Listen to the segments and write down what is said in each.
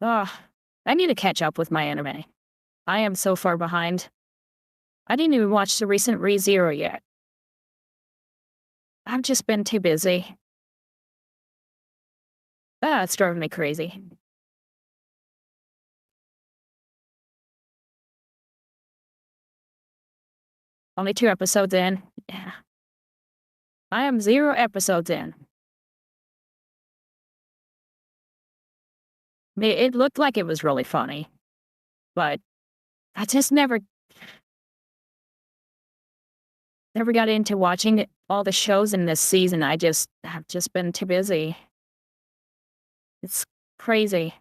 Ugh, I need to catch up with my anime. I am so far behind. I didn't even watch the recent ReZero yet. I've just been too busy. It's driving me crazy. Only 2 episodes in. Yeah. I am 0 episodes in. It looked like it was really funny, but I just never got into watching all the shows in this season. Have just been too busy. It's crazy.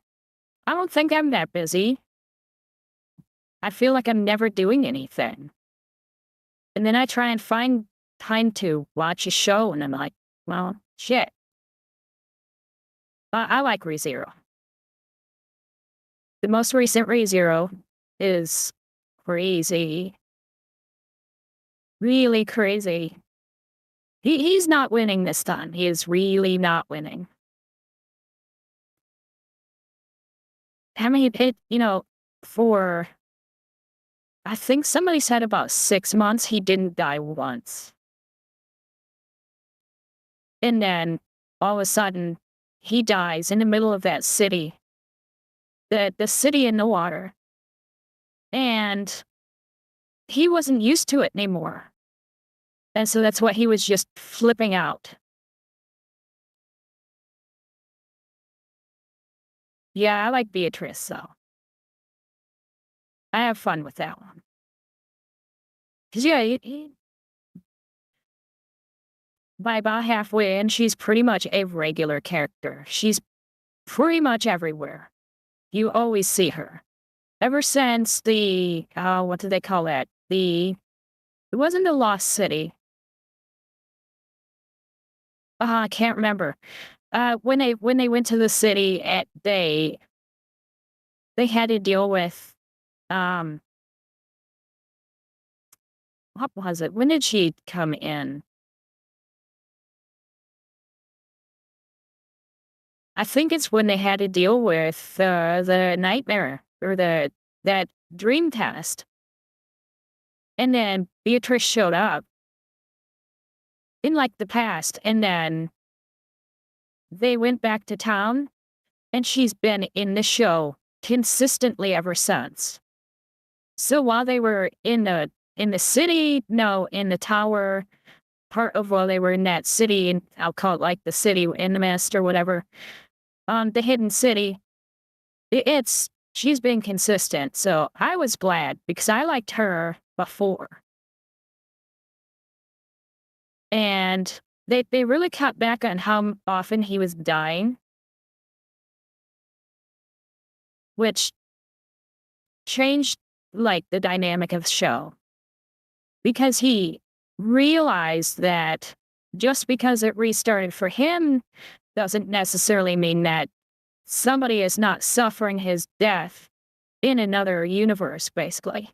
I don't think I'm that busy. I feel like I'm never doing anything. And then I try and find time to watch a show, and I'm like, well, shit. I like ReZero. The most recent ReZero is crazy. Really crazy. He's not winning this time. He is really not winning. I mean, for, I think somebody said about 6 months, he didn't die once. And then all of a sudden, he dies in the middle of that city, the city in the water. And he wasn't used to it anymore. And so that's what he was just flipping out. Yeah, I like Beatrice, so I have fun with that one. 'Cause yeah, by about halfway in, she's pretty much a regular character. She's pretty much everywhere. You always see her. Ever since the, what do they call that? It wasn't the Lost City. I can't remember. When they went to the city, they had to deal with, um, what was it? When did she come in? I think it's when they had to deal with, the nightmare or that dream test. And then Beatrice showed up in, like, the past, and then they went back to town, and she's been in the show consistently ever since. So while they were in the city, no, in the tower, part of while they were in that city, and I'll call it, like, the city in the mist or whatever, the hidden city, it's she's been consistent, so I was glad because I liked her before. And they really cut back on how often he was dying, which changed, like, the dynamic of the show, because he realized that just because it restarted for him doesn't necessarily mean that somebody is not suffering his death in another universe, basically.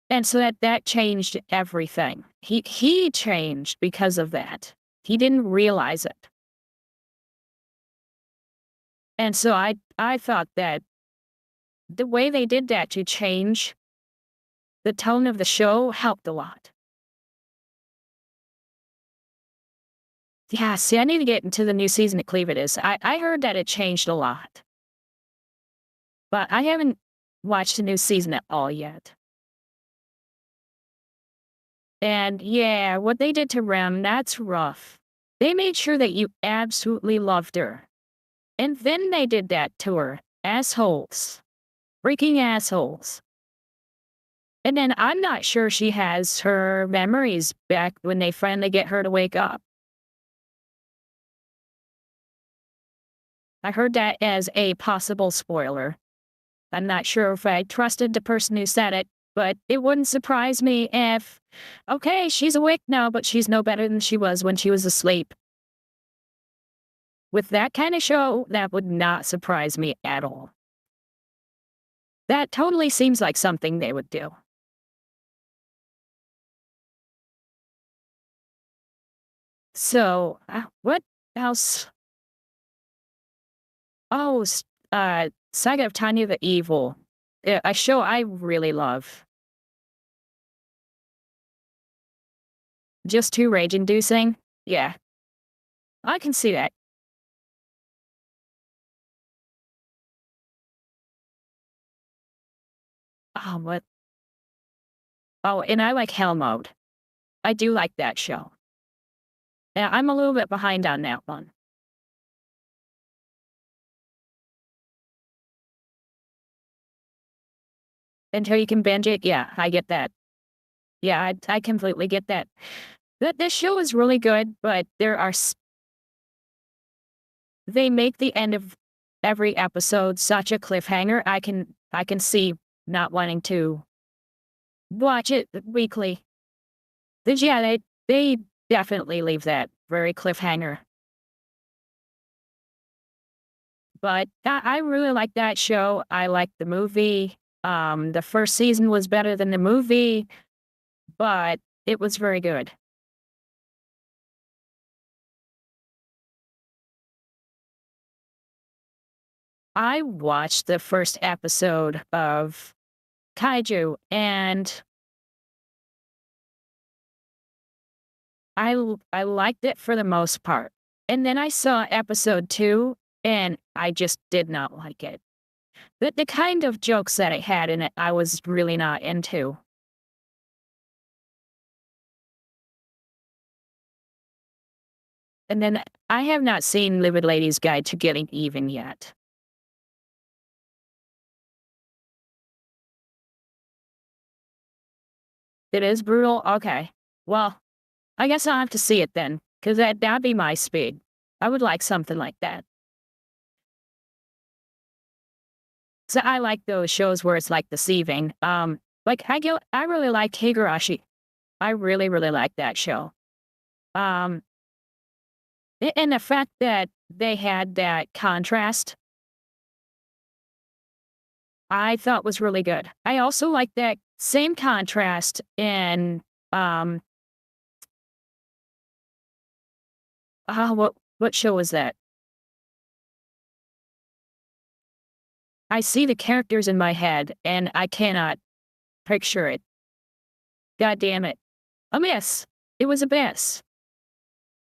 And so that changed everything. He changed because of that. He didn't realize it. And so I thought that the way they did that to change the tone of the show helped a lot. Yeah, see, I need to get into the new season of Cleave It Is. I heard that it changed a lot, but I haven't watched the new season at all yet. And yeah, what they did to Rem, that's rough. They made sure that you absolutely loved her. And then they did that to her. Assholes. Freaking assholes. And then I'm not sure she has her memories back when they finally get her to wake up. I heard that as a possible spoiler. I'm not sure if I trusted the person who said it, but it wouldn't surprise me if, okay, she's awake now, but she's no better than she was when she was asleep. With that kind of show, that would not surprise me at all. That totally seems like something they would do. So, what else? Oh, Saga of Tanya the Evil. A show I really love. Just too rage-inducing? Yeah, I can see that. Oh, what oh, and I like Hell Mode. I do like that show. Yeah, I'm a little bit behind on that one. Until you can binge it, yeah, I get that. Yeah, I completely get that. This show is really good, but they make the end of every episode such a cliffhanger. I can see not wanting to watch it weekly. Yeah, they definitely leave that very cliffhanger. But I really like that show. I like the movie. The first season was better than the movie, but it was very good. I watched the first episode of Kaiju, and I liked it for the most part. And then I saw episode 2, and I just did not like it. The kind of jokes that it had in it, I was really not into. And then I have not seen Livid Lady's Guide to Getting Even yet. It is brutal? Okay. Well, I guess I'll have to see it then, 'cause that'd be my speed. I would like something like that. So I like those shows where it's, like, deceiving. Like, I really liked Higurashi. I really, really like that show. Um, and the fact that they had that contrast, I thought was really good. I also like that same contrast in, um, what show was that? I see the characters in my head, and I cannot picture it. God damn it. Abyss. It was Abyss.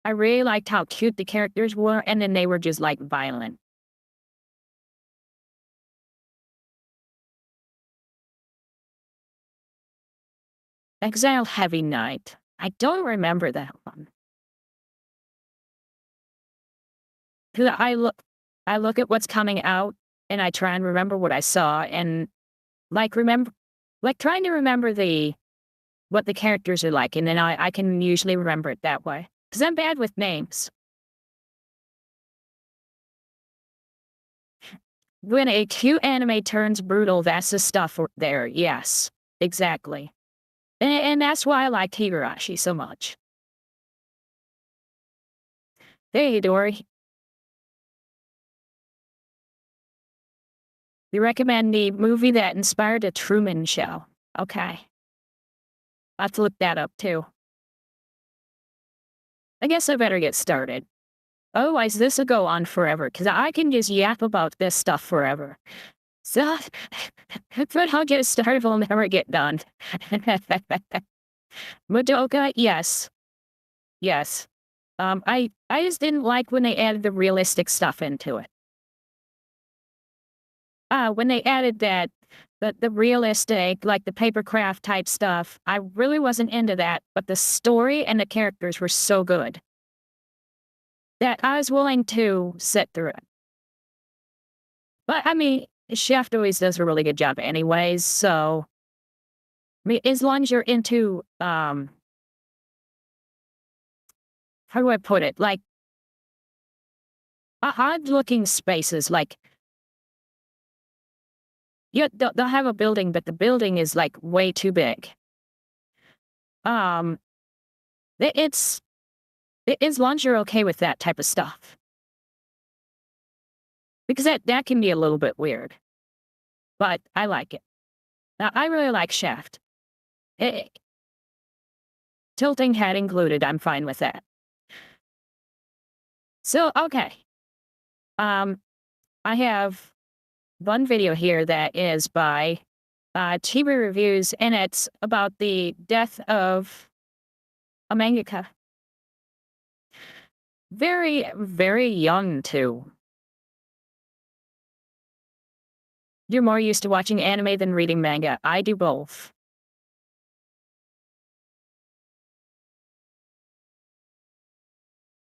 I really liked how cute the characters were, and then they were just, like, violent. Exile Heavy Night. I don't remember that one. 'Cause I look at what's coming out, and I try and remember what I saw, and, like, trying to remember what the characters are like, and then I can usually remember it that way. Because 'Cause I'm bad with names. When a cute anime turns brutal, that's the stuff there, yes. Exactly. And that's why I like Higurashi so much. Hey, Dory, you recommend the movie that inspired the Truman Show. Okay. I'll have to look that up too. I guess I better get started. Otherwise, this will go on forever because I can just yap about this stuff forever. So, but I'll get started, will never get done. Madoka, yes. Yes. I just didn't like when they added the realistic stuff into it. When they added the realistic, like the papercraft type stuff, I really wasn't into that, but the story and the characters were so good that I was willing to sit through it. But I mean, Chef always does a really good job anyways, so I mean, as long as you're into how do I put it? Like odd looking spaces, like yeah, they'll have a building, but the building is like way too big. Um, it's as long as you're okay with that type of stuff, because that can be a little bit weird, but I like it. Now, I really like Shaft. Eh, tilting head included, I'm fine with that. So, okay. Um, I have one video here that is by Chibi Reviews, and it's about the death of a mangaka. Very, very young, too. You're more used to watching anime than reading manga. I do both.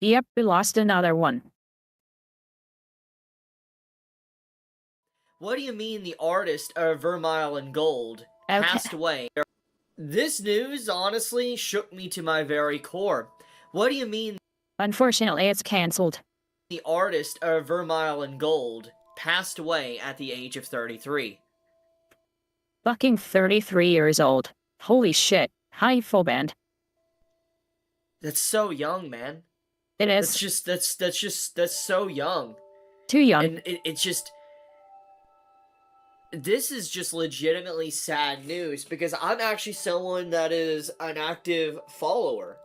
Yep, we lost another one. What do you mean the artist of Vermile and Gold passed away? This news honestly shook me to my very core. What do you mean Unfortunately, it's cancelled. the artist of Vermile and Gold passed away at the age of 33? Fucking 33 years old. Holy shit. Hi, full band. That's so young, man. It is. That's so young. Too young. And it's just... This is just legitimately sad news, because I'm actually someone that is an active follower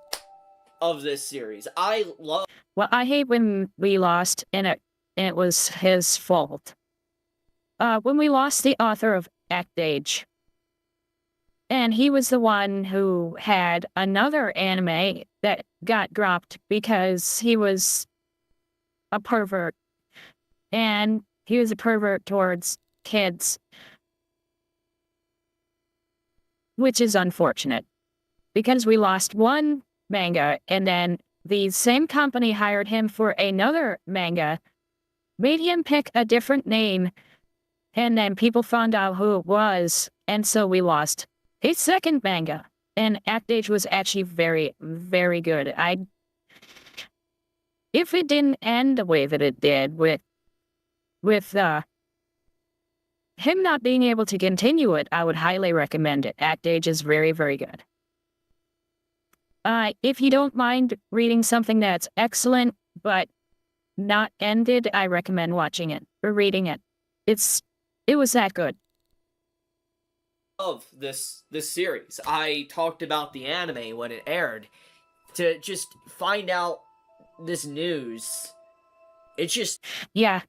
of this series. I love... Well, I hate when we lost, and it was his fault. When we lost the author of Act Age. And he was the one who had another anime that got dropped because he was a pervert. And he was a pervert towards kids. Which is unfortunate. Because we lost one manga, and then the same company hired him for another manga, made him pick a different name, and then people found out who it was, and so we lost his second manga. And Act Age was actually very, very good. If it didn't end the way that it did with him not being able to continue it, I would highly recommend it. Act Age is very, very good. If you don't mind reading something that's excellent, but not ended, I recommend watching it or reading it. It was that good. Of this series. I talked about the anime when it aired. To just find out this news, it's just... Yeah.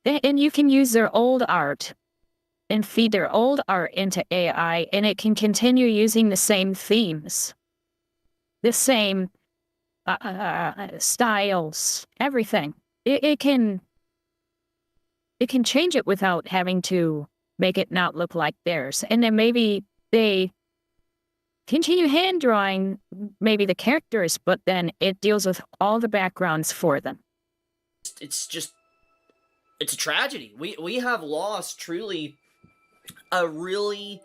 And you can use their old art and feed their old art into AI, and it can continue using the same themes. The same styles, everything. It can change it without having to make it not look like theirs. And then maybe they continue hand drawing maybe the characters, but then it deals with all the backgrounds for them. It's a tragedy. We have lost truly a really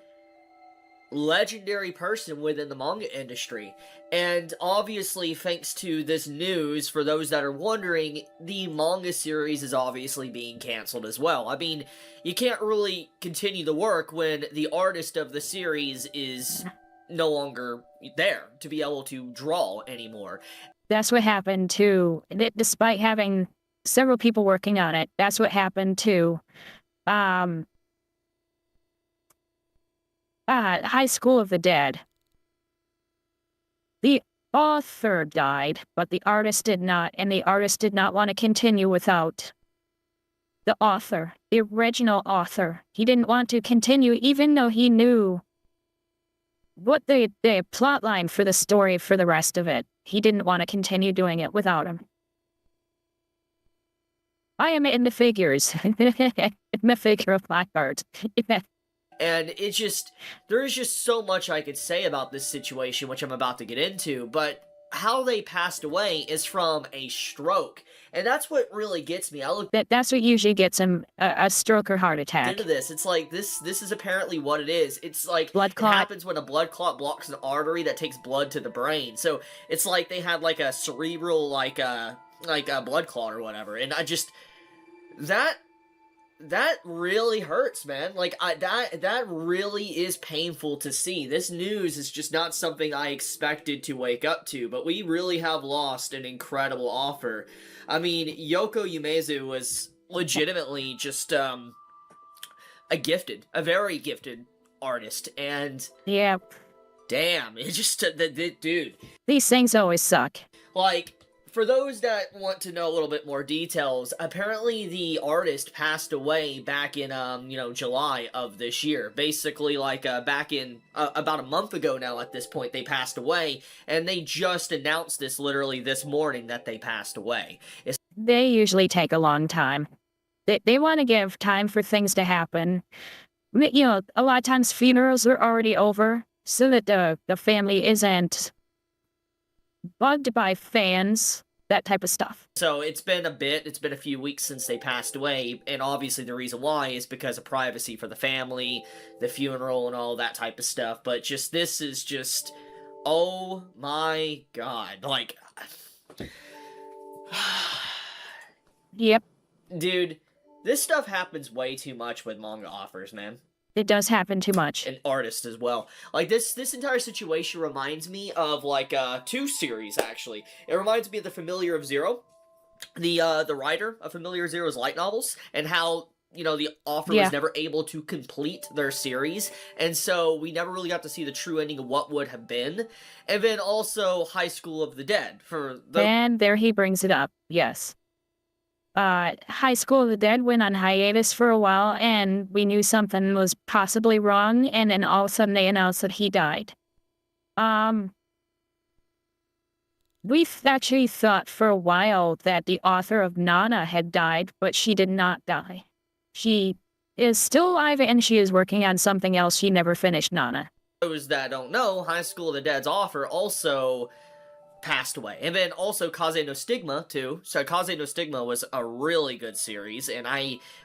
legendary person within the manga industry. And obviously, thanks to this news, for those that are wondering, the manga series is obviously being canceled as well. I mean, you can't really continue the work when the artist of the series is no longer there to be able to draw anymore. That's what happened to, despite having several people working on it, that's what happened to High School of the Dead. The author died, but the artist did not, and the artist did not want to continue without the author, the original author. He didn't want to continue, even though he knew what the plot line for the story for the rest of it. He didn't want to continue doing it without him. I am in the figures. My figure of my art. And it's just, there's just so much I could say about this situation, which I'm about to get into, but how they passed away is from a stroke. And that's what really gets me. That's what usually gets him, a stroke or heart attack. Into this, it's like, this is apparently what it is. It's like, blood clot. It happens when a blood clot blocks an artery that takes blood to the brain. So, it's like they had like a cerebral, like a blood clot or whatever. And I just, that really hurts, man. Like, that really is painful to see. This news is just not something I expected to wake up to, but we really have lost an incredible author. I mean, Yoko Umezu was legitimately just, a very gifted artist, and... Yeah. Damn, it just, dude. These things always suck. Like, for those that want to know a little bit more details, apparently the artist passed away back in, July of this year. Basically, like, back in, about a month ago now at this point, they passed away, and they just announced this literally this morning that they passed away. They usually take a long time. They want to give time for things to happen. A lot of times funerals are already over so that the family isn't bugged by fans, that type of stuff. So it's been a few weeks since they passed away, and obviously the reason why is because of privacy for the family, the funeral, and all that type of stuff. But this is just, oh my god, like, Yep, dude, this stuff happens way too much with manga offers, man. it does happen too much. And artists as well. Like, this entire situation reminds me of, like, two series, actually. It reminds me of The Familiar of Zero, the writer of Familiar Zero's light novels, and how, the author was never able to complete their series, and so we never really got to see the true ending of what would have been. And then also High School of the Dead, And there he brings it up, yes. High School of the Dead went on hiatus for a while, and we knew something was possibly wrong, and then all of a sudden they announced that he died. We actually thought for a while that the author of Nana had died, but she did not die. She is still alive, and she is working on something else. She never finished Nana. Those that don't know, High School of the Dead's author also passed away. And then also Kaze no Stigma, too. So Kaze no Stigma was a really good series, and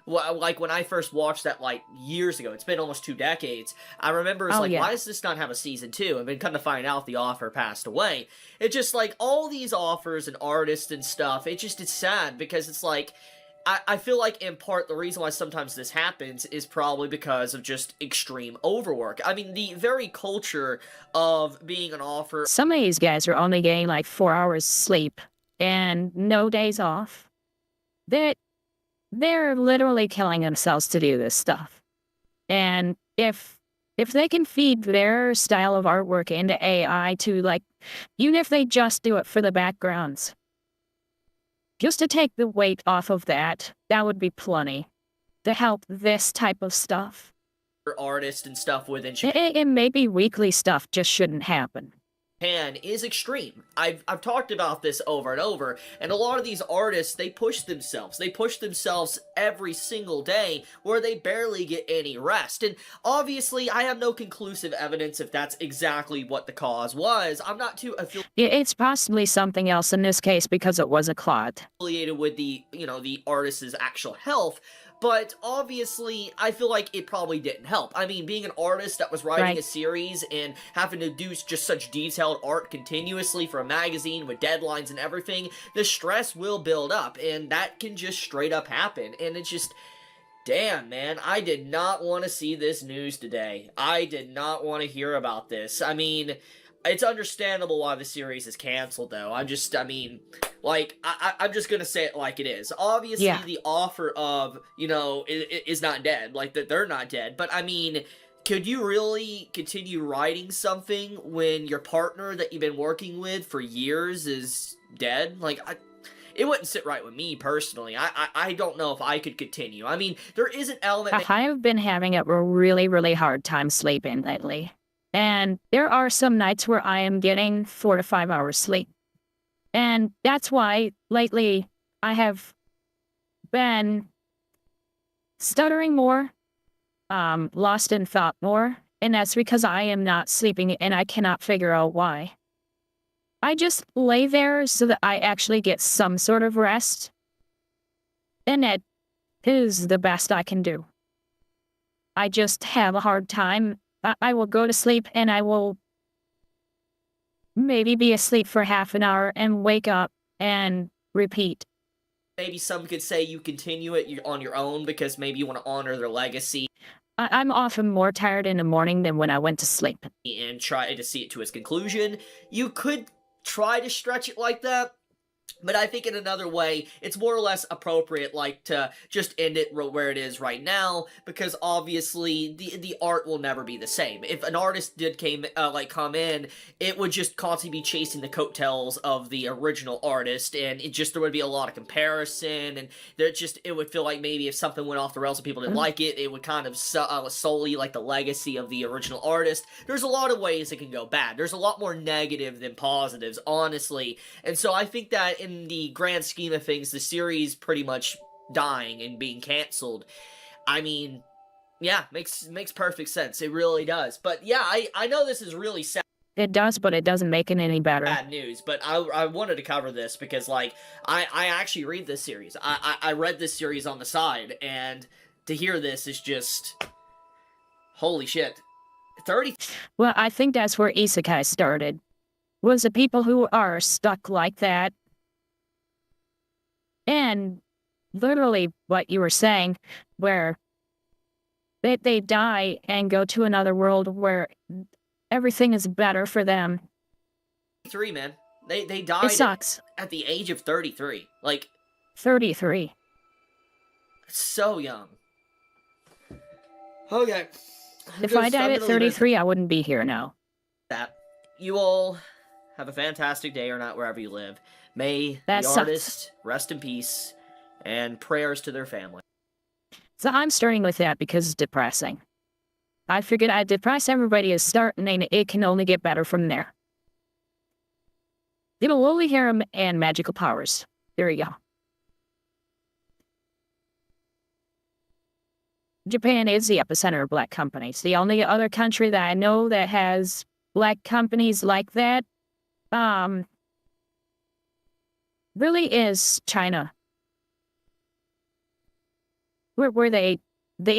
when I first watched that, like, years ago, it's been almost 2 decades, I remember why does this not have a season 2? And then come to find out the author passed away. It's just, like, all these authors and artists and stuff, it's sad, because it's like, I feel like, in part, the reason why sometimes this happens is probably because of just extreme overwork. I mean, the very culture of being an author... Some of these guys are only getting, like, 4 hours sleep and no days off. They're literally killing themselves to do this stuff. And if they can feed their style of artwork into AI to, like, even if they just do it for the backgrounds, just to take the weight off of that would be plenty to help this type of stuff. Artists and stuff within Japan. And maybe weekly stuff just shouldn't happen. Japan is extreme. I've talked about this over and over, and a lot of these artists, they push themselves. They push themselves every single day, where they barely get any rest. And obviously, I have no conclusive evidence if that's exactly what the cause was. I'm not too It's possibly something else in this case because it was a clot. Affiliated with the artist's actual health. But obviously, I feel like it probably didn't help. I mean, being an artist that was writing a series and having to do just such detailed art continuously for a magazine with deadlines and everything, the stress will build up, and that can just straight up happen. And it's just, damn, man, I did not want to see this news today. I did not want to hear about this. I mean, it's understandable why the series is canceled, though. I'm just gonna say it like it is. Obviously, the offer of, is not dead. Like, that they're not dead. But, I mean, could you really continue writing something when your partner that you've been working with for years is dead? Like, it wouldn't sit right with me, personally. I don't know if I could continue. I mean, there is an element... I have been having a really, really hard time sleeping lately. And there are some nights where I am getting 4 to 5 hours sleep. And that's why, lately, I have been stuttering more, lost in thought more, and that's because I am not sleeping and I cannot figure out why. I just lay there so that I actually get some sort of rest, and that is the best I can do. I just have a hard time. I will go to sleep and I will maybe be asleep for half an hour and wake up and repeat. Maybe some could say you continue it on your own because maybe you want to honor their legacy. I'm often more tired in the morning than when I went to sleep. And try to see it to its conclusion. You could try to stretch it like that, But I think in another way, it's more or less appropriate, like, to just end it where it is right now, because obviously the art will never be the same. If an artist did come in, it would just constantly be chasing the coattails of the original artist, and there would be a lot of comparison, and it would feel like maybe if something went off the rails and people didn't like it, it would kind of solely like the legacy of the original artist. There's a lot of ways it can go bad. There's a lot more negative than positives, honestly. And so I think that in the grand scheme of things, the series pretty much dying and being canceled, I mean, yeah, makes perfect sense. It really does. But yeah, I know this is really sad. It does, but it doesn't make it any better. Bad news, but I wanted to cover this because, like, I actually read this series. I read this series on the side, and to hear this is just, holy shit. 30. Well, I think that's where isekai started. Was the people who are stuck like that. And literally what you were saying, where they die and go to another world where everything is better for them. 33, man. They died. It sucks. At the age of 33. Like, 33. So young. Okay. If I died at 33, I wouldn't be here now. That. You all have a fantastic day or night wherever you live. May That the sucks. artist rest in peace, and prayers to their family. So I'm starting with that because it's depressing. I figured I'd depress everybody as starting, and it can only get better from there. Little woolly harem and magical powers. There you go. Japan is the epicenter of black companies. The only other country that I know that has black companies like that, really is China. Where they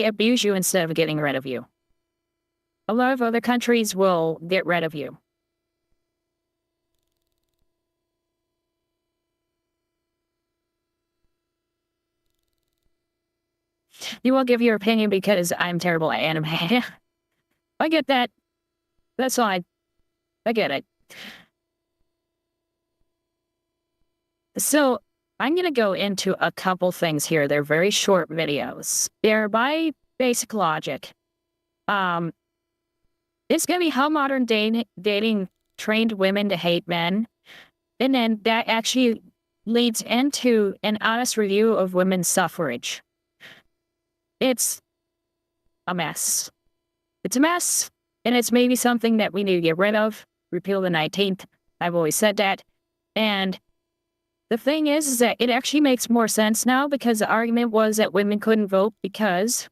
abuse you instead of getting rid of you. A lot of other countries will get rid of you. You won't give your opinion because I'm terrible at anime. I get that. That's fine. I get it. So, I'm going to go into a couple things here. They're very short videos. They're by basic logic. It's going to be how modern dating trained women to hate men. And then that actually leads into an honest review of women's suffrage. It's a mess. It's a mess, and it's maybe something that we need to get rid of. Repeal the 19th. I've always said that. And the thing is that it actually makes more sense now because the argument was that women couldn't vote because...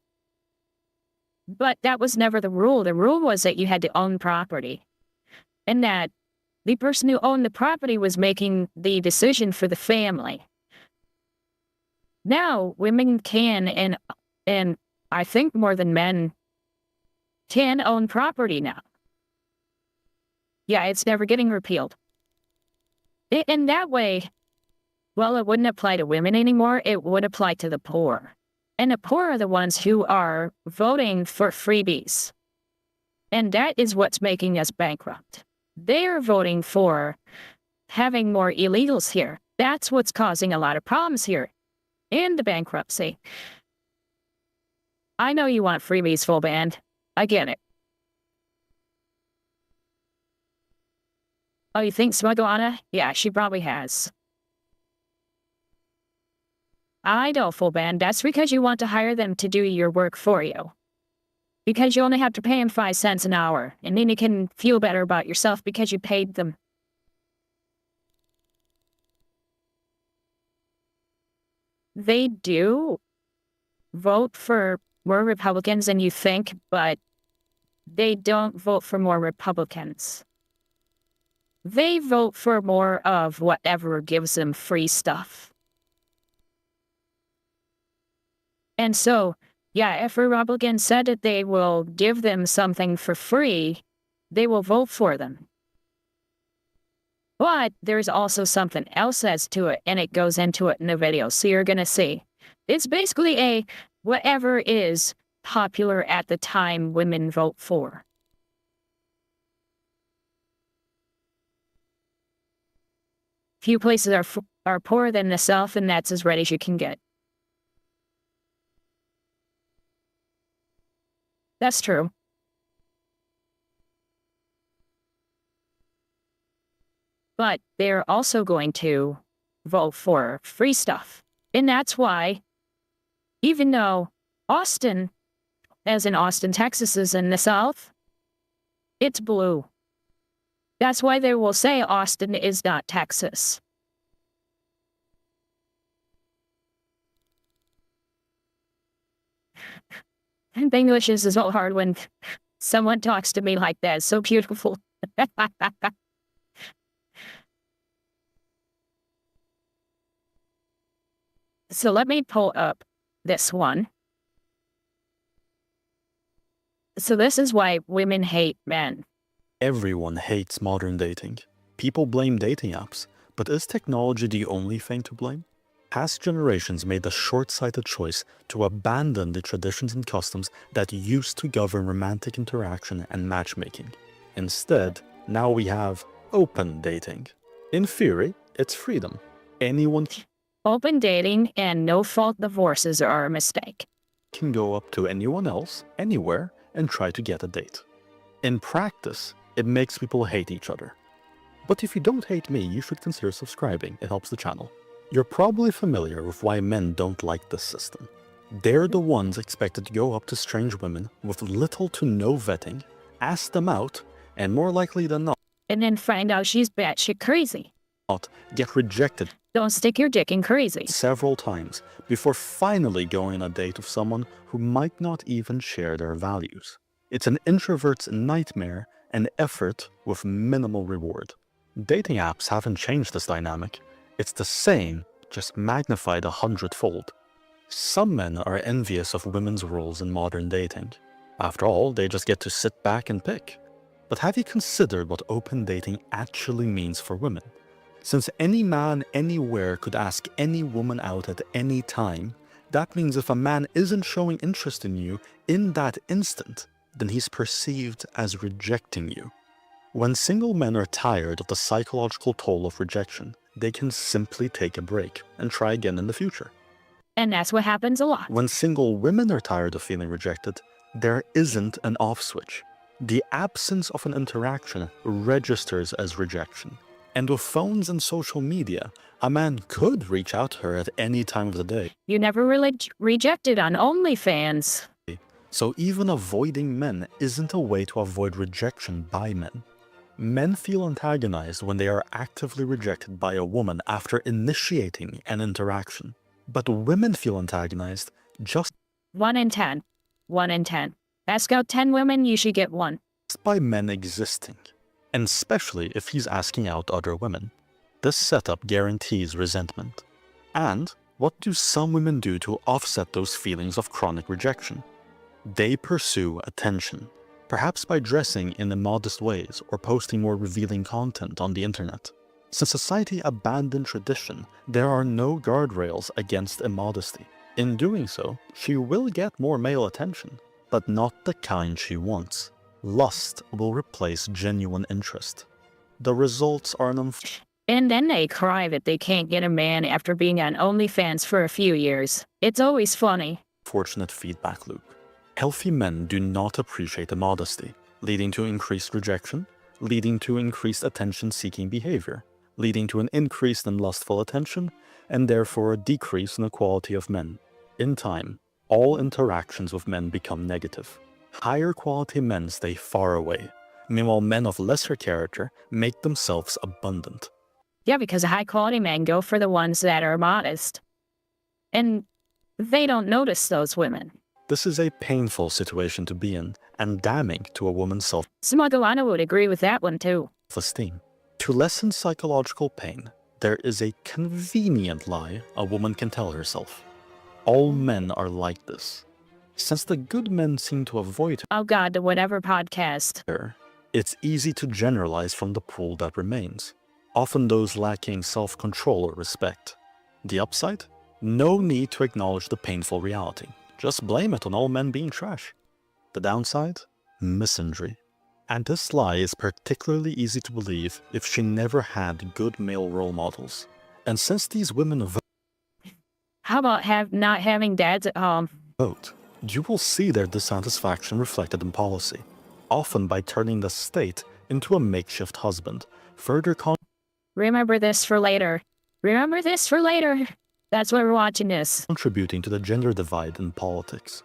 But that was never the rule. The rule was that you had to own property. And that the person who owned the property was making the decision for the family. Now, women can, and I think more than men, can own property now. Yeah, it's never getting repealed. In that way, well, it wouldn't apply to women anymore. It would apply to the poor. And the poor are the ones who are voting for freebies. And that is what's making us bankrupt. They are voting for having more illegals here. That's what's causing a lot of problems here. And the bankruptcy. I know you want freebies full band. I get it. Oh, you think Smugglana? Yeah, she probably has. I know, full band. That's because you want to hire them to do your work for you. Because you only have to pay them 5 cents an hour, and then you can feel better about yourself because you paid them. They do vote for more Republicans than you think, but they don't vote for more Republicans. They vote for more of whatever gives them free stuff. And so, yeah, if Republicans said that they will give them something for free, they will vote for them. But there's also something else as to it, and it goes into it in the video, so you're going to see. It's basically a whatever is popular at the time women vote for. Few places are are poorer than the South, and that's as red as you can get. That's true. But they're also going to vote for free stuff. And that's why, even though Austin, as in Austin, Texas, is in the South, it's blue. That's why they will say Austin is not Texas. And English is so hard when someone talks to me like that. It's so beautiful. So let me pull up this one. So this is why women hate men. Everyone hates modern dating. People blame dating apps, but is technology the only thing to blame? Past generations made the short-sighted choice to abandon the traditions and customs that used to govern romantic interaction and matchmaking. Instead, now we have open dating. In theory, it's freedom. Anyone Open dating and no-fault divorces are a mistake. can go up to anyone else, anywhere, and try to get a date. In practice, it makes people hate each other. But if you don't hate me, you should consider subscribing. It helps the channel. You're probably familiar with why men don't like this system. They're the ones expected to go up to strange women with little to no vetting, ask them out, and more likely than not, And then find out she's batshit crazy. get rejected Don't stick your dick in crazy. several times before finally going on a date with someone who might not even share their values. It's an introvert's nightmare and effort with minimal reward. Dating apps haven't changed this dynamic. It's the same, just magnified 100-fold. Some men are envious of women's roles in modern dating. After all, they just get to sit back and pick. But have you considered what open dating actually means for women? Since any man anywhere could ask any woman out at any time, that means if a man isn't showing interest in you in that instant, then he's perceived as rejecting you. When single men are tired of the psychological toll of rejection, they can simply take a break and try again in the future. And that's what happens a lot. When single women are tired of feeling rejected, there isn't an off switch. The absence of an interaction registers as rejection. And with phones and social media, a man could reach out to her at any time of the day. You never really rejected on OnlyFans. So even avoiding men isn't a way to avoid rejection by men. Men feel antagonized when they are actively rejected by a woman after initiating an interaction. But women feel antagonized just 1 in 10. 1 in 10. Ask out 10 women, you should get 1. by men existing, and especially if he's asking out other women. This setup guarantees resentment. And what do some women do to offset those feelings of chronic rejection? They pursue attention, perhaps by dressing in immodest ways or posting more revealing content on the internet. Since society abandoned tradition, there are no guardrails against immodesty. In doing so, she will get more male attention, but not the kind she wants. Lust will replace genuine interest. The results are an And then they cry that they can't get a man after being on OnlyFans for a few years. It's always funny. unfortunate feedback loop. Healthy men do not appreciate immodesty, leading to increased rejection, leading to increased attention-seeking behavior, leading to an increase in lustful attention, and therefore a decrease in the quality of men. In time, all interactions with men become negative. Higher quality men stay far away. Meanwhile, men of lesser character make themselves abundant. Yeah, because high-quality men go for the ones that are modest. And they don't notice those women. This is a painful situation to be in, and damning to a woman's Smugglana would agree with that one too. self-esteem. To lessen psychological pain, there is a convenient lie a woman can tell herself. All men are like this. Since the good men seem to avoid Oh god, the whatever podcast. her, it's easy to generalize from the pool that remains, often those lacking self-control or respect. The upside? No need to acknowledge the painful reality. Just blame it on all men being trash. The downside? Misandry. And this lie is particularly easy to believe if she never had good male role models. And since these women How about not having dads at home? vote, you will see their dissatisfaction reflected in policy, often by turning the state into a makeshift husband, further Remember this for later. Remember this for later. That's why we're watching this. contributing to the gender divide in politics.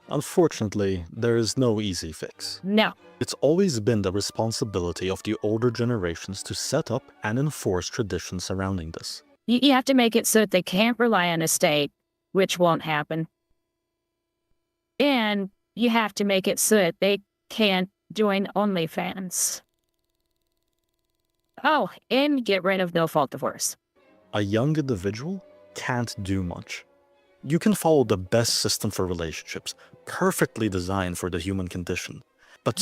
Unfortunately, there is no easy fix. No. It's always been the responsibility of the older generations to set up and enforce traditions surrounding this. You have to make it so that they can't rely on a state, which won't happen. And you have to make it so that they can't join OnlyFans. Oh, and get rid of no-fault divorce. A young individual can't do much. You can follow the best system for relationships, perfectly designed for the human condition. But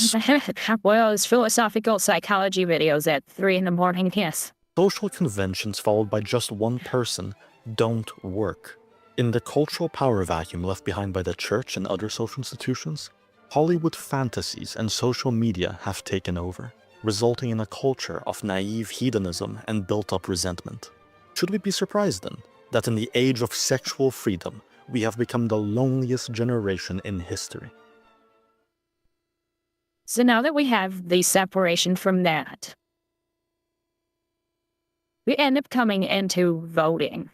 Well, it's philosophical psychology videos at 3 in the morning, yes. social conventions followed by just one person don't work. In the cultural power vacuum left behind by the church and other social institutions, Hollywood fantasies and social media have taken over, resulting in a culture of naive hedonism and built-up resentment. Should we be surprised then that in the age of sexual freedom, we have become the loneliest generation in history? So now that we have the separation from that, we end up coming into voting.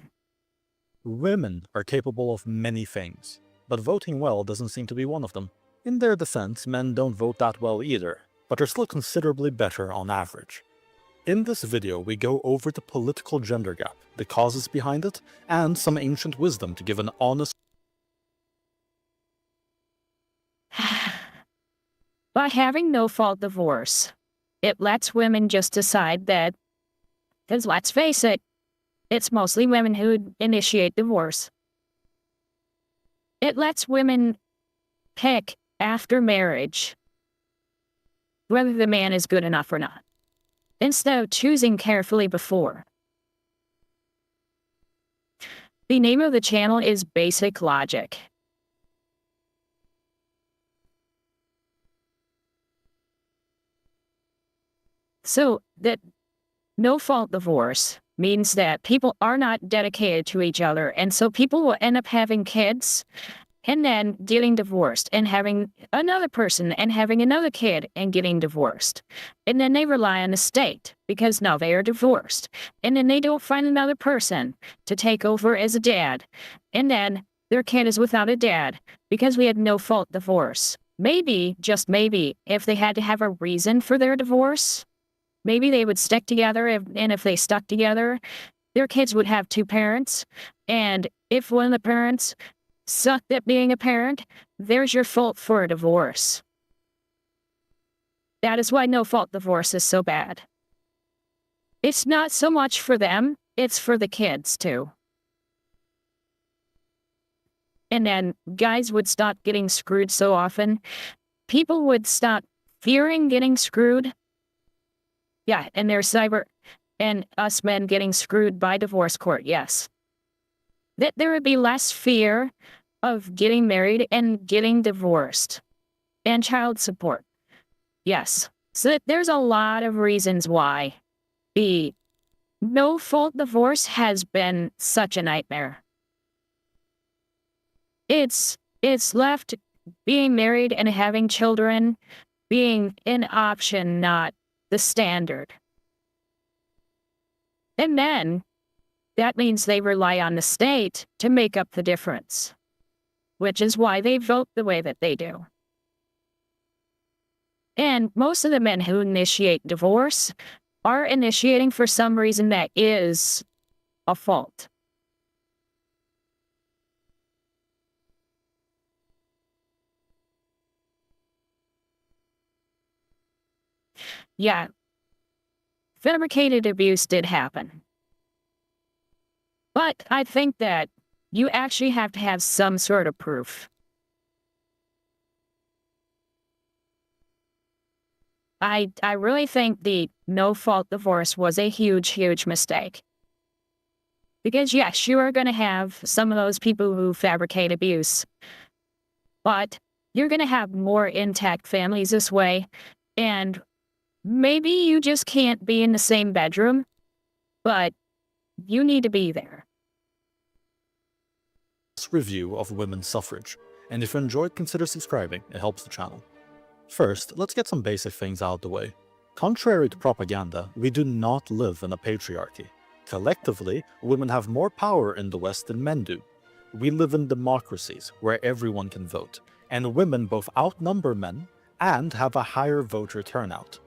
Women are capable of many things, but voting well doesn't seem to be one of them. In their defense, men don't vote that well either, but are still considerably better on average. In this video, we go over the political gender gap, the causes behind it, and some ancient wisdom to give an honest. By having no-fault divorce, it lets women just decide that, because let's face it, it's mostly women who initiate divorce. It lets women pick after marriage whether the man is good enough or not, instead of choosing carefully before. The name of the channel is Basic Logic. So that no-fault divorce means that people are not dedicated to each other, and so people will end up having kids and then getting divorced and having another person and having another kid and getting divorced. And then they rely on the state because now they are divorced. And then they don't find another person to take over as a dad. And then their kid is without a dad because we had no-fault divorce. Maybe, just maybe, if they had to have a reason for their divorce, maybe they would stick together, and if they stuck together, their kids would have two parents. And if one of the parents sucked at being a parent, there's your fault for a divorce. That is why no-fault divorce is so bad. It's not so much for them, it's for the kids too. And then guys would stop getting screwed so often. People would stop fearing getting screwed. Yeah, and there's and us men getting screwed by divorce court, yes. That there would be less fear of getting married and getting divorced. And child support. Yes. So there's a lot of reasons why the no-fault divorce has been such a nightmare. It's left being married and having children being an option, not the standard. And then that means they rely on the state to make up the difference, which is why they vote the way that they do. And most of the men who initiate divorce are initiating for some reason that is a fault. Yeah, fabricated abuse did happen. But I think that you actually have to have some sort of proof. I really think the no-fault divorce was a huge, huge mistake. Because yes, you are going to have some of those people who fabricate abuse. But you're going to have more intact families this way. And maybe you just can't be in the same bedroom. But You need to be there. Review of women's suffrage, and if you enjoyed, consider subscribing, it helps the channel. First, let's get some basic things out of the way. Contrary to propaganda, we do not live in a patriarchy. Collectively, women have more power in the West than men do. We live in democracies where everyone can vote, and women both outnumber men and have a higher voter turnout.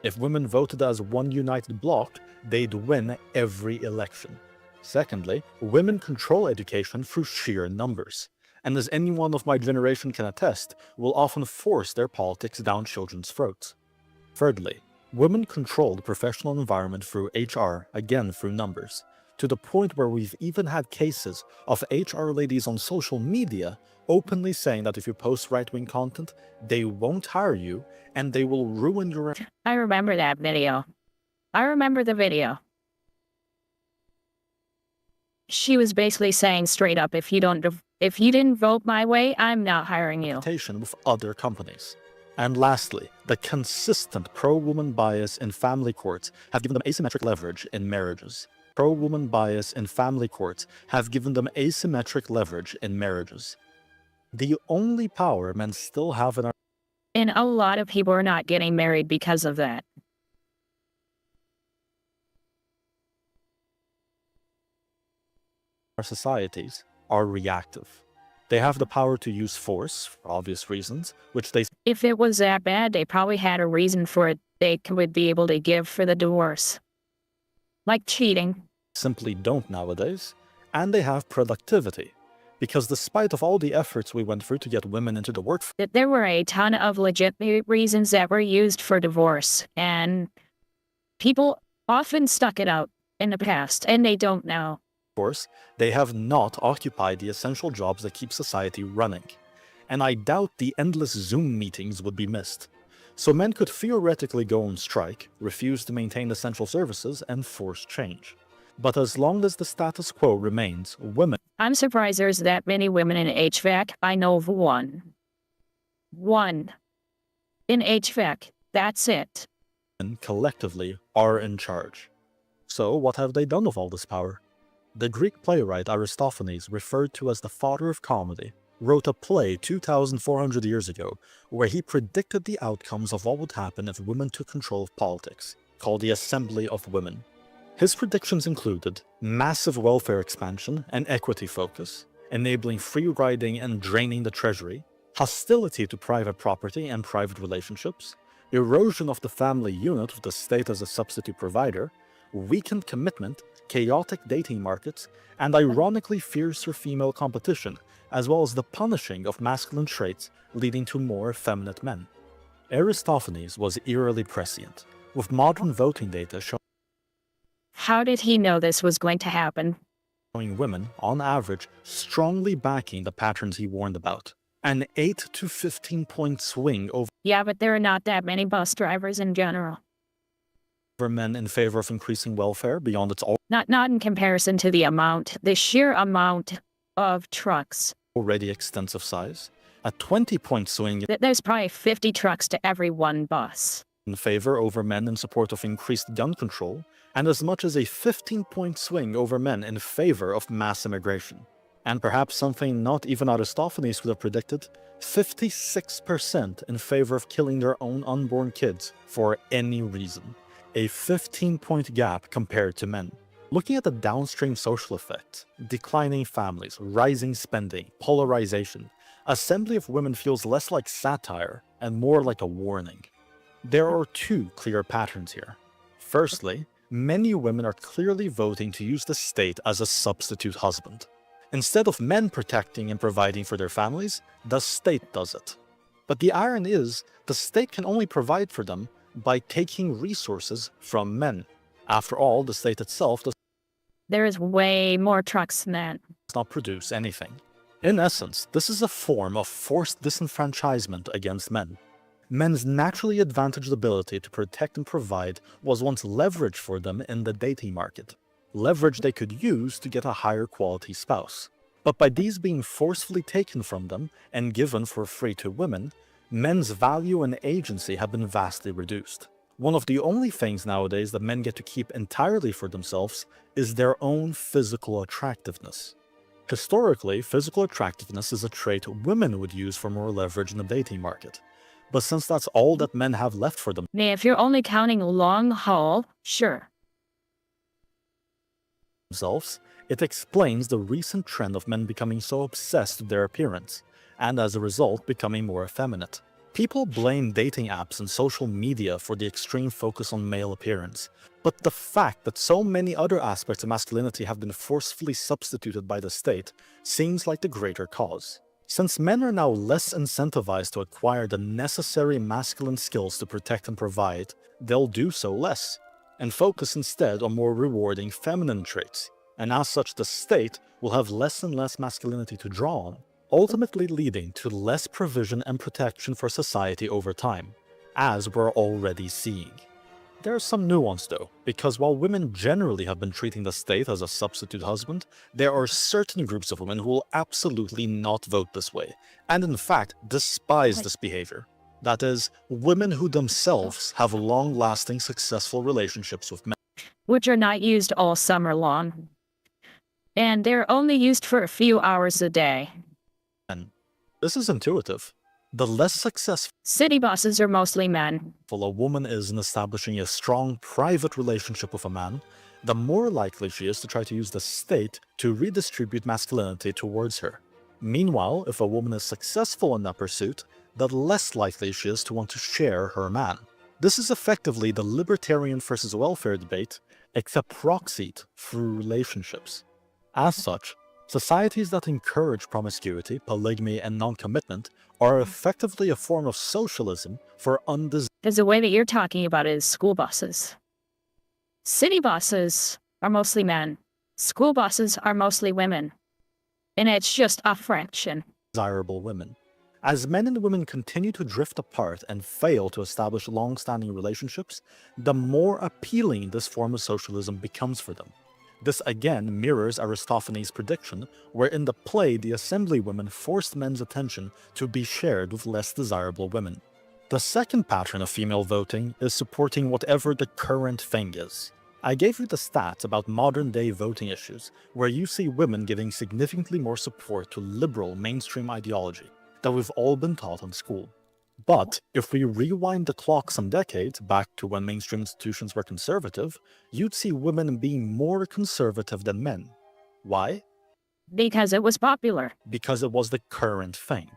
If women voted as one united bloc, they'd win every election. Secondly, women control education through sheer numbers, and as anyone of my generation can attest, will often force their politics down children's throats. Thirdly, women control the professional environment through HR, again through numbers, to the point where we've even had cases of HR ladies on social media openly saying that if you post right-wing content, they won't hire you and they will ruin your... I remember that video. I remember the video. She was basically saying straight up, if you didn't vote my way, I'm not hiring you. ...reputation with other companies. And lastly, the consistent pro-woman bias in family courts have given them asymmetric leverage in marriages. Pro-woman bias in family courts have given them asymmetric leverage in marriages. The only power men still have in our... And a lot of people are not getting married because of that. ...our societies are reactive. They have the power to use force, for obvious reasons, which they... If it was that bad, they probably had a reason for it they would be able to give for the divorce. Like cheating. ...simply don't nowadays. And they have productivity. Because despite of all the efforts we went through to get women into the workforce... There were a ton of legitimate reasons that were used for divorce, and people often stuck it out in the past, and they don't now. They have not occupied the essential jobs that keep society running, and I doubt the endless Zoom meetings would be missed. So men could theoretically go on strike, refuse to maintain essential services, and force change. But as long as the status quo remains, women... I'm surprised there's that many women in HVAC. I know of one. One. In HVAC. That's it. ...collectively are in charge. So what have they done with all this power? The Greek playwright Aristophanes, referred to as the father of comedy, wrote a play 2,400 years ago where he predicted the outcomes of what would happen if women took control of politics, called the Assembly of Women. His predictions included massive welfare expansion and equity focus, enabling free riding and draining the treasury, hostility to private property and private relationships, erosion of the family unit with the state as a substitute provider, weakened commitment, chaotic dating markets, and ironically fiercer female competition, as well as the punishing of masculine traits leading to more effeminate men. Aristophanes was eerily prescient, with modern voting data How did he know this was going to happen? showing women, on average, strongly backing the patterns he warned about. An 8 to 15 point swing over Yeah, but there are not that many bus drivers in general. men in favor of increasing welfare beyond its Not in comparison to the sheer amount of trucks. already extensive size. A 20 point swing There's probably 50 trucks to every one bus. in favor over men in support of increased gun control, and as much as a 15 point swing over men in favor of mass immigration. And perhaps something not even Aristophanes would have predicted, 56% in favor of killing their own unborn kids for any reason. A 15 point gap compared to men. Looking at the downstream social effects, declining families, rising spending, polarization, Assembly of Women feels less like satire and more like a warning. There are two clear patterns here. Firstly, many women are clearly voting to use the state as a substitute husband. Instead of men protecting and providing for their families, the state does it. But the irony is, the state can only provide for them by taking resources from men. After all, the state itself does There is way more trucks than that. not produce anything. In essence, this is a form of forced disenfranchisement against men. Men's naturally advantaged ability to protect and provide was once leverage for them in the dating market. Leverage they could use to get a higher quality spouse. But by these being forcefully taken from them and given for free to women, men's value and agency have been vastly reduced. One of the only things nowadays that men get to keep entirely for themselves is their own physical attractiveness. Historically, physical attractiveness is a trait women would use for more leverage in the dating market. But since that's all that men have left for Now, if you're only counting long haul, sure. themselves, it explains the recent trend of men becoming so obsessed with their appearance, and as a result becoming more effeminate. People blame dating apps and social media for the extreme focus on male appearance, but the fact that so many other aspects of masculinity have been forcefully substituted by the state seems like the greater cause. Since men are now less incentivized to acquire the necessary masculine skills to protect and provide, they'll do so less, and focus instead on more rewarding feminine traits, and as such the state will have less and less masculinity to draw on, ultimately leading to less provision and protection for society over time, as we're already seeing. There's some nuance though, because while women generally have been treating the state as a substitute husband, there are certain groups of women who will absolutely not vote this way, and in fact despise this behavior. That is, women who themselves have long-lasting successful relationships with men. Which are not used all summer long. And they're only used for a few hours a day. This is intuitive. The less successful City bosses are mostly men. a woman is in establishing a strong private relationship with a man, the more likely she is to try to use the state to redistribute masculinity towards her. Meanwhile, if a woman is successful in that pursuit, the less likely she is to want to share her man. This is effectively the libertarian versus welfare debate, except proxied through relationships. As such, societies that encourage promiscuity, polygamy, and non-commitment are effectively a form of socialism for undesirable. Because the way that you're talking about it is school buses. City bosses are mostly men. School bosses are mostly women. And it's just a fraction. Women. As men and women continue to drift apart and fail to establish long-standing relationships, the more appealing this form of socialism becomes for them. This again mirrors Aristophanes' prediction, where in the play the assemblywomen forced men's attention to be shared with less desirable women. The second pattern of female voting is supporting whatever the current thing is. I gave you the stats about modern-day voting issues, where you see women giving significantly more support to liberal mainstream ideology that we've all been taught in school. But if we rewind the clock some decades back to when mainstream institutions were conservative, you'd see women being more conservative than men. Why? Because it was popular. Because it was the current thing.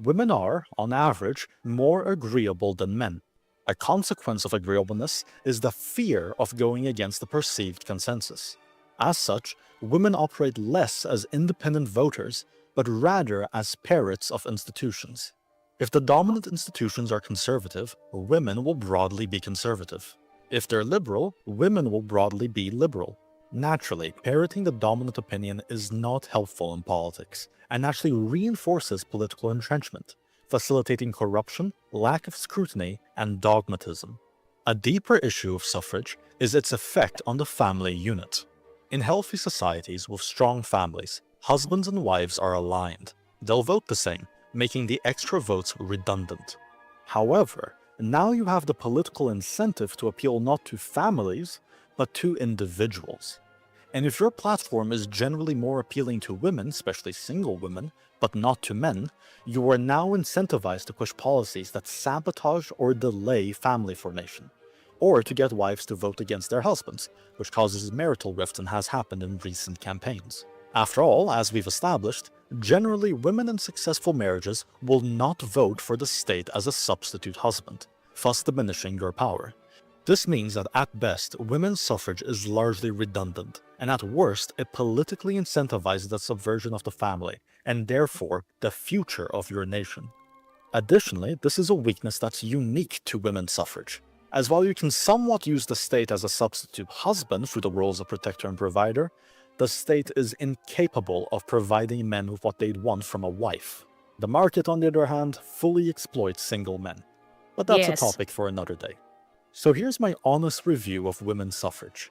Women are, on average, more agreeable than men. A consequence of agreeableness is the fear of going against the perceived consensus. As such, women operate less as independent voters, but rather as parrots of institutions. If the dominant institutions are conservative, women will broadly be conservative. If they're liberal, women will broadly be liberal. Naturally, parroting the dominant opinion is not helpful in politics, and actually reinforces political entrenchment, facilitating corruption, lack of scrutiny, and dogmatism. A deeper issue of suffrage is its effect on the family unit. In healthy societies with strong families, husbands and wives are aligned. They'll vote the same, making the extra votes redundant. However, now you have the political incentive to appeal not to families, but to individuals. And if your platform is generally more appealing to women, especially single women, but not to men, you are now incentivized to push policies that sabotage or delay family formation, or to get wives to vote against their husbands, which causes marital rift and has happened in recent campaigns. After all, as we've established, generally women in successful marriages will not vote for the state as a substitute husband, thus diminishing your power. This means that at best, women's suffrage is largely redundant, and at worst, it politically incentivizes the subversion of the family, and therefore, the future of your nation. Additionally, this is a weakness that's unique to women's suffrage, as while you can somewhat use the state as a substitute husband through the roles of protector and provider, the state is incapable of providing men with what they'd want from a wife. The market, on the other hand, fully exploits single men. But that's a topic for another day. So here's my honest review of women's suffrage.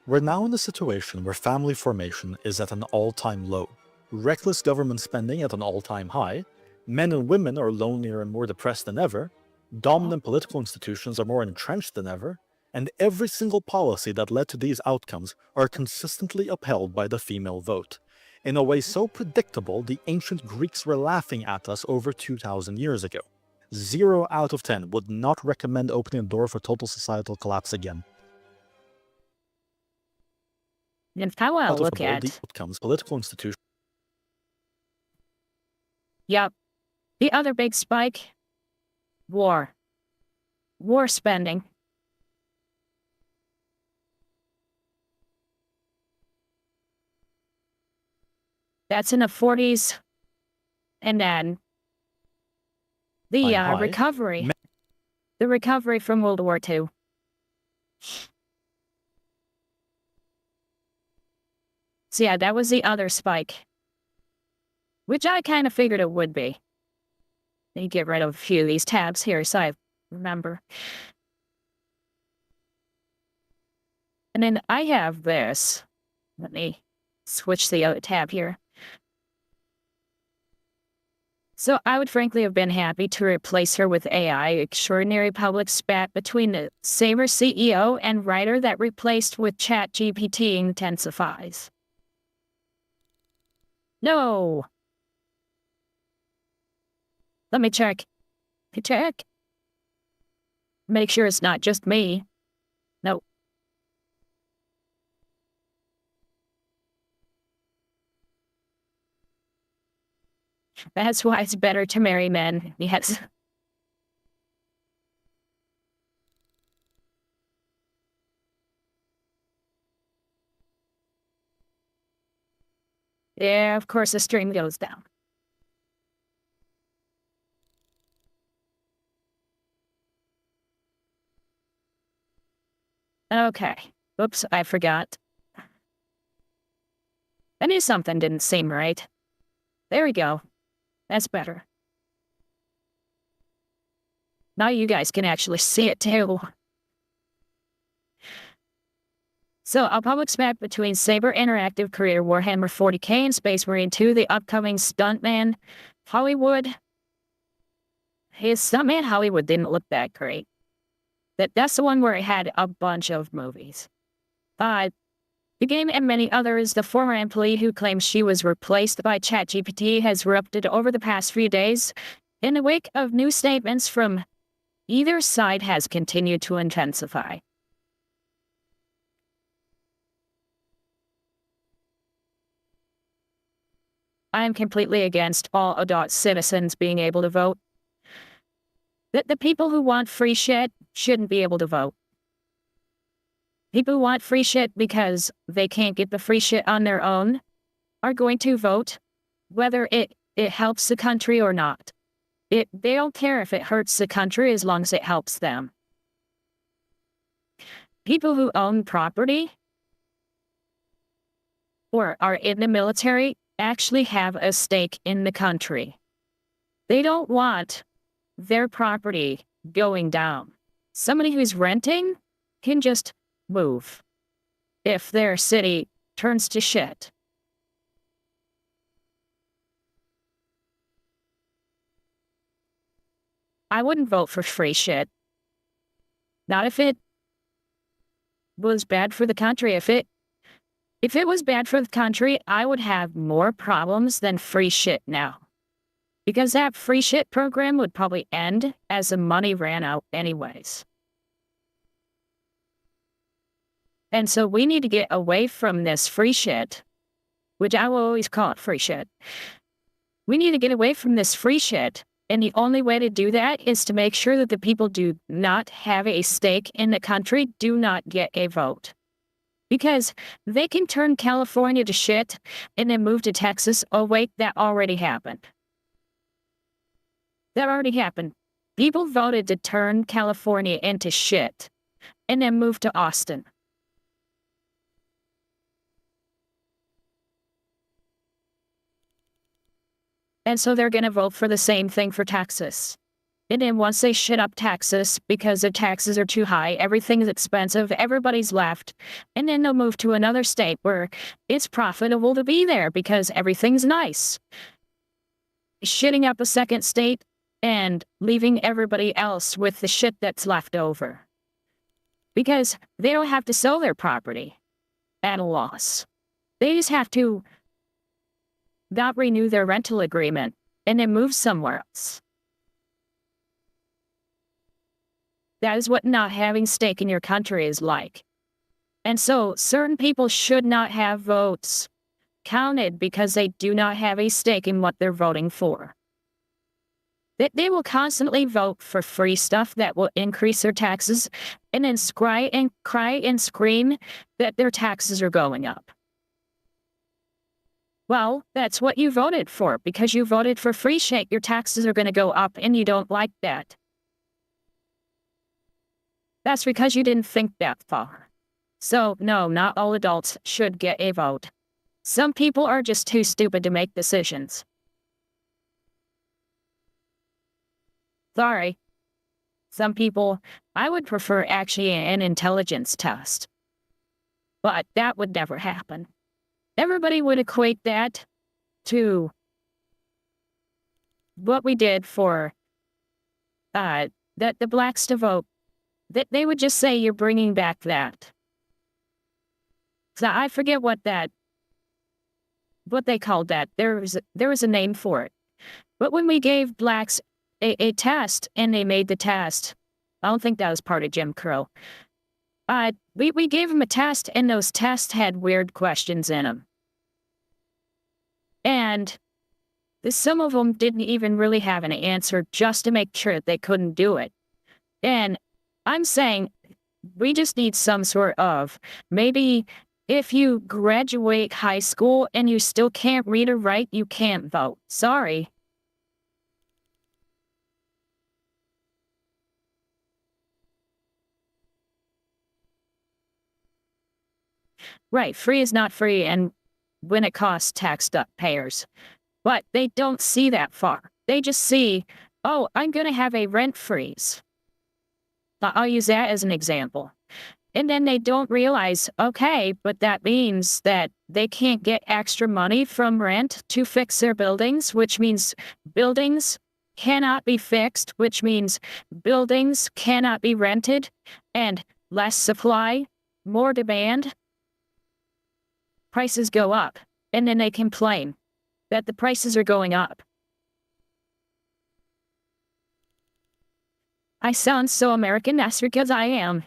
We're now in a situation where family formation is at an all-time low, reckless government spending at an all-time high, men and women are lonelier and more depressed than ever, Dominant political institutions are more entrenched than ever, and every single policy that led to these outcomes are consistently upheld by the female vote, in a way so predictable the ancient Greeks were laughing at us over 2,000 years ago. 0 out of 10 would not recommend opening the door for total societal collapse again. And how I Out of look the board, the at, outcomes, political institutions. yep, the other big spike, war. War spending. That's in the 40s. And then the High. recovery. The recovery from World War II. So yeah, that was the other spike. Which I kind of figured it would be. Let me get rid of a few of these tabs here so I remember. And then I have this. Let me switch the other tab here. So I would frankly have been happy to replace her with AI. Extraordinary public spat between the Sabre CEO and writer that replaced with ChatGPT intensifies. No! Let me check. Check. Make sure it's not just me. No. That's why it's better to marry men. Yes. Yeah, of course the stream goes down. Okay. Oops, I forgot. I knew something didn't seem right. There we go. That's better. Now you guys can actually see it too. So, a public spat between Saber Interactive Career Warhammer 40k and Space Marine 2, the upcoming Stuntman Hollywood. His Stuntman Hollywood didn't look that great. That's the one where it had a bunch of movies. The game and many others, the former employee who claims she was replaced by ChatGPT has erupted over the past few days. In the wake of new statements from either side has continued to intensify. I am completely against all adult citizens being able to vote. The people who want free shit shouldn't be able to vote. People who want free shit because they can't get the free shit on their own are going to vote, whether it helps the country or not. They don't care if it hurts the country as long as it helps them. People who own property or are in the military actually have a stake in the country. They don't want their property going down. Somebody who's renting can just move if their city turns to shit. I wouldn't vote for free shit. Not if it was bad for the country. If it was bad for the country, I would have more problems than free shit now. Because that free shit program would probably end as the money ran out anyways. And so we need to get away from this free shit, which I will always call it free shit. We need to get away from this free shit, and the only way to do that is to make sure that the people do not have a stake in the country, do not get a vote. Because they can turn California to shit and then move to Texas. Oh wait, that already happened. That already happened. People voted to turn California into shit and then move to Austin. And so they're going to vote for the same thing for Texas. And then once they shit up Texas because the taxes are too high, everything's expensive, everybody's left, and then they'll move to another state where it's profitable to be there because everything's nice. Shitting up a second state and leaving everybody else with the shit that's left over. Because they don't have to sell their property at a loss. They just have to not renew their rental agreement and then move somewhere else. That is what not having stake in your country is like. And so certain people should not have votes counted because they do not have a stake in what they're voting for. They will constantly vote for free stuff that will increase their taxes and then cry and scream that their taxes are going up. Well, that's what you voted for. Because you voted for free shit, your taxes are going to go up and you don't like that. That's because you didn't think that far. So, no, not all adults should get a vote. Some people are just too stupid to make decisions. Sorry. Some people, I would prefer actually an intelligence test. But that would never happen. Everybody would equate that to what we did for the blacks to vote. That they would just say you're bringing back that. So I forget what they called that. There was a name for it. But when we gave blacks a test and they made the test, I don't think that was part of Jim Crow. We gave them a test and those tests had weird questions in them. And some of them didn't even really have an answer just to make sure that they couldn't do it. And I'm saying we just need some sort of, maybe if you graduate high school and you still can't read or write, you can't vote. Sorry. Right, free is not free, and when it costs taxpayers. But they don't see that far. They just see, oh, I'm going to have a rent freeze. I'll use that as an example. And then they don't realize, okay, but that means that they can't get extra money from rent to fix their buildings, which means buildings cannot be fixed, which means buildings cannot be rented, and less supply, more demand. Prices go up, and then they complain that the prices are going up. I sound so American, that's because I am.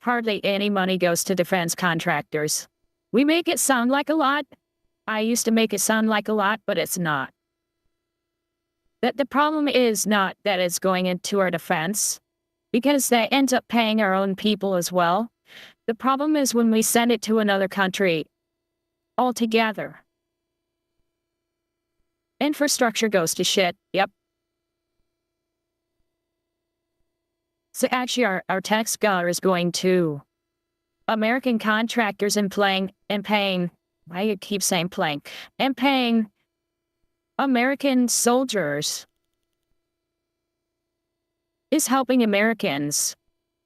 Hardly any money goes to defense contractors. We make it sound like a lot. I used to make it sound like a lot, but it's not. That the problem is not that it's going into our defense, because that ends up paying our own people as well. The problem is when we send it to another country altogether. Infrastructure goes to shit, yep. So actually our tax dollar is going to American contractors and paying, why do you keep saying playing, and paying American soldiers is helping Americans.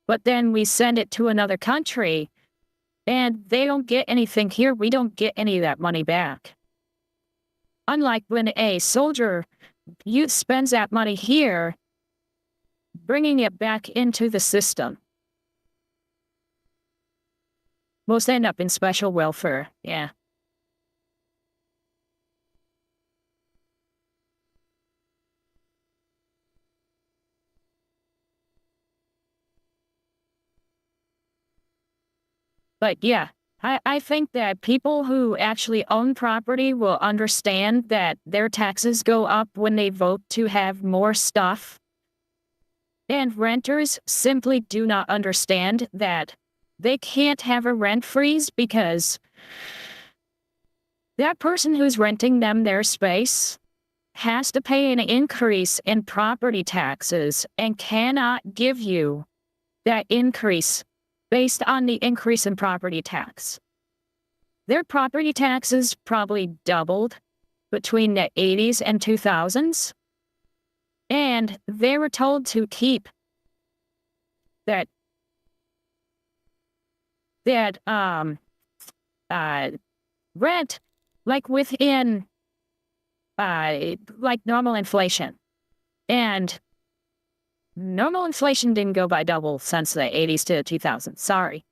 But then we send it to another country, and they don't get anything here. We don't get any of that money back. Unlike when a soldier spends that money here, bringing it back into the system. Most end up in special welfare, yeah. But yeah, I think that people who actually own property will understand that their taxes go up when they vote to have more stuff. And renters simply do not understand that they can't have a rent freeze because that person who's renting them their space has to pay an increase in property taxes and cannot give you that increase based on the increase in property tax. Their property taxes probably doubled between the 80s and 2000s. And they were told to keep that rent like within like normal inflation. And normal inflation didn't go by double since the 80s to 2000s. Sorry.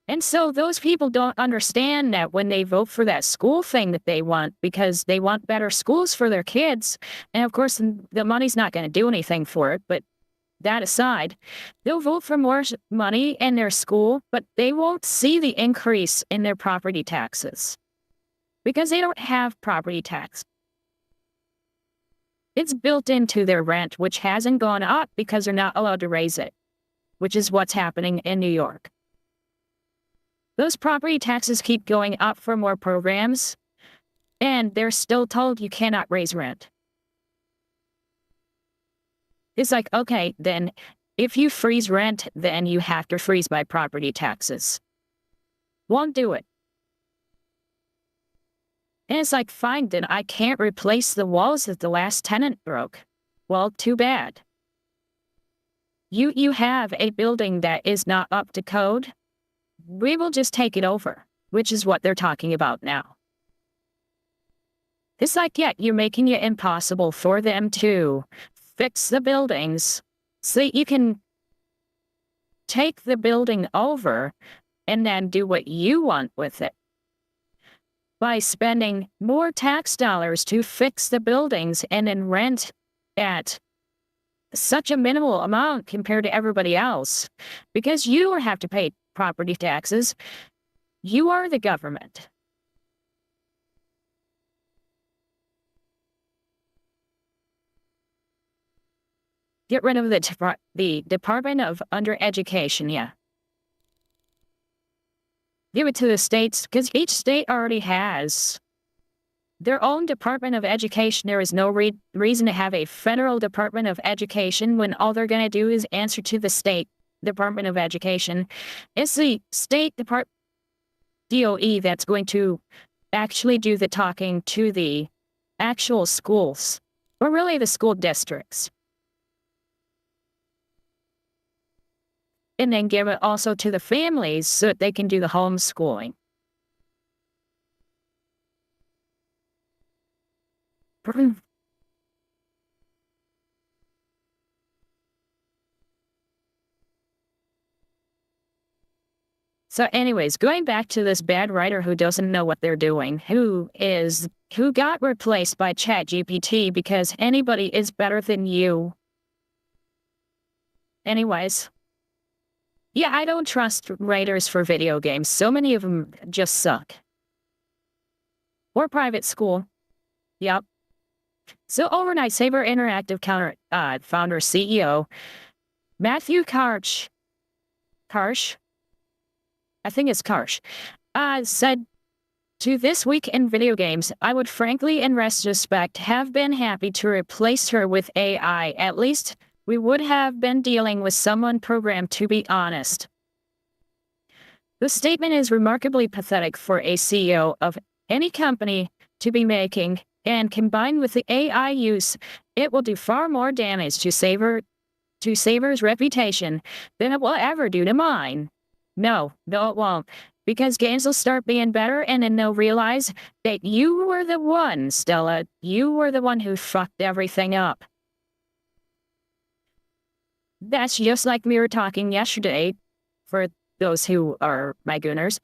And so those people don't understand that when they vote for that school thing that they want, because they want better schools for their kids. And of course, the money's not going to do anything for it. But that aside, they'll vote for more money in their school, but they won't see the increase in their property taxes because they don't have property tax. It's built into their rent, which hasn't gone up because they're not allowed to raise it, which is what's happening in New York. Those property taxes keep going up for more programs, and they're still told you cannot raise rent. It's like, okay, then if you freeze rent, then you have to freeze my property taxes. Won't do it. And it's like, fine, then I can't replace the walls that the last tenant broke. Well, too bad. You have a building that is not up to code. We will just take it over, which is what they're talking about now. It's like, yeah, you're making it impossible for them to fix the buildings so you can take the building over and then do what you want with it by spending more tax dollars to fix the buildings and then rent at such a minimal amount compared to everybody else. Because you have to pay property taxes. You are the government. Get rid of the Department of Education, yeah. Give it to the states, because each state already has their own Department of Education. There is no reason to have a federal Department of Education when all they're going to do is answer to the state Department of Education. It's the state DOE that's going to actually do the talking to the actual schools, or really the school districts. And then give it also to the families so that they can do the homeschooling. So anyways, going back to this bad writer who doesn't know what they're doing, who got replaced by ChatGPT because anybody is better than you. Anyways. Yeah, I don't trust writers for video games. So many of them just suck. Or private school. Yep. So overnight, Saber Interactive founder CEO Matthew Karch, I think it's Karsh, said to This Week in Video Games, I would frankly, in retrospect, have been happy to replace her with AI. At least we would have been dealing with someone programmed, to be honest. The statement is remarkably pathetic for a CEO of any company to be making, and combined with the AI use, it will do far more damage to Saber's reputation than it will ever do to mine. No, it won't. Because games will start being better, and then they'll realize that you were the one, Stella. You were the one who fucked everything up. That's just like we were talking yesterday, for those who are my gooners.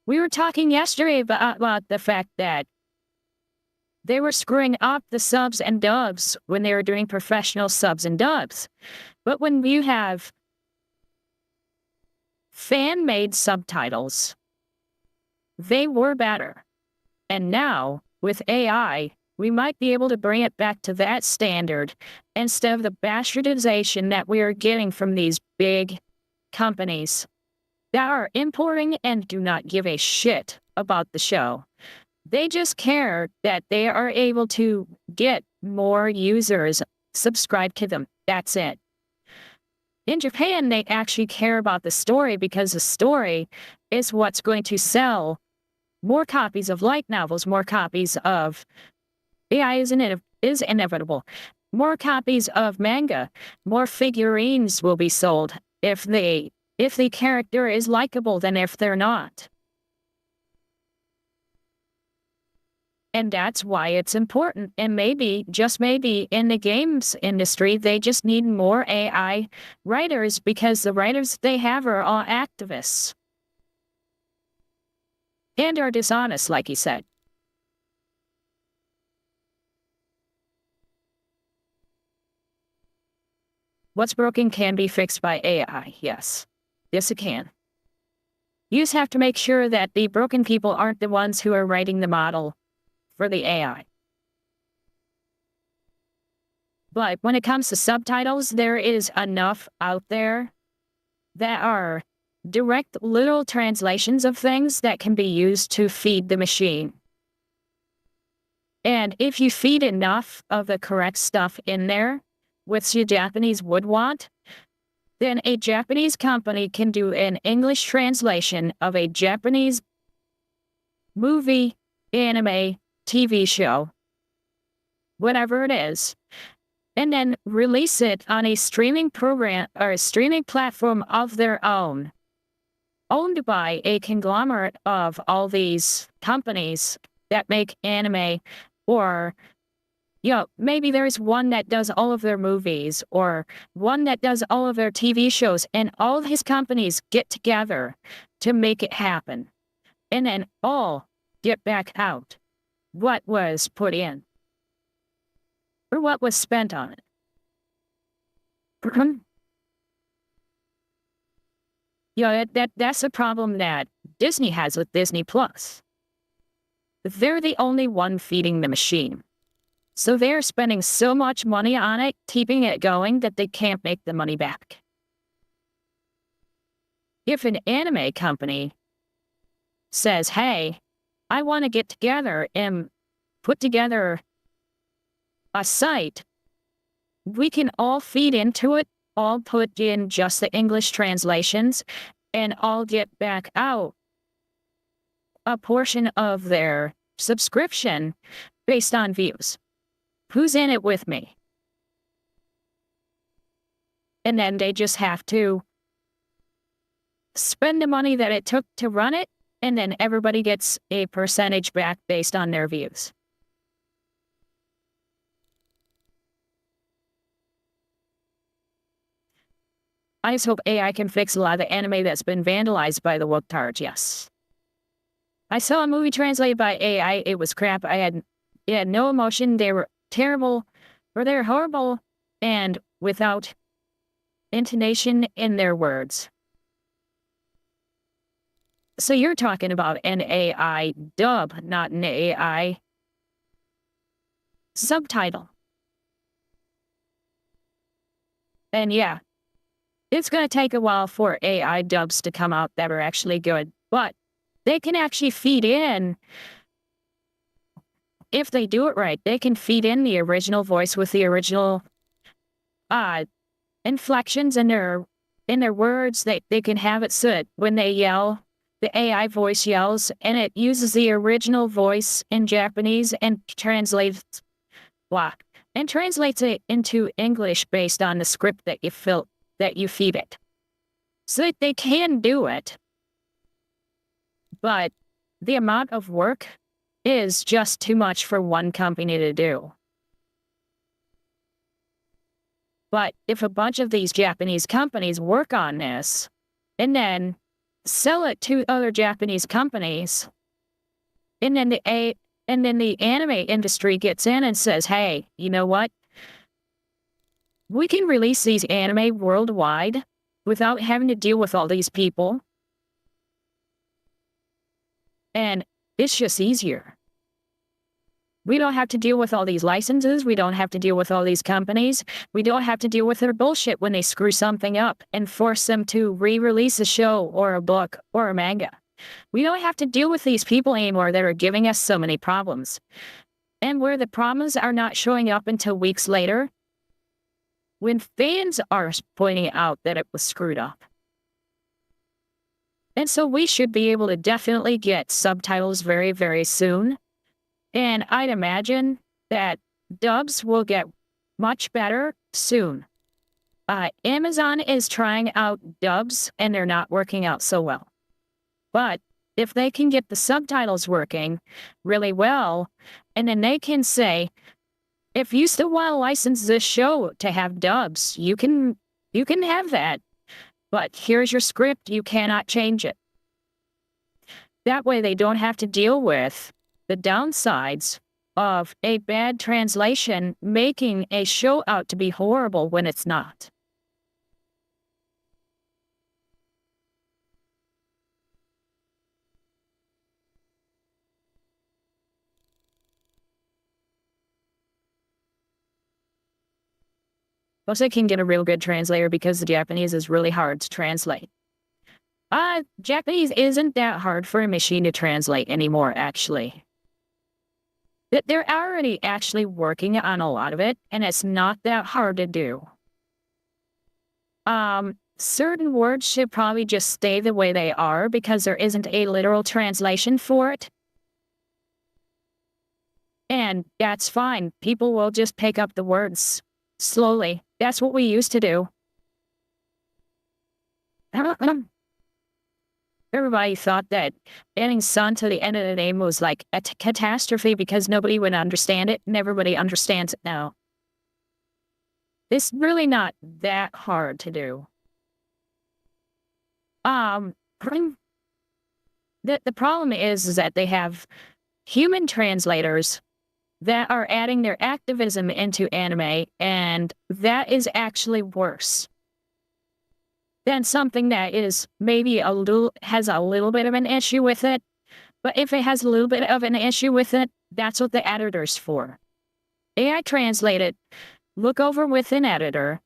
We were talking yesterday about the fact that they were screwing up the subs and dubs when they were doing professional subs and dubs. But when you have fan-made subtitles, they were better. And now, with AI, we might be able to bring it back to that standard instead of the bastardization that we are getting from these big companies that are importing and do not give a shit about the show. They just care that they are able to get more users subscribe to them. That's it. In Japan, they actually care about the story because the story is what's going to sell more copies of light novels, more copies of AI is inevitable. More copies of manga, more figurines will be sold if the character is likable than if they're not. And that's why it's important. And maybe, just maybe, in the games industry, they just need more AI writers because the writers they have are all activists and are dishonest, like he said. What's broken can be fixed by AI, yes. Yes, it can. You just have to make sure that the broken people aren't the ones who are writing the model for the AI. But when it comes to subtitles, there is enough out there that are direct literal translations of things that can be used to feed the machine. And if you feed enough of the correct stuff in there, which the Japanese would want, then a Japanese company can do an English translation of a Japanese movie, anime, TV show, whatever it is, and then release it on a streaming program or a streaming platform of their own, owned by a conglomerate of all these companies that make anime, or maybe there's one that does all of their movies or one that does all of their TV shows, and all his companies get together to make it happen. And then all get back out what was put in or what was spent on it. That's a problem that Disney has with Disney Plus. They're the only one feeding the machine. So they're spending so much money on it, keeping it going, that they can't make the money back. If an anime company says, hey, I want to get together and put together a site, we can all feed into it, all put in just the English translations, and all get back out a portion of their subscription based on views. Who's in it with me? And then they just have to spend the money that it took to run it, and then everybody gets a percentage back based on their views. I just hope AI can fix a lot of the anime that's been vandalized by the woketards, yes. I saw a movie translated by AI. It was crap. It had no emotion. They were terrible, or they're horrible, and without intonation in their words. So you're talking about an AI dub, not an AI subtitle. And yeah, it's going to take a while for AI dubs to come out that are actually good, but they can actually feed in. If they do it right, they can feed in the original voice with the original inflections in their words. They can have it so that when they yell, the AI voice yells, and it uses the original voice in Japanese and translates it into English based on the script that you feed it. So that they can do it, but the amount of work is just too much for one company to do. But if a bunch of these Japanese companies work on this and then sell it to other Japanese companies, and then the anime industry gets in and says, hey, you know what? We can release these anime worldwide without having to deal with all these people. And it's just easier. We don't have to deal with all these licenses. We don't have to deal with all these companies. We don't have to deal with their bullshit when they screw something up and force them to re-release a show or a book or a manga. We don't have to deal with these people anymore that are giving us so many problems. And where the problems are not showing up until weeks later, when fans are pointing out that it was screwed up. And so we should be able to definitely get subtitles very, very soon. And I'd imagine that dubs will get much better soon. Amazon is trying out dubs, and they're not working out so well. But if they can get the subtitles working really well, And then they can say, if you still want to license this show to have dubs, you can have that. But here's your script, you cannot change it. That way they don't have to deal with the downsides of a bad translation making a show out to be horrible when it's not. Plus, I can get a real good translator because the Japanese is really hard to translate. Japanese isn't that hard for a machine to translate anymore, actually. They're already actually working on a lot of it, and it's not that hard to do. Certain words should probably just stay the way they are because there isn't a literal translation for it. And that's fine. People will just pick up the words slowly. That's what we used to do. Everybody thought that adding son to the end of the name was like a catastrophe because nobody would understand it, and everybody understands it now. It's really not that hard to do. The problem is that they have human translators that are adding their activism into anime, and that is actually worse than something that is maybe has a little bit of an issue with it. But if it has a little bit of an issue with it, that's what the editor's for. AI translate it, look over with an editor,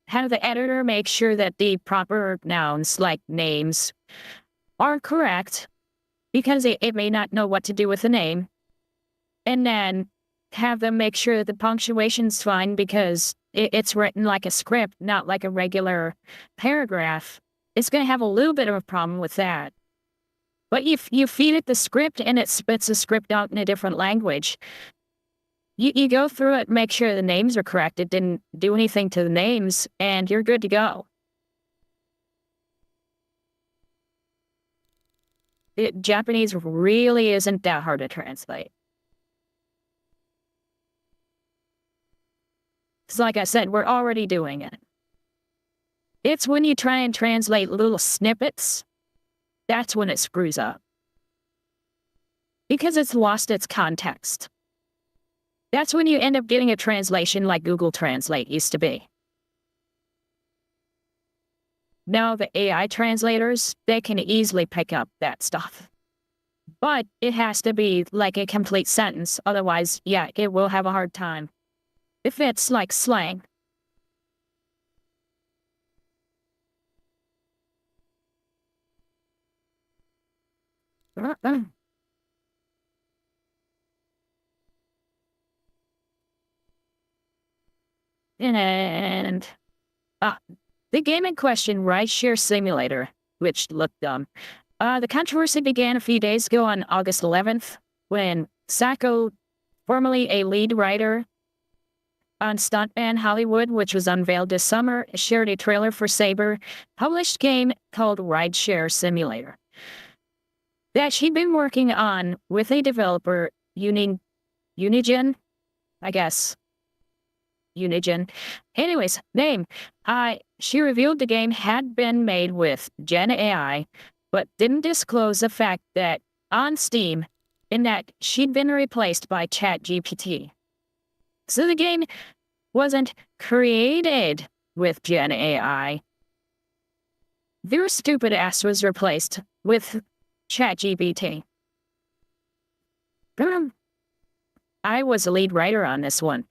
have the editor make sure that the proper nouns, like names, are correct, because it may not know what to do with the name, and then have them make sure that the punctuation's fine because it's written like a script, not like a regular paragraph. It's going to have a little bit of a problem with that. But if you feed it the script and it spits the script out in a different language, you go through it, make sure the names are correct. It didn't do anything to the names, and you're good to go. Japanese really isn't that hard to translate. So like I said, we're already doing it. It's when you try and translate little snippets, that's when it screws up. Because it's lost its context. That's when you end up getting a translation like Google Translate used to be. Now the AI translators, they can easily pick up that stuff. But it has to be like a complete sentence, otherwise, yeah, it will have a hard time. If it's like slang. And the game in question, Rideshare Simulator, which looked dumb. The controversy began a few days ago on August 11th, when Sacco, formerly a lead writer on Stuntman Hollywood, which was unveiled this summer, shared a trailer for Saber, published game called Rideshare Simulator, that she'd been working on with a developer, Unigen, I guess. Unigen. Anyways, name. She revealed the game had been made with Gen AI, but didn't disclose the fact that on Steam, in that she'd been replaced by ChatGPT. So the game wasn't created with Gen AI. Their stupid ass was replaced with ChatGPT. I was the lead writer on this one.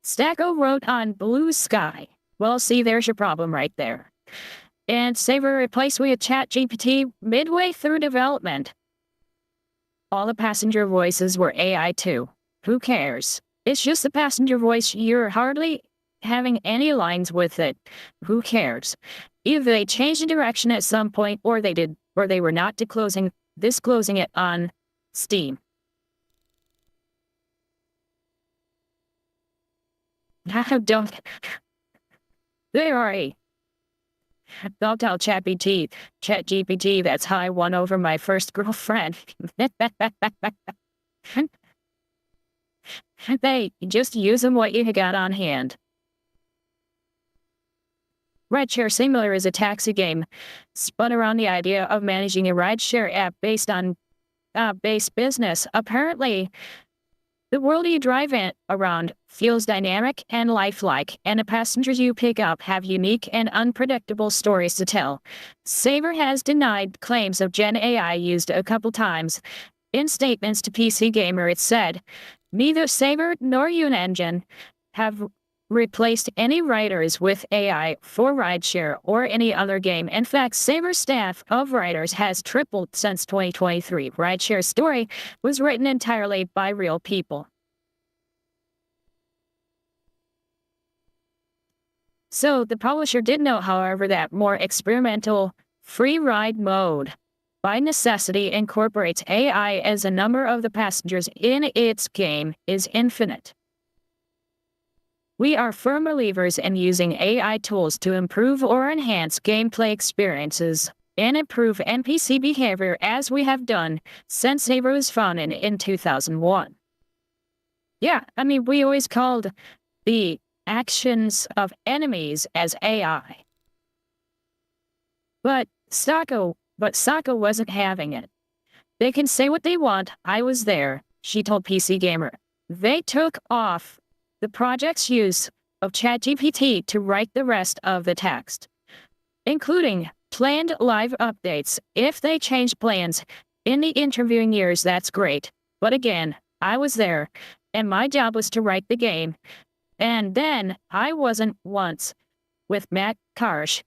Stacko wrote on Blue Sky. Well, see, there's your problem right there. And Saber replaced with ChatGPT midway through development. All the passenger voices were AI too. Who cares? It's just the passenger voice. You're hardly having any lines with it. Who cares? Either they changed the direction at some point, or they were not disclosing it on Steam. Don't tell ChatGPT that's how I won over my first girlfriend. They just use them what you got on hand. Rideshare Simulator is a taxi game spun around the idea of managing a rideshare app based on base business. Apparently, the world you drive around feels dynamic and lifelike, and the passengers you pick up have unique and unpredictable stories to tell. Sabre has denied claims of Gen AI used a couple times. In statements to PC Gamer, it said, "Neither Sabre nor Unengine have replaced any writers with AI for rideshare or any other game. In fact, Sabre's staff of writers has tripled since 2023. Rideshare's story was written entirely by real people." So the publisher did note, however, that more experimental free ride mode by necessity incorporates AI as the number of the passengers in its game is infinite. "We are firm believers in using AI tools to improve or enhance gameplay experiences and improve NPC behavior as we have done since Sabre was founded in 2001. Yeah, I mean, we always called the actions of enemies as AI. But Sako wasn't having it. "They can say what they want. I was there," she told PC Gamer. They took off the project's use of ChatGPT to write the rest of the text, including planned live updates. "If they change plans in the interviewing years, that's great. But again, I was there, and my job was to write the game. And then I wasn't once." With Matt Karsh,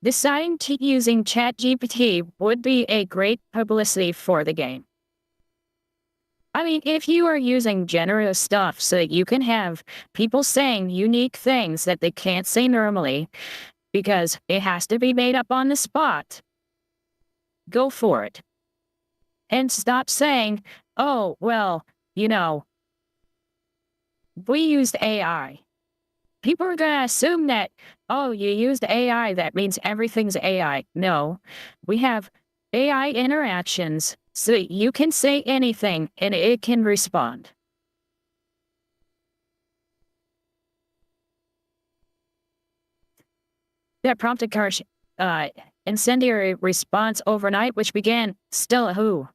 deciding to using ChatGPT would be a great publicity for the game. I mean, if you are using generous stuff so that you can have people saying unique things that they can't say normally because it has to be made up on the spot, go for it. And stop saying, "Oh, well, we used AI." People are going to assume that, "Oh, you used AI, that means everything's AI. No, we have AI interactions so that you can say anything and it can respond. That prompted Karsh incendiary response overnight, which began, "Still who?"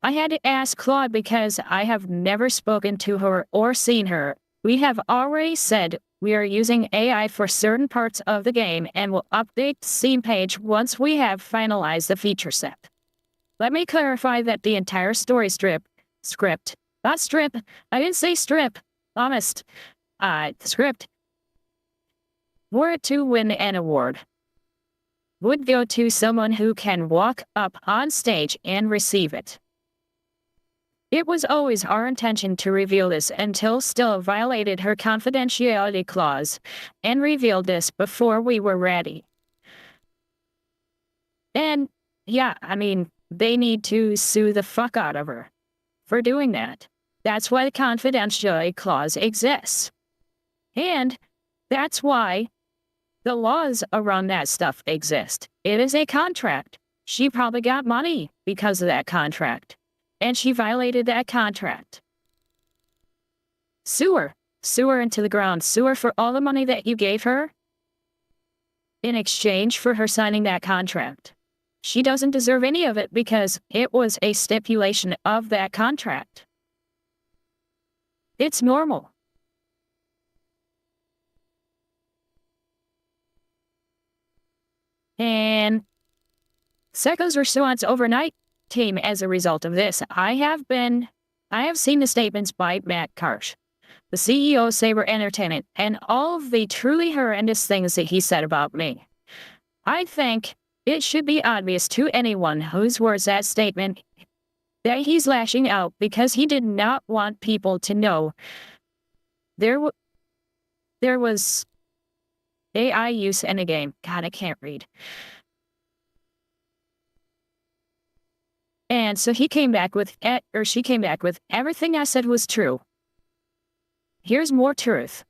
"I had to ask Claude because I have never spoken to her or seen her. We have already said we are using AI for certain parts of the game and will update the scene page once we have finalized the feature set. Let me clarify that the entire story script, not strip, I didn't say strip, honest, the script, were it to win an award, would go to someone who can walk up on stage and receive it. It was always our intention to reveal this until Still violated her confidentiality clause and revealed this before we were ready." And yeah, I mean, they need to sue the fuck out of her for doing that. That's why the confidentiality clause exists. And that's why the laws around that stuff exist. It is a contract. She probably got money because of that contract. And she violated that contract. Sue her. Sue her into the ground. Sue her for all the money that you gave her in exchange for her signing that contract. She doesn't deserve any of it because it was a stipulation of that contract. It's normal. And Seko's response overnight came as a result of this. I have seen the statements by Matt Karsh, the CEO of Saber Entertainment, and all of the truly horrendous things that he said about me. I think it should be obvious to anyone who's words that statement that he's lashing out because he did not want people to know there was AI use in a game. God, I can't read. And so she came back with, everything I said was true. Here's more truth.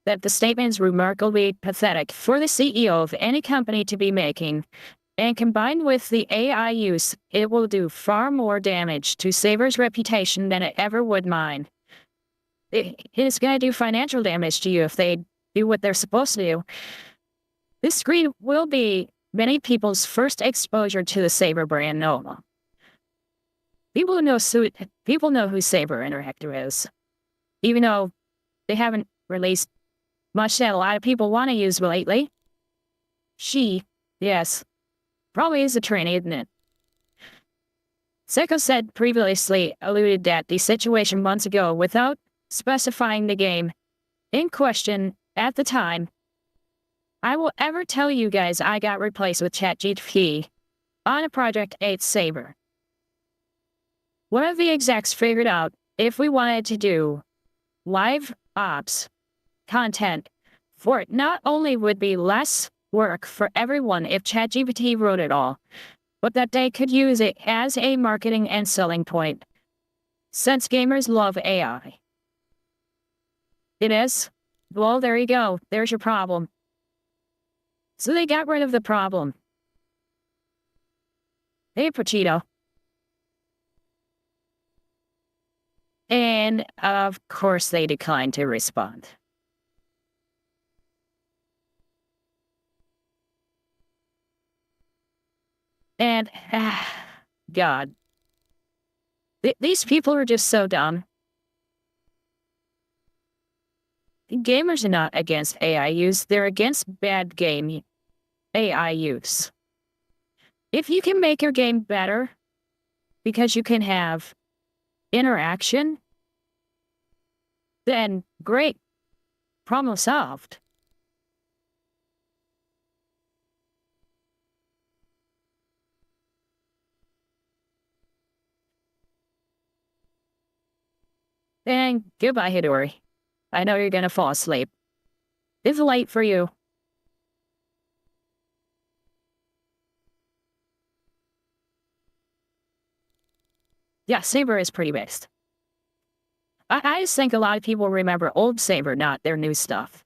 That the statement is remarkably pathetic for the CEO of any company to be making, and combined with the AI use, it will do far more damage to Saber's reputation than it ever would mine. it's going to do financial damage to you if they do what they're supposed to do. This screen will be many people's first exposure to the Saber brand Noma. People know who Saber Interactive is, even though they haven't released much that a lot of people want to use lately. She, yes, probably is a trainee, isn't it? Seko said previously alluded that the situation months ago without specifying the game in question at the time. I will ever tell you guys I got replaced with ChatGPT on a Project 8 Saber. One of the execs figured out if we wanted to do live ops content for it, not only would be less work for everyone if ChatGPT wrote it all, but that they could use it as a marketing and selling point, since gamers love AI. It is? Well, there you go. There's your problem. So they got rid of the problem. Hey, Pochito. And, of course, they declined to respond. And, God. These people are just so dumb. Gamers are not against AI use, they're against bad game AI use. If you can make your game better, because you can have interaction, then great. Problem solved. And goodbye, Hidori. I know you're gonna fall asleep. It's late for you. Yeah, Saber is pretty based. I just think a lot of people remember old Saber, not their new stuff.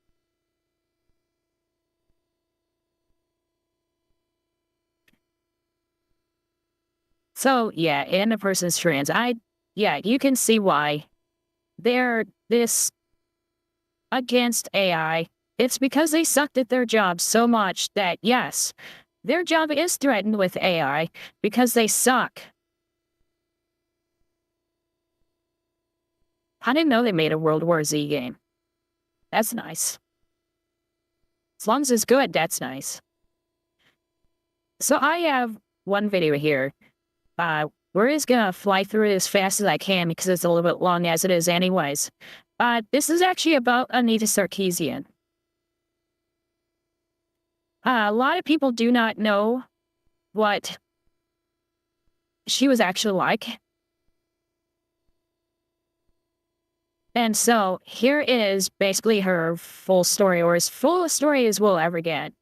So, yeah, in a person's trans, you can see why they're this against AI. It's because they sucked at their job so much that, yes, their job is threatened with AI because they suck. I didn't know they made a World War Z game. That's nice. As long as it's good, that's nice. So I have one video here. We're just gonna fly through it as fast as I can because it's a little bit long as it is anyways. This is actually about Anita Sarkeesian. A lot of people do not know what she was actually like. And so here is basically her full story, or as full a story as we'll ever get.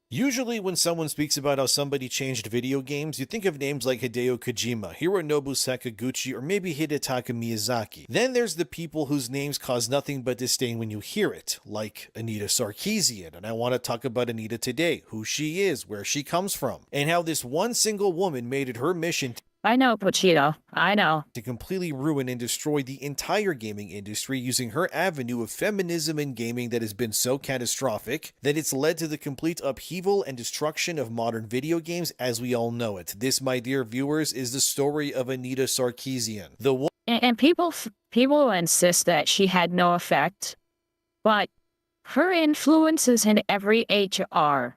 Usually when someone speaks about how somebody changed video games, you think of names like Hideo Kojima, Hironobu Sakaguchi, or maybe Hidetaka Miyazaki. Then there's the people whose names cause nothing but disdain when you hear it, like Anita Sarkeesian, and I want to talk about Anita today, who she is, where she comes from, and how this one single woman made it her mission I know, Pochito. I know. to completely ruin and destroy the entire gaming industry using her avenue of feminism in gaming that has been so catastrophic that it's led to the complete upheaval and destruction of modern video games as we all know it. This, my dear viewers, is the story of Anita Sarkeesian. And people insist that she had no effect, but her influences in every HR.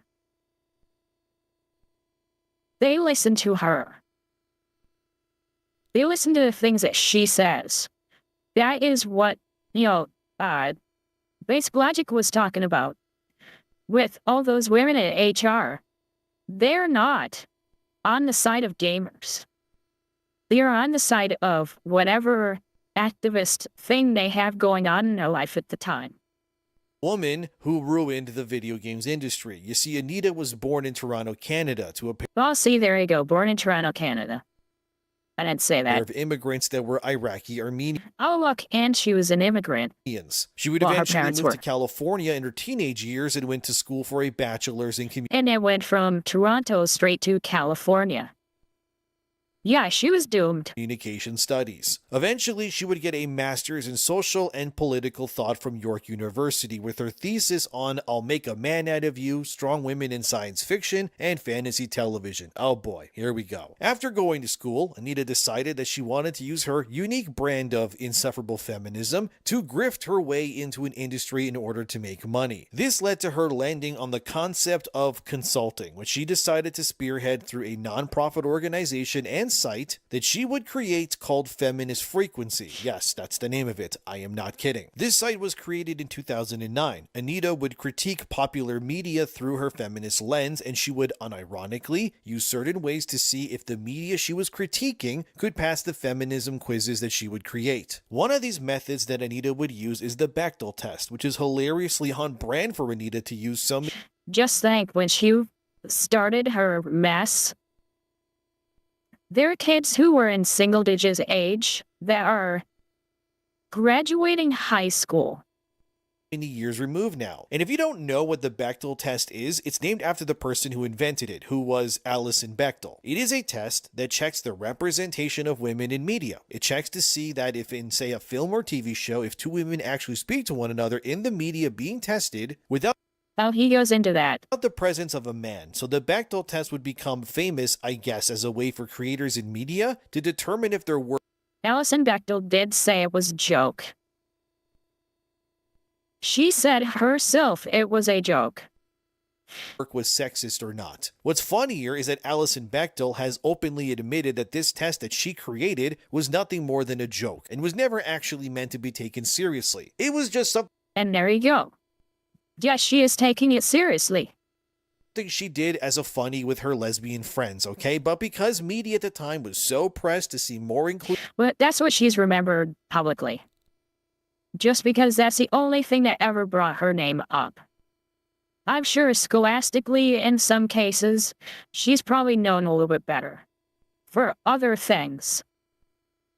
They listen to her. They listen to the things that she says. That is what, Basic Logic was talking about. With all those women in HR, they're not on the side of gamers. They are on the side of whatever activist thing they have going on in their life at the time. Woman who ruined the video games industry. You see, Anita was born in Toronto, Canada, to a Well, see, there you go. Born in Toronto, Canada. I didn't say pair that. of immigrants that were Iraqi Armenians. Oh, look, and she was an immigrant. She would Well, her eventually parents move to were. California in her teenage years and went to school for a bachelor's in community And it went from Toronto straight to California. Yeah, she was doomed. Communication studies. Eventually, she would get a master's in social and political thought from York University with her thesis on I'll Make a Man Out of You, Strong Women in Science Fiction and Fantasy Television. Oh boy, here we go. After going to school, Anita decided that she wanted to use her unique brand of insufferable feminism to grift her way into an industry in order to make money. This led to her landing on the concept of consulting, which she decided to spearhead through a non-profit organization and site that she would create called Feminist Frequency. Yes, that's the name of it. I am not kidding. This site was created in 2009. Anita would critique popular media through her feminist lens, and she would unironically use certain ways to see if the media she was critiquing could pass the feminism quizzes that she would create. One of these methods that Anita would use is the Bechdel test, which is hilariously on brand for Anita to use some. Just think, when she started her mess, there are kids who were in single digits age that are graduating high school. Many years removed now. And if you don't know what the Bechdel test is, it's named after the person who invented it, who was Alison Bechdel. It is a test that checks the representation of women in media. It checks to see that if in, say, a film or TV show, if two women actually speak to one another in the media being tested without Oh, he goes into that. the presence of a man. So the Bechdel test would become famous, I guess, as a way for creators in media to determine if their work Alison Bechdel did say it was a joke. She said herself it was a joke. was sexist or not. What's funnier is that Alison Bechdel has openly admitted that this test that she created was nothing more than a joke and was never actually meant to be taken seriously. It was just something And there you go. Yes, she is taking it seriously. she did as a funny with her lesbian friends, okay? But because media at the time was so pressed to see more inclusion, But that's what she's remembered publicly. Just because that's the only thing that ever brought her name up. I'm sure scholastically, in some cases, she's probably known a little bit better for other things.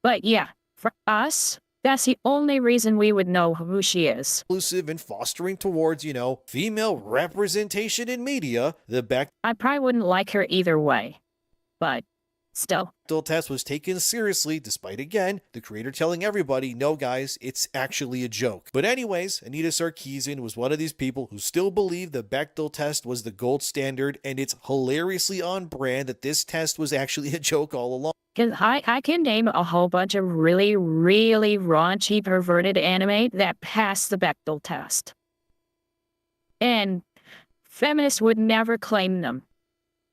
But yeah, for us, that's the only reason we would know who she is. inclusive and fostering towards, female representation in media, the Bechdel I probably wouldn't like her either way. But still. test was taken seriously, despite, again, the creator telling everybody, no guys, it's actually a joke. But anyways, Anita Sarkeesian was one of these people who still believed the Bechdel test was the gold standard, and it's hilariously on brand that this test was actually a joke all along. Because I can name a whole bunch of really, really raunchy, perverted anime that passed the Bechdel test. And feminists would never claim them.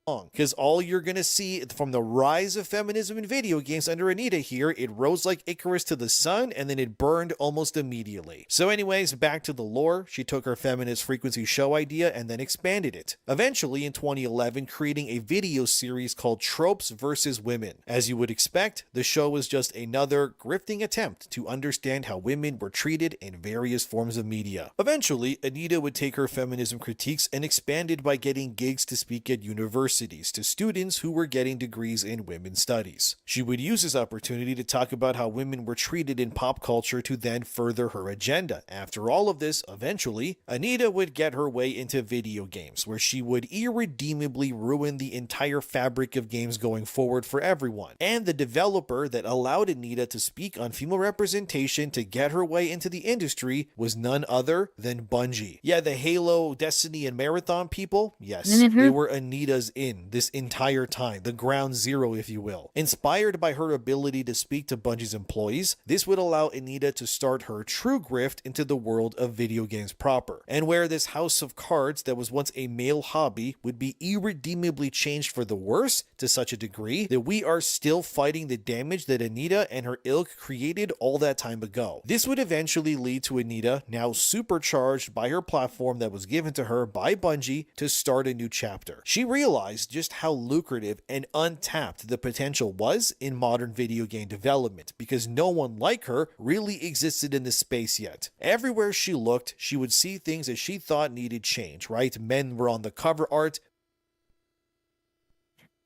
Because all you're going to see from the rise of feminism in video games under Anita here, it rose like Icarus to the sun and then it burned almost immediately. So anyways, back to the lore, she took her feminist frequency show idea and then expanded it. Eventually in 2011, creating a video series called Tropes vs. Women. As you would expect, the show was just another grifting attempt to understand how women were treated in various forms of media. Eventually, Anita would take her feminism critiques and expand it by getting gigs to speak at universities to students who were getting degrees in women's studies. She would use this opportunity to talk about how women were treated in pop culture to then further her agenda. After all of this, eventually, Anita would get her way into video games, where she would irredeemably ruin the entire fabric of games going forward for everyone. And the developer that allowed Anita to speak on female representation to get her way into the industry was none other than Bungie. Yeah, the Halo, Destiny, and Marathon people, yes, they were Anita's in this entire time, the ground zero, if you will. Inspired by her ability to speak to Bungie's employees, this would allow Anita to start her true grift into the world of video games proper, and where this house of cards that was once a male hobby would be irredeemably changed for the worse to such a degree that we are still fighting the damage that Anita and her ilk created all that time ago. This would eventually lead to Anita, now supercharged by her platform that was given to her by Bungie, to start a new chapter. She realized just how lucrative and untapped the potential was in modern video game development, because no one like her really existed in this space yet. Everywhere she looked, she would see things that she thought needed change, right? Men were on the cover art.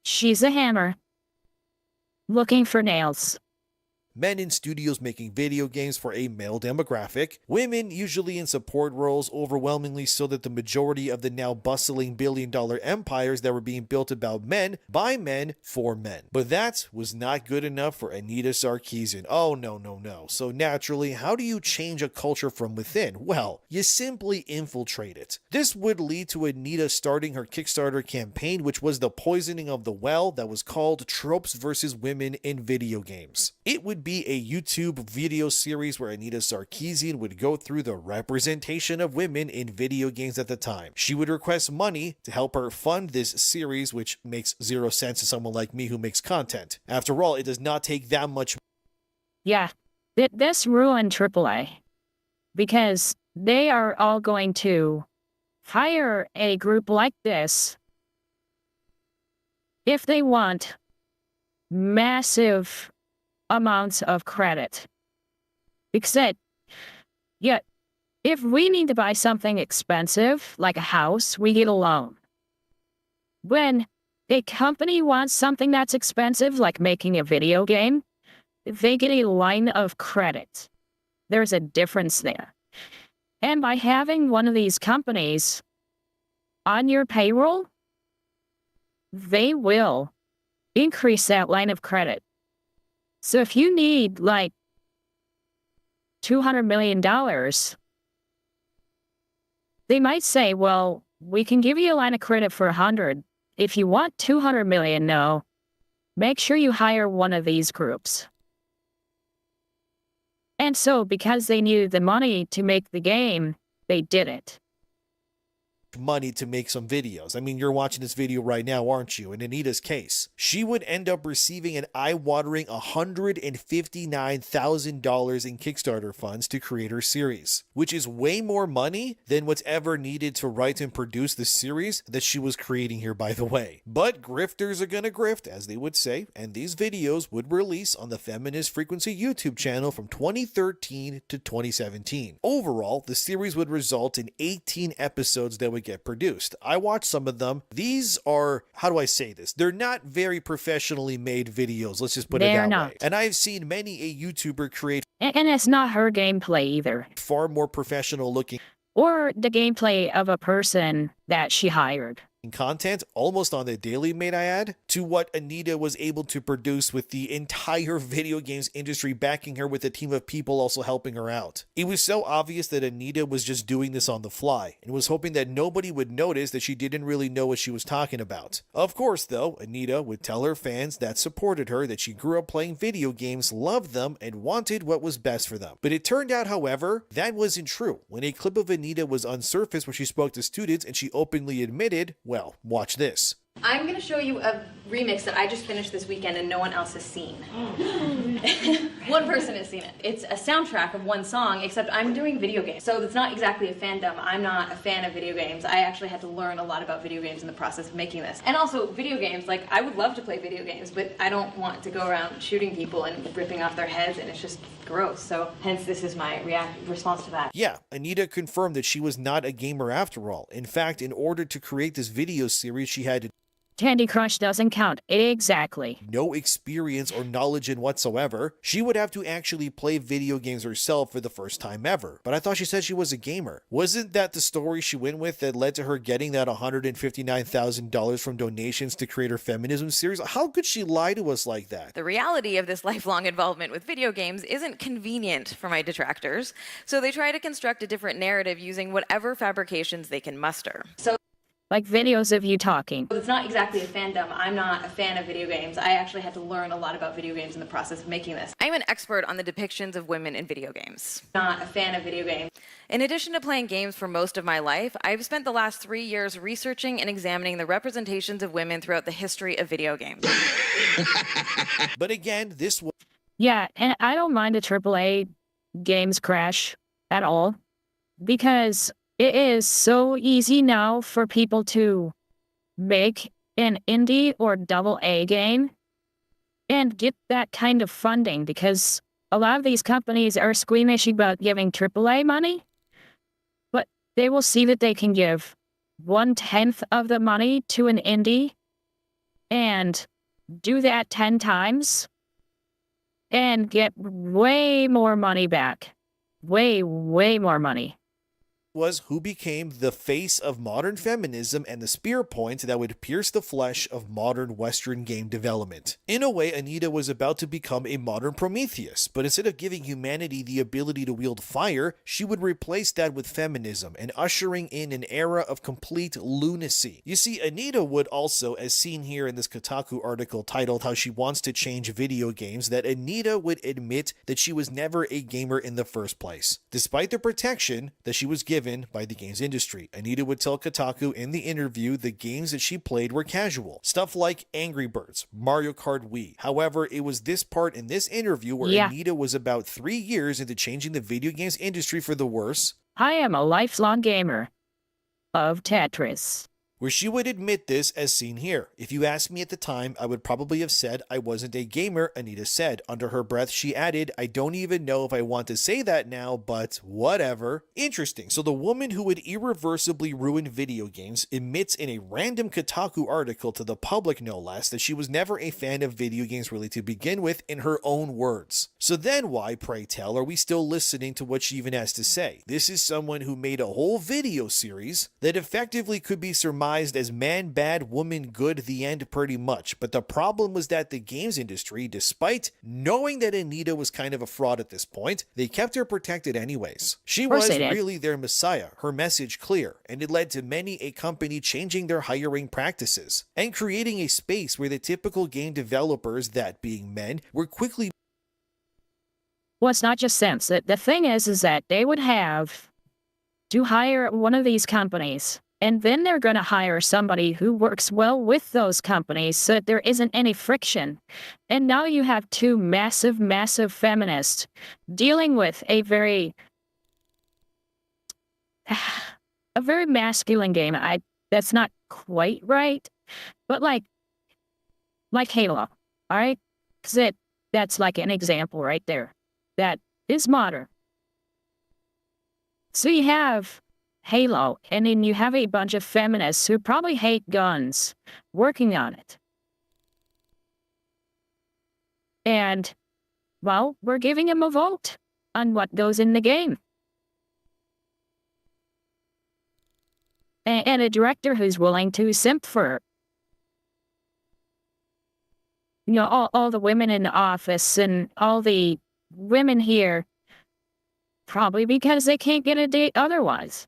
She's a hammer. Looking for nails. men in studios making video games for a male demographic, women usually in support roles, overwhelmingly so that the majority of the now bustling billion-dollar empires that were being built about men, by men, for men. But that was not good enough for Anita Sarkeesian. Oh no, no, no. So naturally, how do you change a culture from within? Well, you simply infiltrate it. This would lead to Anita starting her Kickstarter campaign, which was the poisoning of the well that was called Tropes vs. Women in Video Games. It would be a YouTube video series where Anita Sarkeesian would go through the representation of women in video games at the time. She would request money to help her fund this series, which makes zero sense to someone like me who makes content. After all, it does not take that much. Yeah, this ruined AAA because they are all going to hire a group like this if they want massive amounts of credit. Because yeah, if we need to buy something expensive, like a house, we get a loan. When a company wants something that's expensive, like making a video game, they get a line of credit. There's a difference there. And by having one of these companies on your payroll, they will increase that line of credit. So if you need like $200 million, they might say, well, we can give you a line of credit for 100. If you want 200 million, no, make sure you hire one of these groups. And so because they needed the money to make the game, they did it. Money to make some videos. I mean, you're watching this video right now, aren't you? In Anita's case, she would end up receiving an eye-watering $159,000 in Kickstarter funds to create her series, which is way more money than what's ever needed to write and produce the series that she was creating here, by the way. But grifters are gonna grift, as they would say, and these videos would release on the Feminist Frequency YouTube channel from 2013 to 2017. Overall, the series would result in 18 episodes that would get produced. I watched some of them. These are, how do I say this? They're not very professionally made videos. Let's just put it that way. And I've seen many a YouTuber create, and it's not her gameplay either, far more professional looking or the gameplay of a person that she hired. Content almost on the daily, may I add, to what Anita was able to produce with the entire video games industry backing her with a team of people also helping her out. It was so obvious that Anita was just doing this on the fly and was hoping that nobody would notice that she didn't really know what she was talking about. Of course, though, Anita would tell her fans that supported her that she grew up playing video games, loved them, and wanted what was best for them. But it turned out, however, that wasn't true. When a clip of Anita was unsurfaced where she spoke to students and she openly admitted, well, watch this. I'm going to show you a remix that I just finished this weekend and no one else has seen. One person has seen it. It's a soundtrack of one song, except I'm doing video games. So it's not exactly a fandom. I'm not a fan of video games. I actually had to learn a lot about video games in the process of making this. And also, video games, like, I would love to play video games, but I don't want to go around shooting people and ripping off their heads, and it's just gross. So hence, this is my response to that. Yeah, Anita confirmed that she was not a gamer after all. In fact, in order to create this video series, she had Candy Crush doesn't count. Exactly. no experience or knowledge in whatsoever. She would have to actually play video games herself for the first time ever. But I thought she said she was a gamer. Wasn't that the story she went with that led to her getting that $159,000 from donations to create her feminism series? How could she lie to us like that? The reality of this lifelong involvement with video games isn't convenient for my detractors, so they try to construct a different narrative using whatever fabrications they can muster. Like videos of you talking. It's not exactly a fandom. I'm not a fan of video games. I actually had to learn a lot about video games in the process of making this. I'm an expert on the depictions of women in video games. Not a fan of video games. In addition to playing games for most of my life, I've spent the last 3 years researching and examining the representations of women throughout the history of video games. But again, this was Yeah, and I don't mind a AAA games crash at all, because it is so easy now for people to make an indie or double A game and get that kind of funding, because a lot of these companies are squeamish about giving AAA money, but they will see that they can give 1/10 of the money to an indie and do that 10 times and get way more money back. Way, way more money. Was who became the face of modern feminism and the spear point that would pierce the flesh of modern Western game development. In a way, Anita was about to become a modern Prometheus, but instead of giving humanity the ability to wield fire, she would replace that with feminism and ushering in an era of complete lunacy. You see, Anita would also, as seen here in this Kotaku article titled How She Wants to Change Video Games, that Anita would admit that she was never a gamer in the first place. Despite the protection that she was given by the games industry, Anita would tell Kotaku in the interview the games that she played were casual. Stuff like Angry Birds, Mario Kart Wii. However, it was this part in this interview where Anita was about 3 years into changing the video games industry for the worse. I am a lifelong gamer of Tetris. Where she would admit this as seen here. If you asked me at the time, I would probably have said I wasn't a gamer, Anita said. Under her breath, she added, I don't even know if I want to say that now, but whatever. Interesting. So the woman who would irreversibly ruin video games admits in a random Kotaku article to the public, no less, that she was never a fan of video games really to begin with, in her own words. So then why, pray tell, are we still listening to what she even has to say? This is someone who made a whole video series that effectively could be surmised as man bad, woman good, the end pretty much. But the problem was that the games industry, despite knowing that Anita was kind of a fraud at this point, they kept her protected anyways. She was really their messiah, her message clear, and it led to many a company changing their hiring practices and creating a space where the typical game developers, that being men, were quickly. Well, it's not just sense. The thing is that they would have to hire one of these companies, and then they're going to hire somebody who works well with those companies so that there isn't any friction. And now you have two massive, massive feminists dealing with a very masculine game. That's not quite right, but like Halo, all right? Because that's like an example right there. That is modern. So you have Halo, and then you have a bunch of feminists who probably hate guns working on it. And, well, we're giving them a vote on what goes in the game. And a director who's willing to simp for, all the women in the office and all the women here, probably because they can't get a date otherwise.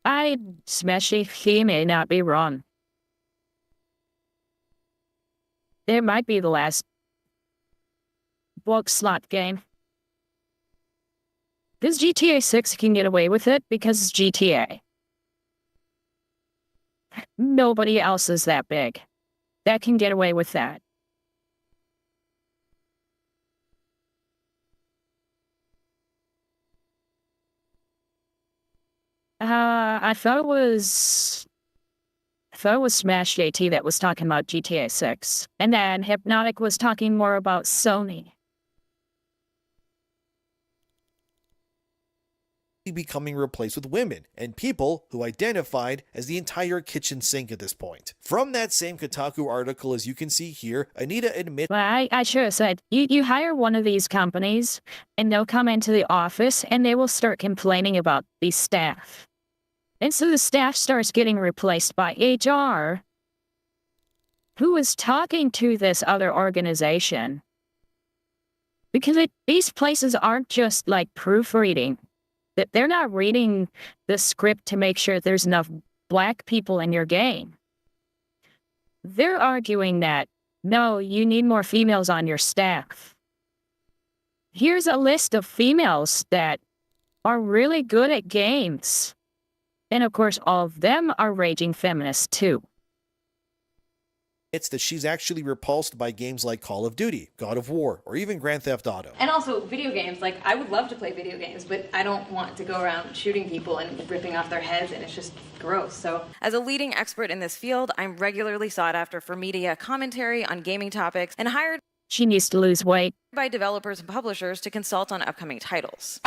He may not be wrong. There might be the last bulk slot game. This GTA 6 can get away with it because it's GTA. Nobody else is that big that can get away with that. I thought it was Smash JT that was talking about GTA 6. And then Hypnotic was talking more about Sony. Becoming replaced with women and people who identified as the entire kitchen sink at this point. From that same Kotaku article, as you can see here, Anita admits. Well, I should have said, you hire one of these companies and they'll come into the office and they will start complaining about the staff. And so the staff starts getting replaced by HR, who is talking to this other organization. Because these places aren't just like proofreading. That they're not reading the script to make sure there's enough black people in your game. They're arguing that, no, you need more females on your staff. Here's a list of females that are really good at games. And of course, all of them are raging feminists too. It's that she's actually repulsed by games like Call of Duty, God of War, or even Grand Theft Auto. And also video games. Like, I would love to play video games, but I don't want to go around shooting people and ripping off their heads, and it's just gross. So, as a leading expert in this field, I'm regularly sought after for media commentary on gaming topics and hired. She needs to lose weight. By developers and publishers to consult on upcoming titles.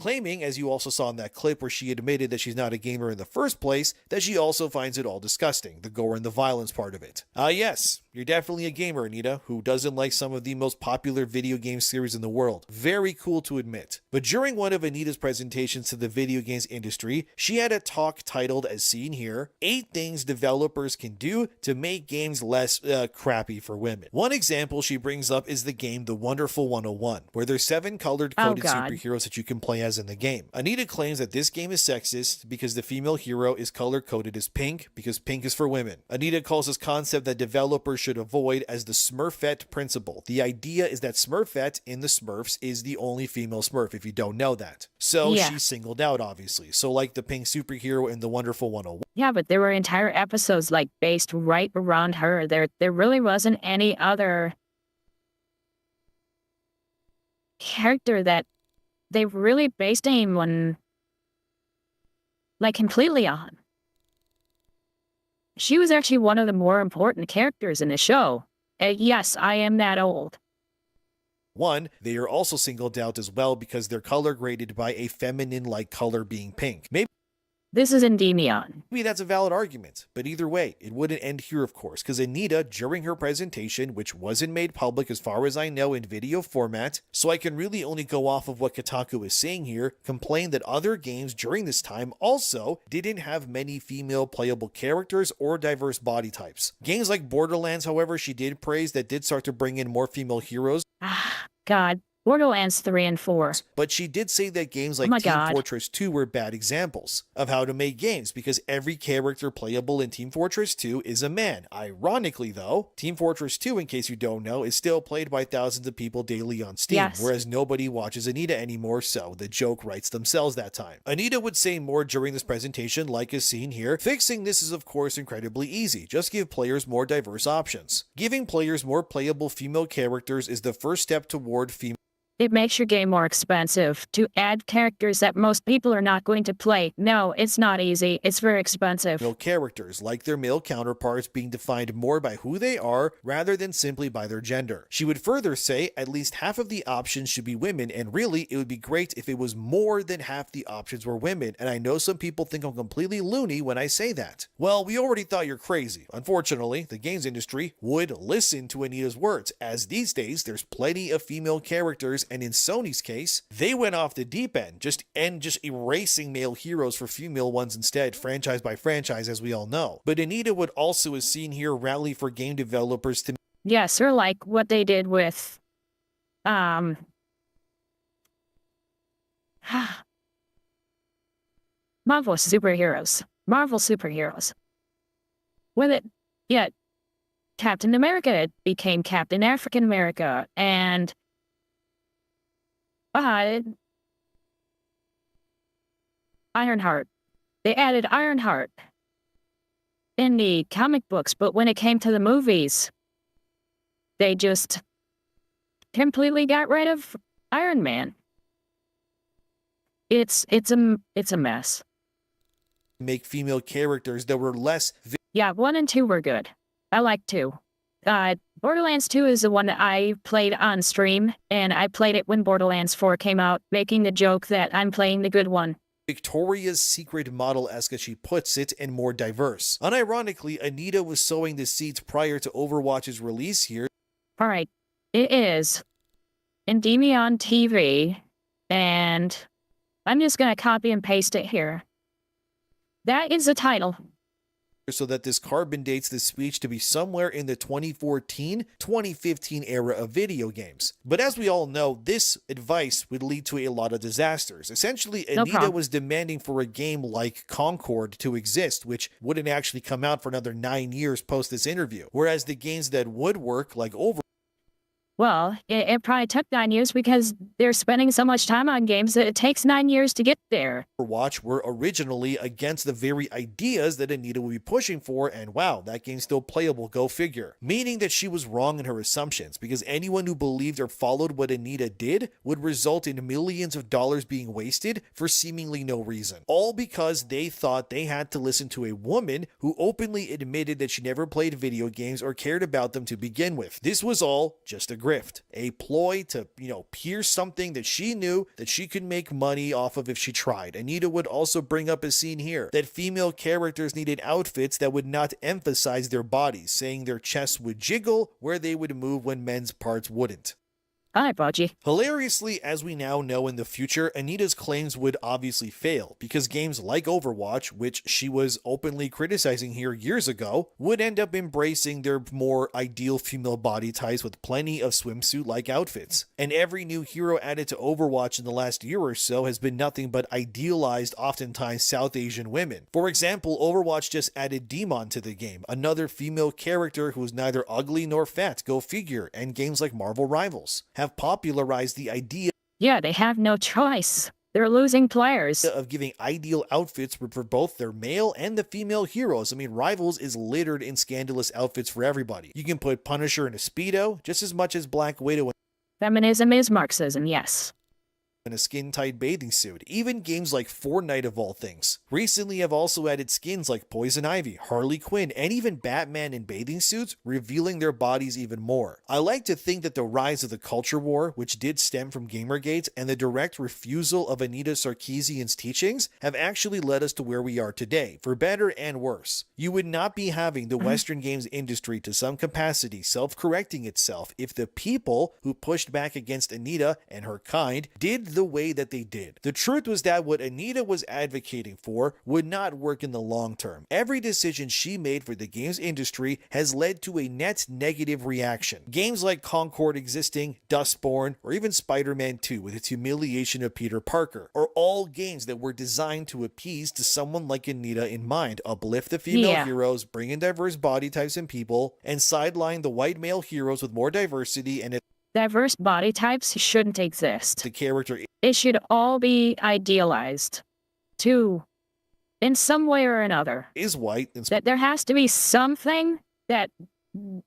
claiming, as you also saw in that clip where she admitted that she's not a gamer in the first place, that she also finds it all disgusting, the gore and the violence part of it. Yes, you're definitely a gamer, Anita, who doesn't like some of the most popular video game series in the world. Very cool to admit. But during one of Anita's presentations to the video games industry, she had a talk titled, as seen here, 8 Things Developers Can Do to Make Games Less Crappy for Women. One example she brings up is the game The Wonderful 101, where there's 7 colored-coded superheroes that you can play as in the game. Anita claims that this game is sexist because the female hero is color-coded as pink, because pink is for women. Anita calls this concept that developers should avoid as the Smurfette principle. The idea is that Smurfette in the Smurfs is the only female Smurf, if you don't know that. So she's singled out, obviously. So like the pink superhero in The Wonderful 101. Yeah, but there were entire episodes like based right around her. There really wasn't any other character that they really based anyone like completely on. She was actually one of the more important characters in the show. Yes, I am that old. One, they are also singled out as well because they're color graded by a feminine-like color being pink. This is Endymion. Maybe that's a valid argument, but either way, it wouldn't end here, of course, because Anita, during her presentation, which wasn't made public as far as I know in video format, so I can really only go off of what Kotaku is saying here, complained that other games during this time also didn't have many female playable characters or diverse body types. Games like Borderlands, however, she did praise that did start to bring in more female heroes. God. Borderlands 3 and 4. But she did say that games like Team Fortress 2 were bad examples of how to make games because every character playable in Team Fortress 2 is a man. Ironically though, Team Fortress 2, in case you don't know, is still played by thousands of people daily on Steam, whereas nobody watches Anita anymore, so the joke writes themselves that time. Anita would say more during this presentation, like is seen here. Fixing this is of course incredibly easy. Just give players more diverse options. Giving players more playable female characters is the first step toward female. It makes your game more expensive to add characters that most people are not going to play. No, it's not easy. It's very expensive. Male characters, like their male counterparts, being defined more by who they are rather than simply by their gender. She would further say at least half of the options should be women, and really it would be great if it was more than half the options were women, and I know some people think I'm completely loony when I say that. Well, we already thought you're crazy. Unfortunately, the games industry would listen to Anita's words, as these days there's plenty of female characters, and in Sony's case, they went off the deep end, just erasing male heroes for female ones instead, franchise by franchise, as we all know. But Anita would also, as seen here, rally for game developers to... Yes, or like what they did with, Marvel superheroes. With it, yet Captain America became Captain African America, and Ironheart. They added Ironheart in the comic books, but when it came to the movies, they just completely got rid of Iron Man. It's a mess. Make female characters that were less... Yeah, 1 and 2 were good. I like 2. Borderlands 2 is the one that I played on stream, and I played it when Borderlands 4 came out, making the joke that I'm playing the good one. Victoria's Secret model-esque, as she puts it, and more diverse. Unironically, Anita was sowing the seeds prior to Overwatch's release here. Alright, it is Endymion TV, and I'm just gonna copy and paste it here. That is the title. So that this carbon dates this speech to be somewhere in the 2014-2015 era of video games. But as we all know, this advice would lead to a lot of disasters. Essentially, Anita was demanding for a game like Concord to exist, which wouldn't actually come out for another 9 years post this interview. Whereas the games that would work, like Well, it probably took 9 years because they're spending so much time on games that it takes 9 years to get there. Overwatch were originally against the very ideas that Anita would be pushing for, and wow, that game's still playable, go figure. Meaning that she was wrong in her assumptions, because anyone who believed or followed what Anita did would result in millions of dollars being wasted for seemingly no reason. All because they thought they had to listen to a woman who openly admitted that she never played video games or cared about them to begin with. This was all just a grift, a ploy to, pierce something that she knew that she could make money off of if she tried. Anita would also bring up a scene here that female characters needed outfits that would not emphasize their bodies, saying their chests would jiggle where they would move when men's parts wouldn't. Hi, Budgie. Hilariously, as we now know in the future, Anita's claims would obviously fail, because games like Overwatch, which she was openly criticizing here years ago, would end up embracing their more ideal female body types with plenty of swimsuit-like outfits. And every new hero added to Overwatch in the last year or so has been nothing but idealized, oftentimes South Asian women. For example, Overwatch just added Demon to the game, another female character who is neither ugly nor fat, go figure, and games like Marvel Rivals have popularized the idea they have no choice. They're losing players. Of giving ideal outfits for both their male and the female heroes. I mean, Rivals is littered in scandalous outfits for everybody. You can put Punisher in a Speedo just as much as Black Widow Feminism is Marxism, yes. in a skin-tight bathing suit. Even games like Fortnite of all things recently have also added skins like Poison Ivy, Harley Quinn, and even Batman in bathing suits, revealing their bodies even more. I like to think that the rise of the culture war, which did stem from Gamergate, and the direct refusal of Anita Sarkeesian's teachings have actually led us to where we are today, for better and worse. You would not be having the Western games industry to some capacity self-correcting itself if the people who pushed back against Anita and her kind did the way that they did. The truth was that what Anita was advocating for would not work in the long term. Every decision she made for the games industry has led to a net negative reaction. Games like Concord existing, Dustborn, or even Spider-Man 2 with its humiliation of Peter Parker are all games that were designed to appease to someone like Anita in mind, uplift the female heroes, bring in diverse body types and people, and sideline the white male heroes with more diversity and Diverse body types shouldn't exist. the character They should all be idealized. In some way or another. is white and That there has to be something that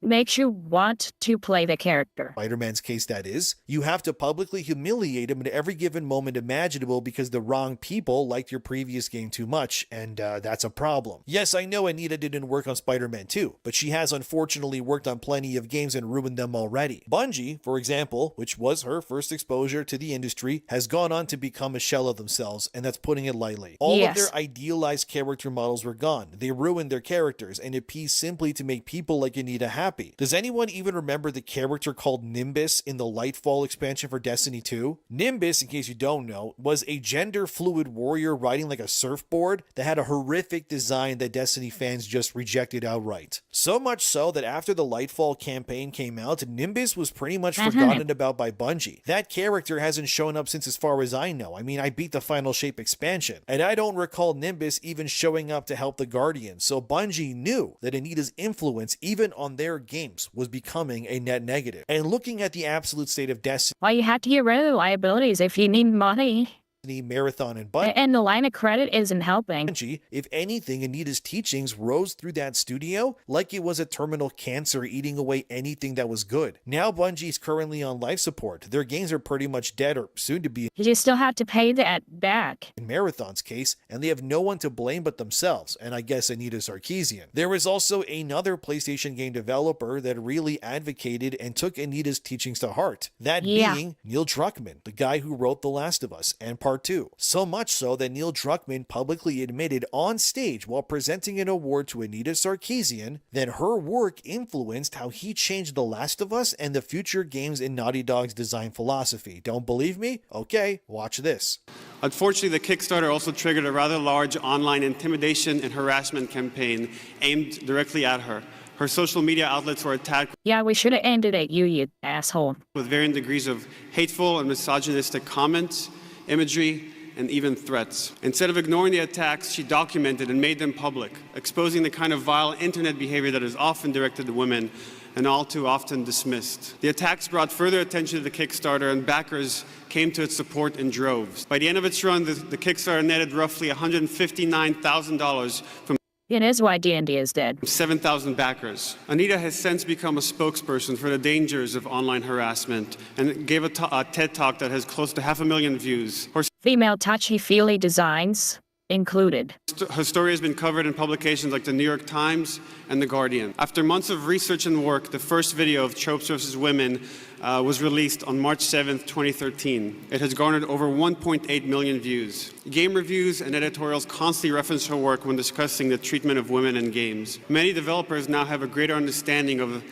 makes you want to play the character. Spider-Man's case, that is, you have to publicly humiliate him at every given moment imaginable because the wrong people liked your previous game too much, and that's a problem. Yes, I know Anita didn't work on Spider-Man 2, but she has unfortunately worked on plenty of games and ruined them already. Bungie, for example, which was her first exposure to the industry, has gone on to become a shell of themselves, and that's putting it lightly. All of their idealized character models were gone. They ruined their characters and appeased simply to make people like Anita happy. Does anyone even remember the character called Nimbus in the Lightfall expansion for Destiny 2? Nimbus, in case you don't know, was a gender-fluid warrior riding like a surfboard that had a horrific design that Destiny fans just rejected outright. So much so that after the Lightfall campaign came out, Nimbus was pretty much forgotten about by Bungie. That character hasn't shown up since as far as I know. I mean, I beat the Final Shape expansion, and I don't recall Nimbus even showing up to help the Guardians, so Bungie knew that Anita's influence, even on their games, was becoming a net negative. And looking at the absolute state of Destiny, Well, you have to get rid of the liabilities if you need money. Marathon, and And the line of credit isn't helping. Bungie, if anything, Anita's teachings rose through that studio like it was a terminal cancer eating away anything that was good. Now Bungie's currently on life support. Their games are pretty much dead or soon to be You still have to pay that back. in Marathon's case, and they have no one to blame but themselves, and I guess Anita Sarkeesian. There was also another PlayStation game developer that really advocated and took Anita's teachings to heart. That being Neil Druckmann, the guy who wrote The Last of Us and Part 2. So much so that Neil Druckmann publicly admitted on stage while presenting an award to Anita Sarkeesian that her work influenced how he changed The Last of Us and the future games in Naughty Dog's design philosophy. Don't believe me? Okay, watch this. Unfortunately, the Kickstarter also triggered a rather large online intimidation and harassment campaign aimed directly at her. Her social media outlets were attacked Yeah, we should have ended it, you asshole. with varying degrees of hateful and misogynistic comments, imagery, and even threats. Instead of ignoring the attacks, she documented and made them public, exposing the kind of vile internet behavior that is often directed to women and all too often dismissed. The attacks brought further attention to the Kickstarter, and backers came to its support in droves. By the end of its run, the Kickstarter netted roughly $159,000 from It is why D&D is dead. 7,000 backers. Anita has since become a spokesperson for the dangers of online harassment and gave a TED Talk that has close to 500,000 views. Her Female touchy-feely designs. included. Her story has been covered in publications like the New York Times and The Guardian. After months of research and work, the first video of Tropes vs. Women was released on March 7th, 2013. It has garnered over 1.8 million views. Game reviews and editorials constantly reference her work when discussing the treatment of women in games. Many developers now have a greater understanding of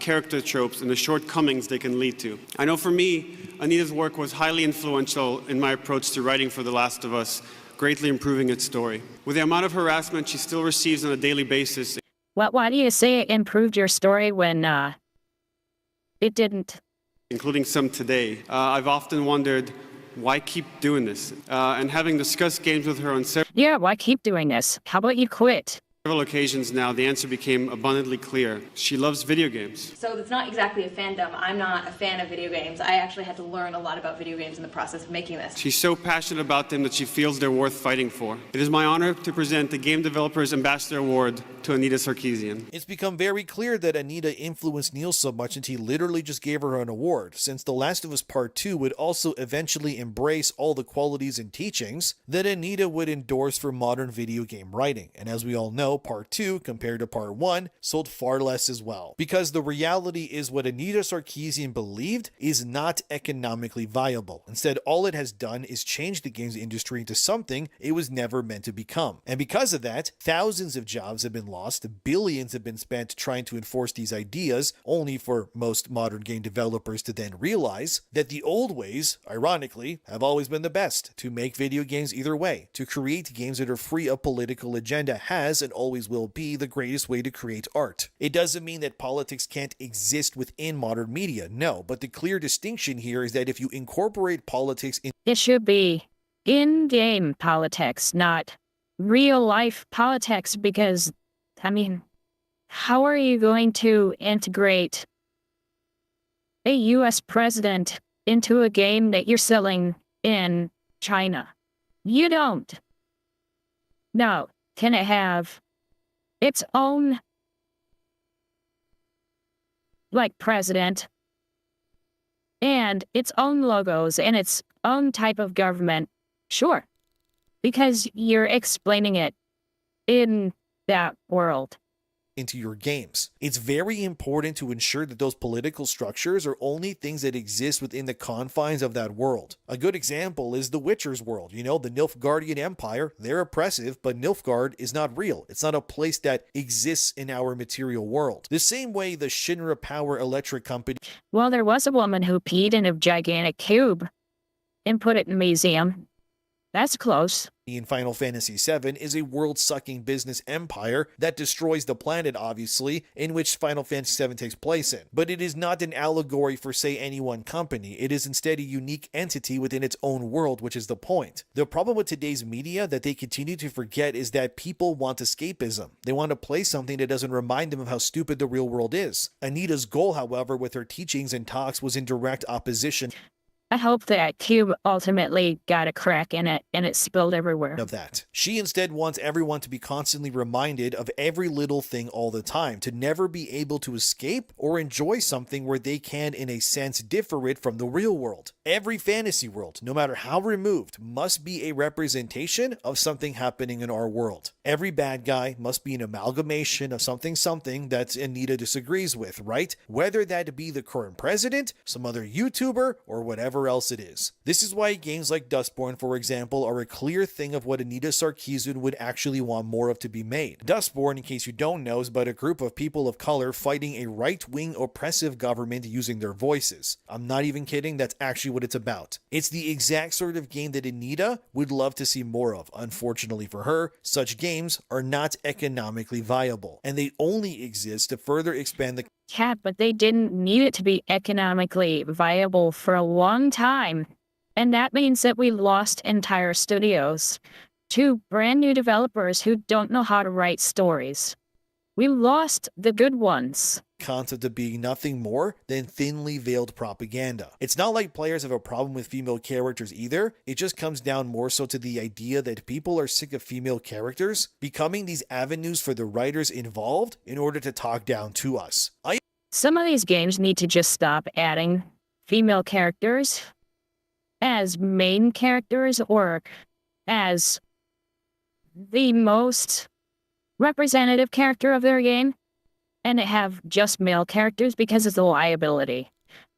character tropes and the shortcomings they can lead to. I know for me, Anita's work was highly influential in my approach to writing for The Last of Us, greatly improving its story. With the amount of harassment she still receives on a daily basis. Why do you say it improved your story when it didn't? Including some today. I've often wondered, why keep doing this? And having discussed games with her on Yeah, why keep doing this? How about you quit? several occasions now, the answer became abundantly clear. She loves video games. So it's not exactly a fandom. I'm not a fan of video games. I actually had to learn a lot about video games in the process of making this. She's so passionate about them that she feels they're worth fighting for. It is my honor to present the Game Developers Ambassador Award to Anita Sarkeesian. It's become very clear that Anita influenced Neil so much that he literally just gave her an award, since The Last of Us Part 2 would also eventually embrace all the qualities and teachings that Anita would endorse for modern video game writing. And as we all know, Part 2, compared to Part 1, sold far less as well. Because the reality is what Anita Sarkeesian believed is not economically viable. Instead, all it has done is change the games industry into something it was never meant to become. And because of that, thousands of jobs have been lost, billions have been spent trying to enforce these ideas, only for most modern game developers to then realize that the old ways, ironically, have always been the best. To make video games either way, to create games that are free of political agenda has and always will be the greatest way to create art. It doesn't mean that politics can't exist within modern media, no, but the clear distinction here is that if you incorporate politics in It should be in-game politics, not real-life politics, because, I mean, how are you going to integrate a US president into a game that you're selling in China? You don't. No. Can it have its own, like, president and its own logos and its own type of government? Sure. Because you're explaining it in that world. into your games. It's very important to ensure that those political structures are only things that exist within the confines of that world. A good example is The Witcher's world. You know, the Nilfgaardian Empire, they're oppressive, but Nilfgaard is not real. It's not a place that exists in our material world. The same way the Shinra Power Electric Company. Well, there was a woman who peed in a gigantic cube and put it in a museum. That's close. In Final Fantasy VII is a world-sucking business empire that destroys the planet, obviously, in which Final Fantasy VII takes place in. But it is not an allegory for, say, any one company. It is instead a unique entity within its own world, which is the point. The problem with today's media that they continue to forget is that people want escapism. They want to play something that doesn't remind them of how stupid the real world is. Anita's goal, however, with her teachings and talks was in direct opposition. I hope that cube ultimately got a crack in it and it spilled everywhere. Of that. She instead wants everyone to be constantly reminded of every little thing all the time, to never be able to escape or enjoy something where they can, in a sense, differ it from the real world. Every fantasy world, no matter how removed, must be a representation of something happening in our world. Every bad guy must be an amalgamation of something that Anita disagrees with, right? Whether that be the current president, some other YouTuber, or whatever else it is. This is why games like Dustborn, for example, are a clear thing of what Anita Sarkeesian would actually want more of to be made. Dustborn, in case you don't know, is about a group of people of color fighting a right-wing oppressive government using their voices. I'm not even kidding, that's actually what it's about. It's the exact sort of game that Anita would love to see more of. Unfortunately for her, such games are not economically viable, and they only exist to further expand the Yeah, but they didn't need it to be economically viable for a long time. And that means that we lost entire studios to brand new developers who don't know how to write stories. We lost the good ones. Concept of being nothing more than thinly veiled propaganda. It's not like players have a problem with female characters either. It just comes down more so to the idea that people are sick of female characters becoming these avenues for the writers involved in order to talk down to us. Some of these games need to just stop adding female characters as main characters or as the most representative character of their game and have just male characters because of the liability.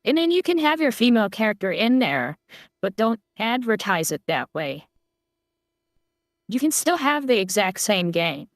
And then you can have your female character in there, but don't advertise it that way. You can still have the exact same game.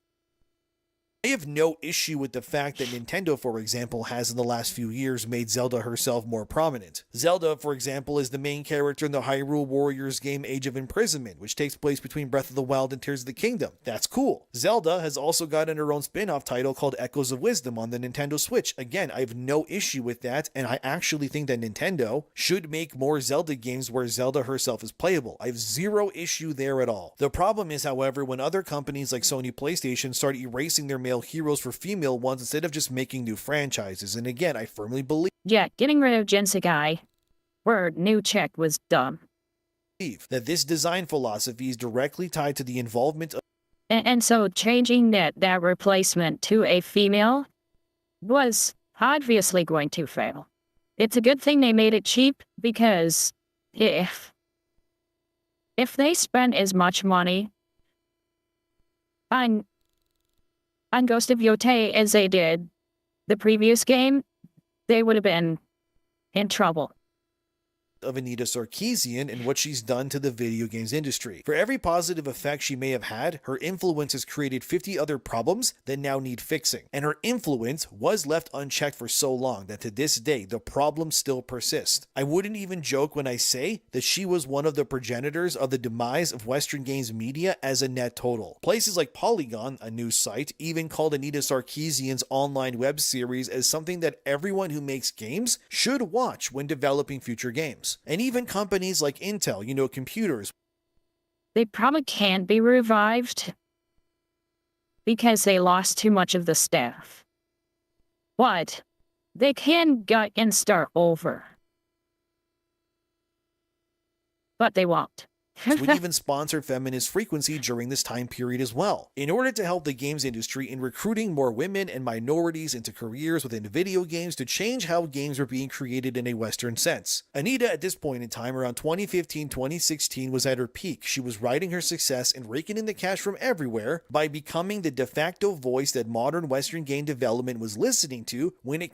I have no issue with the fact that Nintendo, for example, has in the last few years made Zelda herself more prominent. Zelda, for example, is the main character in the Hyrule Warriors game Age of Imprisonment, which takes place between Breath of the Wild and Tears of the Kingdom. That's cool. Zelda has also gotten her own spin-off title called Echoes of Wisdom on the Nintendo Switch. Again, I have no issue with that, and I actually think that Nintendo should make more Zelda games where Zelda herself is playable. I have zero issue there at all. The problem is, however, when other companies like Sony PlayStation start erasing their male heroes for female ones instead of just making new franchises. And again, I firmly believe getting rid of Jinsekai for new check was dumb. that this design philosophy is directly tied to the involvement of And so changing that replacement to a female was obviously going to fail. It's a good thing they made it cheap, because if they spent as much money on Ghost of Yotei as they did the previous game, they would have been in trouble. Anita Sarkeesian and what she's done to the video games industry. For every positive effect she may have had, her influence has created 50 other problems that now need fixing. And her influence was left unchecked for so long that to this day, the problems still persist. I wouldn't even joke when I say that she was one of the progenitors of the demise of Western games media as a net total. Places like Polygon, a news site, even called Anita Sarkeesian's online web series as something that everyone who makes games should watch when developing future games. And even companies like Intel, computers. They probably can't be revived because they lost too much of the staff. But they can go and start over. But they won't. Would even sponsor Feminist Frequency during this time period as well, in order to help the games industry in recruiting more women and minorities into careers within video games to change how games are being created in a Western sense. Anita, at this point in time, around 2015-2016, was at her peak. She was riding her success and raking in the cash from everywhere by becoming the de facto voice that modern Western game development was listening to when it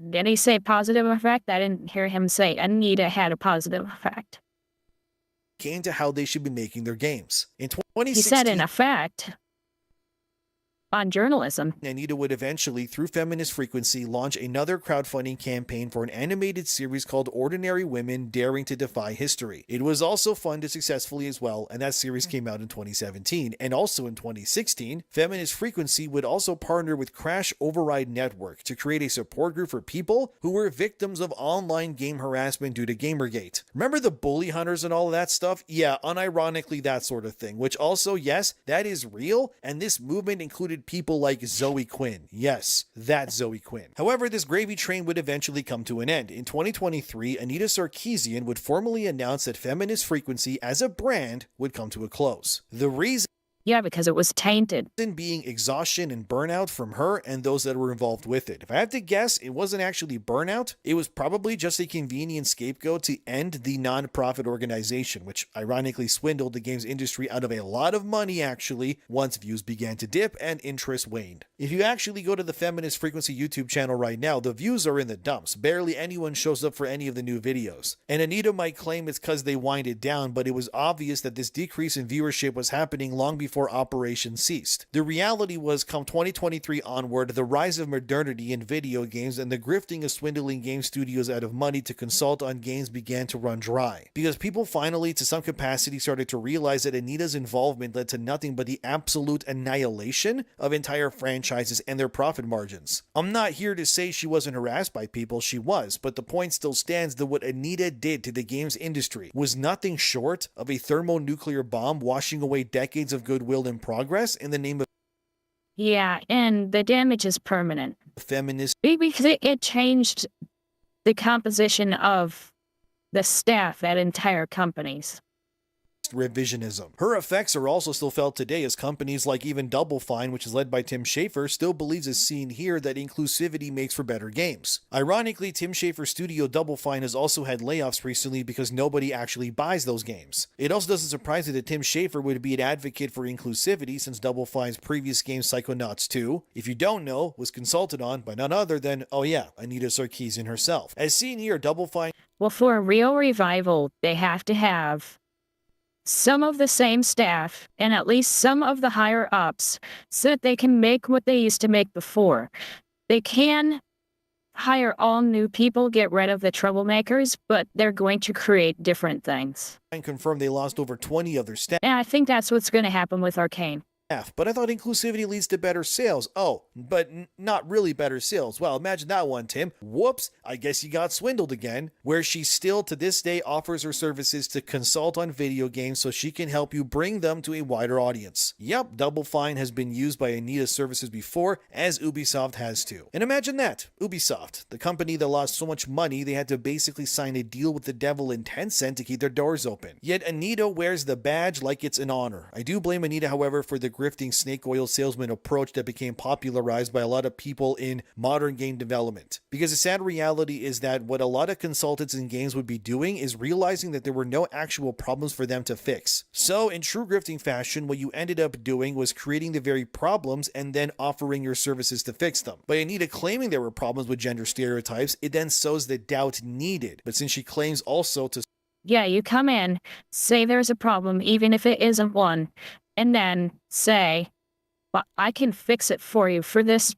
Did he say positive effect? I didn't hear him say Anita had a positive effect. came to how they should be making their games. In 2016, He said in effect on journalism. Anita would eventually, through Feminist Frequency, launch another crowdfunding campaign for an animated series called Ordinary Women Daring to Defy History. It was also funded successfully as well, and that series came out in 2017. And also in 2016, Feminist Frequency would also partner with Crash Override Network to create a support group for people who were victims of online game harassment due to Gamergate. Remember the bully hunters and all of that stuff? Yeah, unironically that sort of thing, which also, yes, that is real, and this movement included people like Zoe Quinn. Yes, that Zoe Quinn. However, this gravy train would eventually come to an end. In 2023, Anita Sarkeesian would formally announce that Feminist Frequency as a brand would come to a close. The reason Yeah, because it was tainted. being exhaustion and burnout from her and those that were involved with it. If I have to guess, it wasn't actually burnout. It was probably just a convenient scapegoat to end the non-profit organization, which ironically swindled the games industry out of a lot of money actually once views began to dip and interest waned. If you actually go to the Feminist Frequency YouTube channel right now, the views are in the dumps. Barely anyone shows up for any of the new videos. And Anita might claim it's because they wind it down, but it was obvious that this decrease in viewership was happening long before operation ceased. The reality was, come 2023 onward, the rise of modernity in video games and the grifting of swindling game studios out of money to consult on games began to run dry. Because people finally, to some capacity, started to realize that Anita's involvement led to nothing but the absolute annihilation of entire franchises and their profit margins. I'm not here to say she wasn't harassed by people, she was, but the point still stands that what Anita did to the games industry was nothing short of a thermonuclear bomb washing away decades of goodwill and progress in the name of Yeah, and the damage is permanent. feminist Because it changed the composition of the staff at entire companies. revisionism. Her effects are also still felt today as companies like even Double Fine, which is led by Tim Schafer, still believes as seen here that inclusivity makes for better games. Ironically, Tim Schafer's studio Double Fine has also had layoffs recently because nobody actually buys those games. It also doesn't surprise me that Tim Schafer would be an advocate for inclusivity since Double Fine's previous game Psychonauts 2, if you don't know, was consulted on by none other than, oh yeah, Anita Sarkeesian herself. As seen here, Double Fine. Well, for a real revival, they have to have some of the same staff and at least some of the higher ups so that they can make what they used to make before. They can hire all new people, get rid of the troublemakers, but they're going to create different things. Confirmed they lost over 20 of their staff. And I think that's what's going to happen with Arcane. But I thought inclusivity leads to better sales. Oh, but not really better sales. Well, imagine that one, Tim. Whoops, I guess you got swindled again. Where she still to this day offers her services to consult on video games so she can help you bring them to a wider audience. Yep, Double Fine has been used by Anita's services before, as Ubisoft has too. And imagine that, Ubisoft, the company that lost so much money they had to basically sign a deal with the devil in Tencent to keep their doors open. Yet Anita wears the badge like it's an honor. I do blame Anita, however, for the grifting snake oil salesman approach that became popularized by a lot of people in modern game development. Because the sad reality is that what a lot of consultants in games would be doing is realizing that there were no actual problems for them to fix. So in true grifting fashion, what you ended up doing was creating the very problems and then offering your services to fix them. By Anita claiming there were problems with gender stereotypes, it then sows the doubt needed. But since she claims also to Yeah, you come in, say there's a problem, even if it isn't one, and then say, but I can fix it for you for this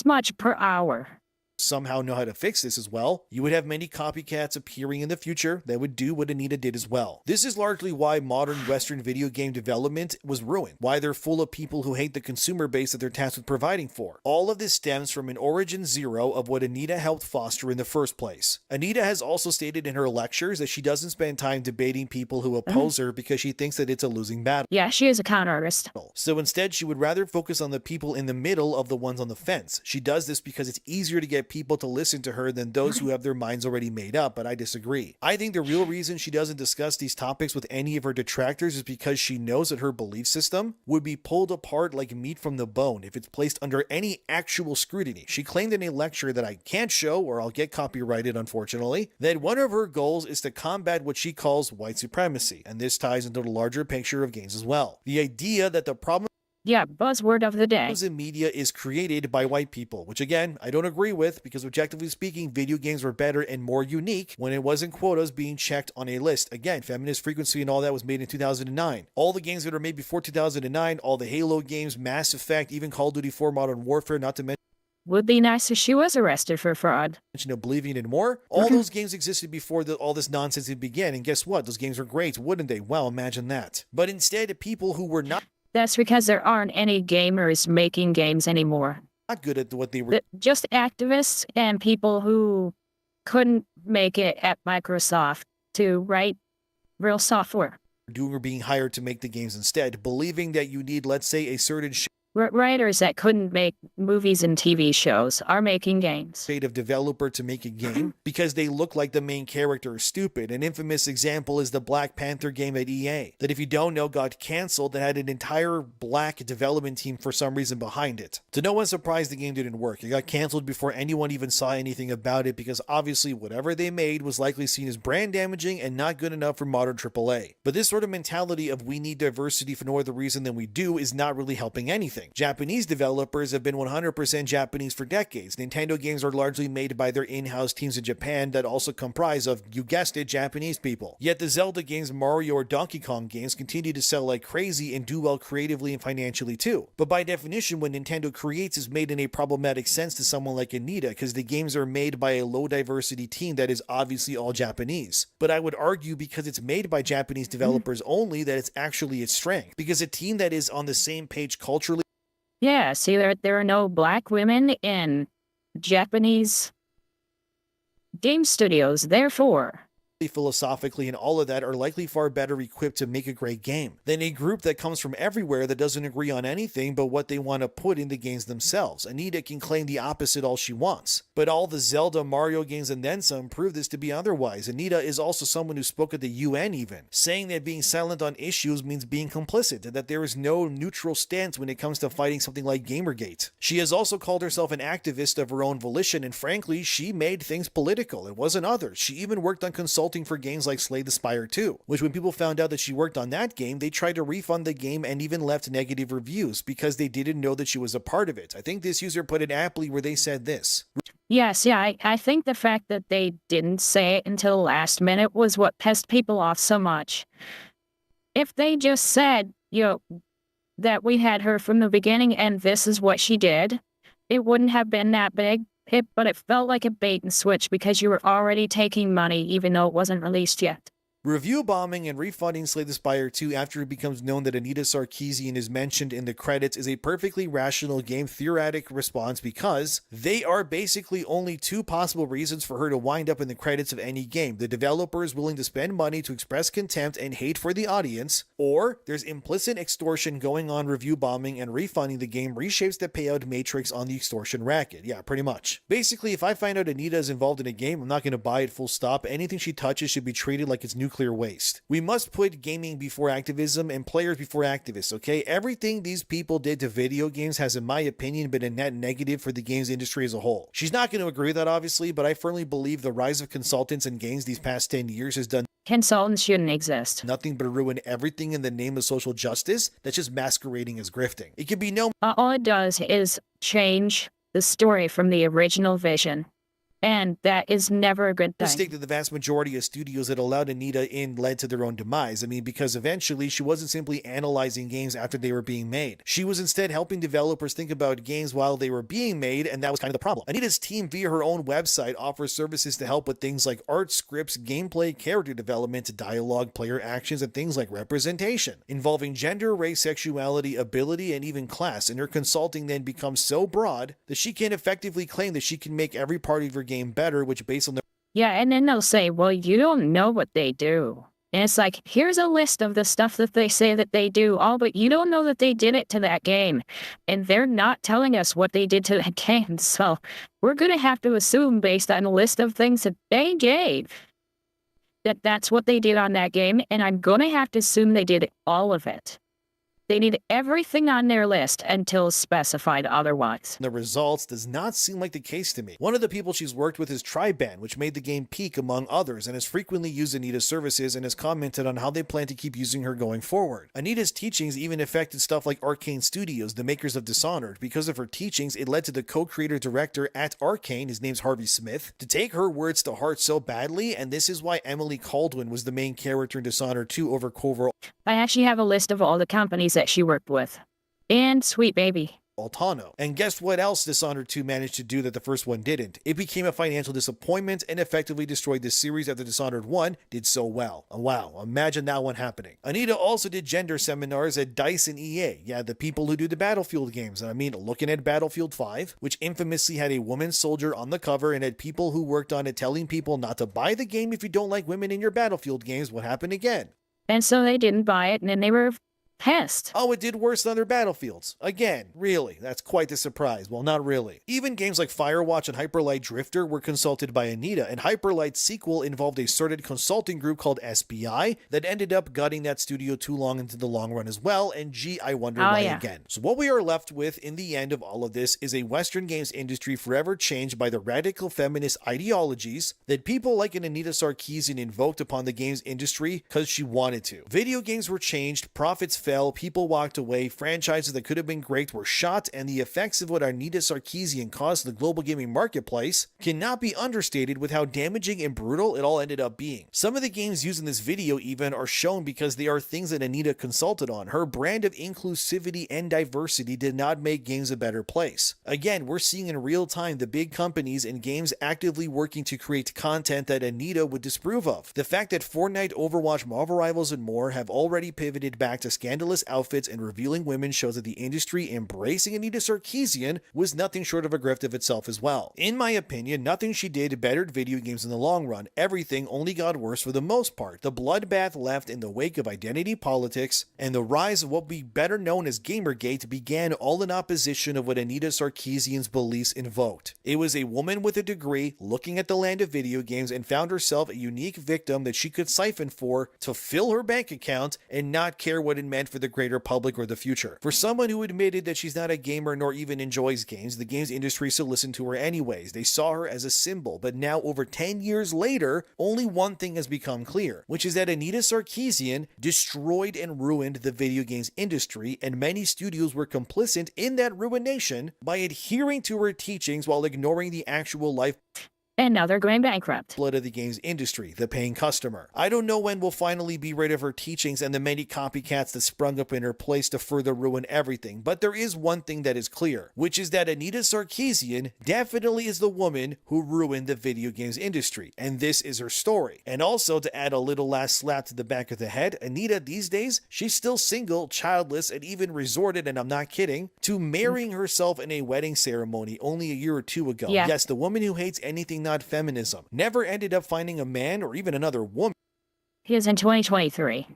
much per hour. somehow know how to fix this as well, you would have many copycats appearing in the future that would do what Anita did as well. This is largely why modern Western video game development was ruined, why they're full of people who hate the consumer base that they're tasked with providing for. All of this stems from an origin zero of what Anita helped foster in the first place. Anita has also stated in her lectures that she doesn't spend time debating people who oppose her because she thinks that it's a losing battle. Yeah, she is a con artist. So instead, she would rather focus on the people in the middle of the ones on the fence. She does this because it's easier to get people to listen to her than those who have their minds already made up, but I disagree. I think the real reason she doesn't discuss these topics with any of her detractors is because she knows that her belief system would be pulled apart like meat from the bone if it's placed under any actual scrutiny. She claimed in a lecture that I can't show, or I'll get copyrighted unfortunately, that one of her goals is to combat what she calls white supremacy, and this ties into the larger picture of games as well. The idea that the problem Yeah, buzzword of the day. in media is created by white people, which again, I don't agree with, because objectively speaking, video games were better and more unique when it wasn't quotas being checked on a list. Again, feminist frequency and all that was made in 2009. All the games that were made before 2009, all the Halo games, Mass Effect, even Call of Duty 4 Modern Warfare, not to mention Would be nice if she was arrested for fraud. Oblivion and more. All those games existed before all this nonsense began, and guess what? Those games were great, wouldn't they? Well, imagine that. But instead, people who were not That's because there aren't any gamers making games anymore. good at what they were Just activists and people who couldn't make it at Microsoft to write real software. doing were being hired to make the games instead, believing that you need, let's say, a certain Writers that couldn't make movies and TV shows are making games. shade of developer to make a game because they look like the main character is stupid. An infamous example is the Black Panther game at EA, that if you don't know got canceled and had an entire black development team for some reason behind it. To no one's surprise, the game didn't work. It got canceled before anyone even saw anything about it because obviously whatever they made was likely seen as brand damaging and not good enough for modern AAA. But this sort of mentality of we need diversity for no other reason than we do is not really helping anything. Japanese developers have been 100% Japanese for decades. Nintendo games are largely made by their in-house teams in Japan that also comprise of, you guessed it, Japanese people. Yet the Zelda games, Mario or Donkey Kong games continue to sell like crazy and do well creatively and financially too. But by definition, what Nintendo creates is made in a problematic sense to someone like Anita because the games are made by a low diversity team that is obviously all Japanese. But I would argue because it's made by Japanese developers only that it's actually its strength. Because a team that is on the same page culturally Yeah, see, there are no black women in Japanese game studios, therefore. philosophically and all of that are likely far better equipped to make a great game than a group that comes from everywhere that doesn't agree on anything but what they want to put in the games themselves. Anita can claim the opposite all she wants, but all the Zelda, Mario games and then some prove this to be otherwise. Anita is also someone who spoke at the UN even, saying that being silent on issues means being complicit and that there is no neutral stance when it comes to fighting something like Gamergate. She has also called herself an activist of her own volition, and frankly, she made things political. It wasn't others. She even worked on consulting for games like Slay the Spire 2, which when people found out that she worked on that game, they tried to refund the game and even left negative reviews because they didn't know that she was a part of it. I think this user put it aptly where they said this. Yes, yeah, I think the fact that they didn't say it until the last minute was what pissed people off so much. If they just said, that we had her from the beginning and this is what she did, it wouldn't have been that big. But it felt like a bait and switch because you were already taking money even though it wasn't released yet. Review bombing and refunding Slay the Spire 2 after it becomes known that Anita Sarkeesian is mentioned in the credits is a perfectly rational game theoretic response because they are basically only two possible reasons for her to wind up in the credits of any game. The developer is willing to spend money to express contempt and hate for the audience, or there's implicit extortion going on. Review bombing and refunding the game reshapes the payout matrix on the extortion racket. Yeah, pretty much. Basically, if I find out Anita is involved in a game, I'm not going to buy it full stop. Anything she touches should be treated like it's nuclear waste. We must put gaming before activism and players before activists, okay? Everything these people did to video games has, in my opinion, been a net negative for the games industry as a whole. She's not going to agree with that, obviously, but I firmly believe the rise of consultants in games these past 10 years has done Consultants shouldn't exist. nothing but ruin everything in the name of social justice that's just masquerading as grifting. It can be no All it does is change the story from the original vision. And that is never a good thing. mistake that the vast majority of studios that allowed Anita in led to their own demise. I mean, because eventually she wasn't simply analyzing games after they were being made. She was instead helping developers think about games while they were being made, and that was kind of the problem. Anita's team, via her own website, offers services to help with things like art, scripts, gameplay, character development, dialogue, player actions, and things like representation, involving gender, race, sexuality, ability, and even class. And her consulting then becomes so broad that she can effectively claim that she can make every part of your game better, which based on the Yeah, and then they'll say, well, you don't know what they do. And it's like, here's a list of the stuff that they say that they do, but you don't know that they did it to that game. And they're not telling us what they did to that game. So we're going to have to assume based on the list of things that they gave that that's what they did on that game. And I'm going to have to assume they did all of it. They need everything on their list until specified otherwise. The results does not seem like the case to me. One of the people she's worked with is Triban, which made the game peak among others, and has frequently used Anita's services and has commented on how they plan to keep using her going forward. Anita's teachings even affected stuff like Arcane Studios, the makers of Dishonored. Because of her teachings, it led to the co-creator director at Arcane, his name's Harvey Smith, to take her words to heart so badly, and this is why Emily Caldwin was the main character in Dishonored 2 over Covert I actually have a list of all the companies that she worked with. And Sweet Baby. Altano. And guess what else Dishonored 2 managed to do that the first one didn't? It became a financial disappointment and effectively destroyed the series after Dishonored 1 did so well. Wow, imagine that one happening. Anita also did gender seminars at DICE and EA. Yeah, the people who do the Battlefield games. I mean, looking at Battlefield 5, which infamously had a woman soldier on the cover and had people who worked on it telling people not to buy the game if you don't like women in your Battlefield games. What happened again? And so they didn't buy it, and then they were pissed. Oh, it did worse than other Battlefields. Again, really, that's quite the surprise. Well, not really. Even games like Firewatch and Hyperlight Drifter were consulted by Anita, and Hyperlight's sequel involved a certain consulting group called SBI that ended up gutting that studio too long into the long run as well, and gee, I wonder why again. So what we are left with in the end of all of this is a Western games industry forever changed by the radical feminist ideologies that people like an Anita Sarkeesian invoked upon the games industry because she wanted to. Video games were changed, profits fell, people walked away, franchises that could have been great were shot, and the effects of what Anita Sarkeesian caused to the global gaming marketplace cannot be understated with how damaging and brutal it all ended up being. Some of the games used in this video even are shown because they are things that Anita consulted on. Her brand of inclusivity and diversity did not make games a better place. Again, we're seeing in real time the big companies and games actively working to create content that Anita would disapprove of. The fact that Fortnite, Overwatch, Marvel Rivals, and more have already pivoted back to scan scandalous outfits and revealing women shows that the industry embracing Anita Sarkeesian was nothing short of a grift of itself as well. In my opinion, nothing she did bettered video games in the long run. Everything only got worse for the most part. The bloodbath left in the wake of identity politics and the rise of what would be better known as Gamergate began all in opposition of what Anita Sarkeesian's beliefs invoked. It was a woman with a degree looking at the land of video games and found herself a unique victim that she could siphon for to fill her bank account and not care what it meant for the greater public or the future. For someone who admitted that she's not a gamer nor even enjoys games, the games industry still listened to her anyways. They saw her as a symbol, but now over 10 years later, only one thing has become clear, which is that Anita Sarkeesian destroyed and ruined the video games industry, and many studios were complicit in that ruination by adhering to her teachings while ignoring the actual life And now they're going bankrupt. blood of the games industry, the paying customer. I don't know when we'll finally be rid of her teachings and the many copycats that sprung up in her place to further ruin everything, but there is one thing that is clear, which is that Anita Sarkeesian definitely is the woman who ruined the video games industry, and this is her story. And also, to add a little last slap to the back of the head, Anita these days, she's still single, childless, and even resorted, and I'm not kidding, to marrying herself in a wedding ceremony only a year or two ago. Yeah. Yes, the woman who hates anything not feminism never ended up finding a man or even another woman He is in 2023.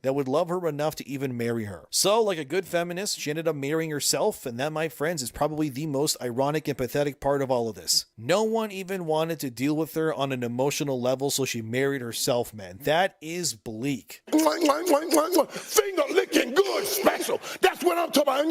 that would love her enough to even marry her. So, like a good feminist, she ended up marrying herself, and that, my friends, is probably the most ironic and pathetic part of all of this. No one even wanted to deal with her on an emotional level, so she married herself, man. That is bleak. Finger licking good special. That's what I'm talking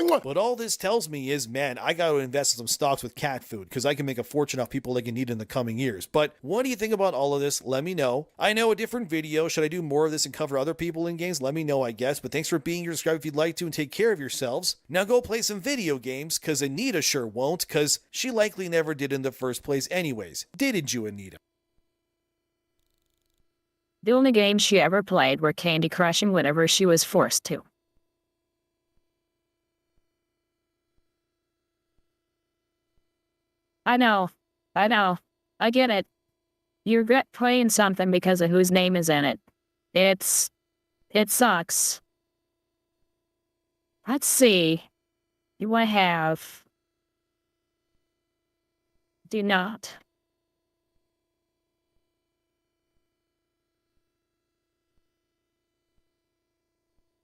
about. What all this tells me is, man, I gotta invest in some stocks with cat food, because I can make a fortune off people like Anita in the coming years. But what do you think about all of this? Let me know. I know a different video. Should I do more of this and cover other people in games? Let me know, I guess. But thanks for being here. Subscribe if you'd like to, and take care of yourselves. Now go play some video games, because Anita sure won't, because she likely never did in the first place anyways. Didn't you, Anita? The only games she ever played were Candy Crush and whenever she was forced to. I know. I get it. You regret playing something because of whose name is in it. It sucks. Let's see. Do I have? Do not.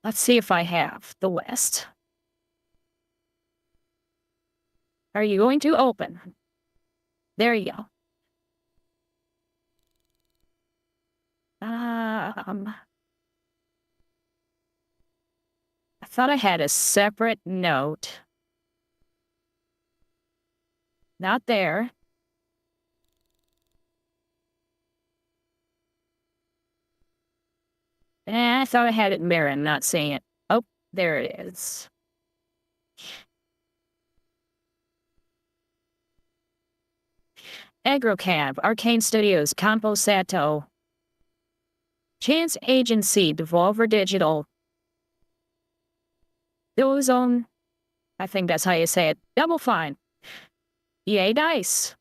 Let's see if I have the West. Are you going to open? There you go. I thought I had a separate note. Not there. I thought I had it in there. I'm not seeing it. Oh, there it is. Agrocab, Arcane Studios, Campo Santo, Chance Agency, Devolver Digital, Ozone, I think that's how you say it, Double Fine, EA Dice,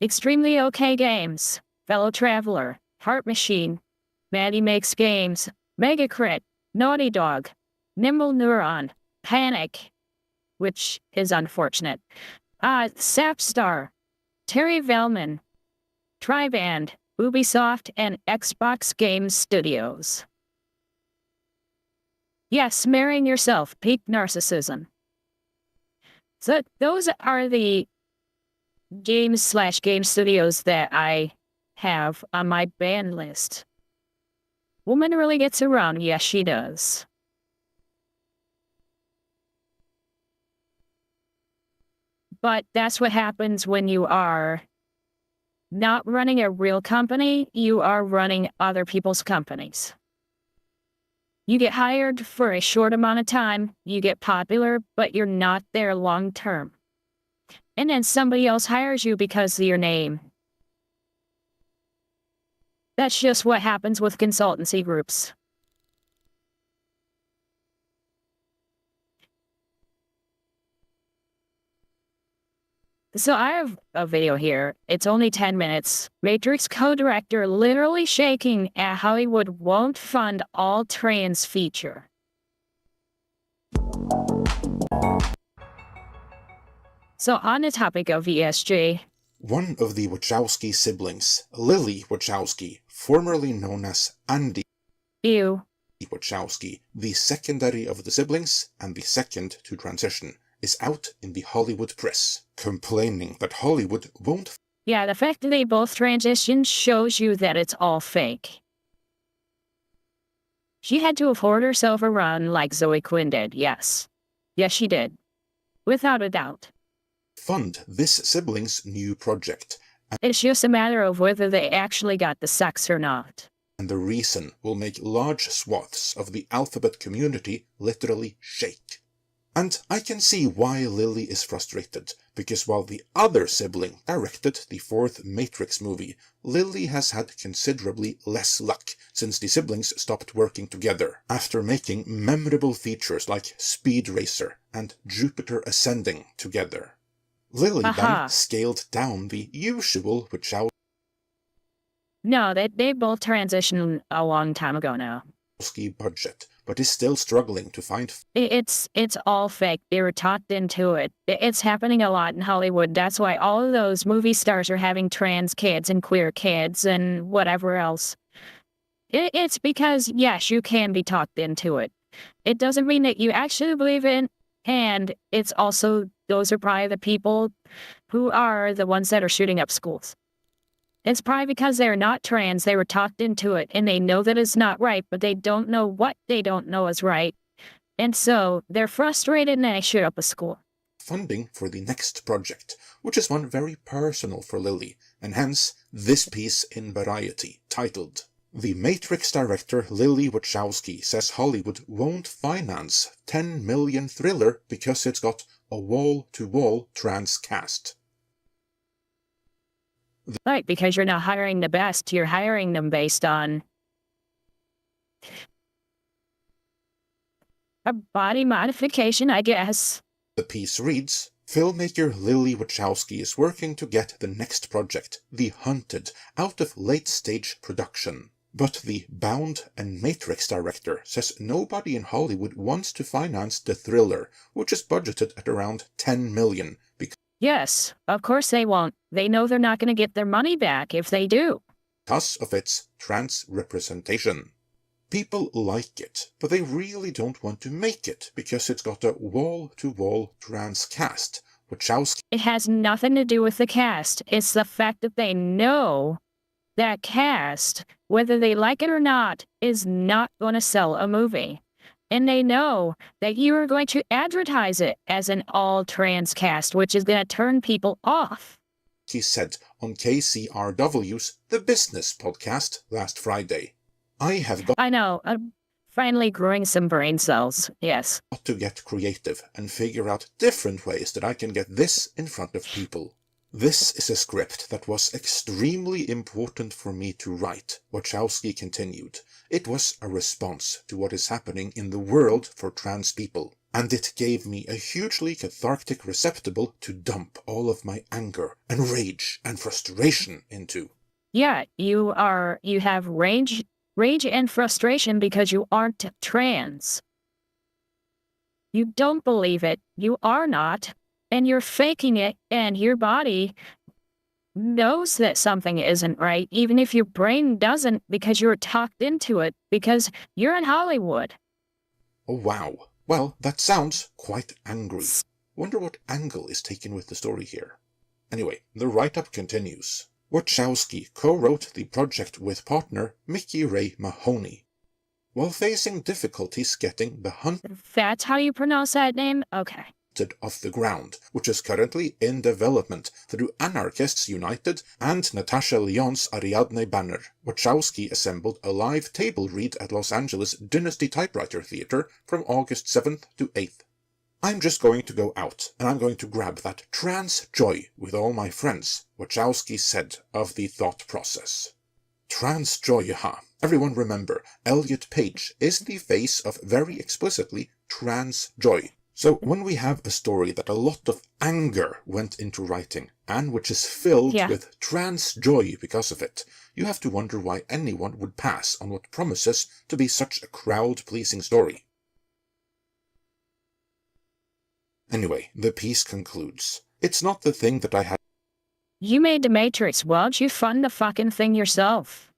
Extremely OK Games, Fellow Traveler, Heart Machine, Maddie Makes Games, Mega Crit, Naughty Dog, Nimble Neuron, Panic, which is unfortunate, Sapstar, Terry Velman, Triband, Ubisoft, and Xbox Game Studios. Yes, marrying yourself, peak narcissism. So those are the games/game studios that I have on my ban list. Woman really gets around. Yes, she does. But that's what happens when you are not running a real company, you are running other people's companies. You get hired for a short amount of time, you get popular, but you're not there long term. And then somebody else hires you because of your name. That's just what happens with consultancy groups. So I have a video here. It's only 10 minutes. Matrix co-director literally shaking at Hollywood won't fund all trans feature. So on the topic of ESG, One of the Wachowski siblings, Lily Wachowski, formerly known as Andy ew, Wachowski, the secondary of the siblings and the second to transition, is out in the Hollywood press, complaining that Hollywood won't yeah, the fact that they both transitioned shows you that it's all fake. She had to afford herself a run like Zoe Quinn did, yes. Yes, she did. Without a doubt. fund this sibling's new project, It's just a matter of whether they actually got the sex or not. and the reason will make large swaths of the alphabet community literally shake. And I can see why Lily is frustrated, because while the other sibling directed the fourth Matrix movie, Lily has had considerably less luck since the siblings stopped working together after making memorable features like Speed Racer and Jupiter Ascending together. Lily Aha. then scaled down the usual Wachowski No, they both transitioned a long time ago now. budget, but is still struggling to find It's all fake. They were talked into it. It's happening a lot in Hollywood. That's why all of those movie stars are having trans kids and queer kids and whatever else. It's because, yes, you can be talked into it. It doesn't mean that you actually believe it, and it's also, those are probably the people who are the ones that are shooting up schools. It's probably because they're not trans, they were talked into it, and they know that it's not right, but they don't know what they don't know is right. And so, they're frustrated and they shoot up a school. funding for the next project, which is one very personal for Lily, and hence this piece in Variety, titled "The Matrix director Lily Wachowski says Hollywood won't finance 10 million thriller because it's got a wall-to-wall trans cast." Right, because you're not hiring the best, you're hiring them based on a body modification, I guess. The piece reads, "Filmmaker Lily Wachowski is working to get the next project, The Hunted, out of late-stage production. But the Bound and Matrix director says nobody in Hollywood wants to finance the thriller, which is budgeted at around 10 million, Yes, of course they won't. They know they're not going to get their money back if they do. because of its trans representation. People like it, but they really don't want to make it because it's got a wall-to-wall trans cast. Wachowski It has nothing to do with the cast. It's the fact that they know that cast, whether they like it or not, is not going to sell a movie. And they know that you are going to advertise it as an all-trans cast, which is going to turn people off. said on KCRW's The Business podcast last Friday. "I have got I know, finally growing some brain cells, yes. to get creative and figure out different ways that I can get this in front of people. This is a script that was extremely important for me to write," Wachowski continued. "It was a response to what is happening in the world for trans people, and it gave me a hugely cathartic receptacle to dump all of my anger and rage and frustration into." Yeah, you have rage and frustration because you aren't trans. You don't believe it, you are not, and you're faking it, and your body knows that something isn't right, even if your brain doesn't, because you're talked into it, because you're in Hollywood. Oh wow. Well, that sounds quite angry. Wonder what angle is taken with the story here. Anyway, the write-up continues. Wachowski co-wrote the project with partner Mickey Ray Mahoney. While facing difficulties getting The Hunted That's how you pronounce that name? Okay. off the ground, which is currently in development through Anarchists United and Natasha Lyon's Ariadne banner, Wachowski assembled a live table read at Los Angeles Dynasty Typewriter Theatre from August 7th to 8th. "I'm just going to go out, and I'm going to grab that trans joy with all my friends," Wachowski said of the thought process. Trans joy, huh? Everyone remember, Elliot Page is the face of very explicitly trans joy. So when we have a story that a lot of anger went into writing, and which is filled with trans joy because of it, you have to wonder why anyone would pass on what promises to be such a crowd-pleasing story. Anyway, the piece concludes. It's not the thing that I had You made the Matrix. Why don't you fund the fucking thing yourself?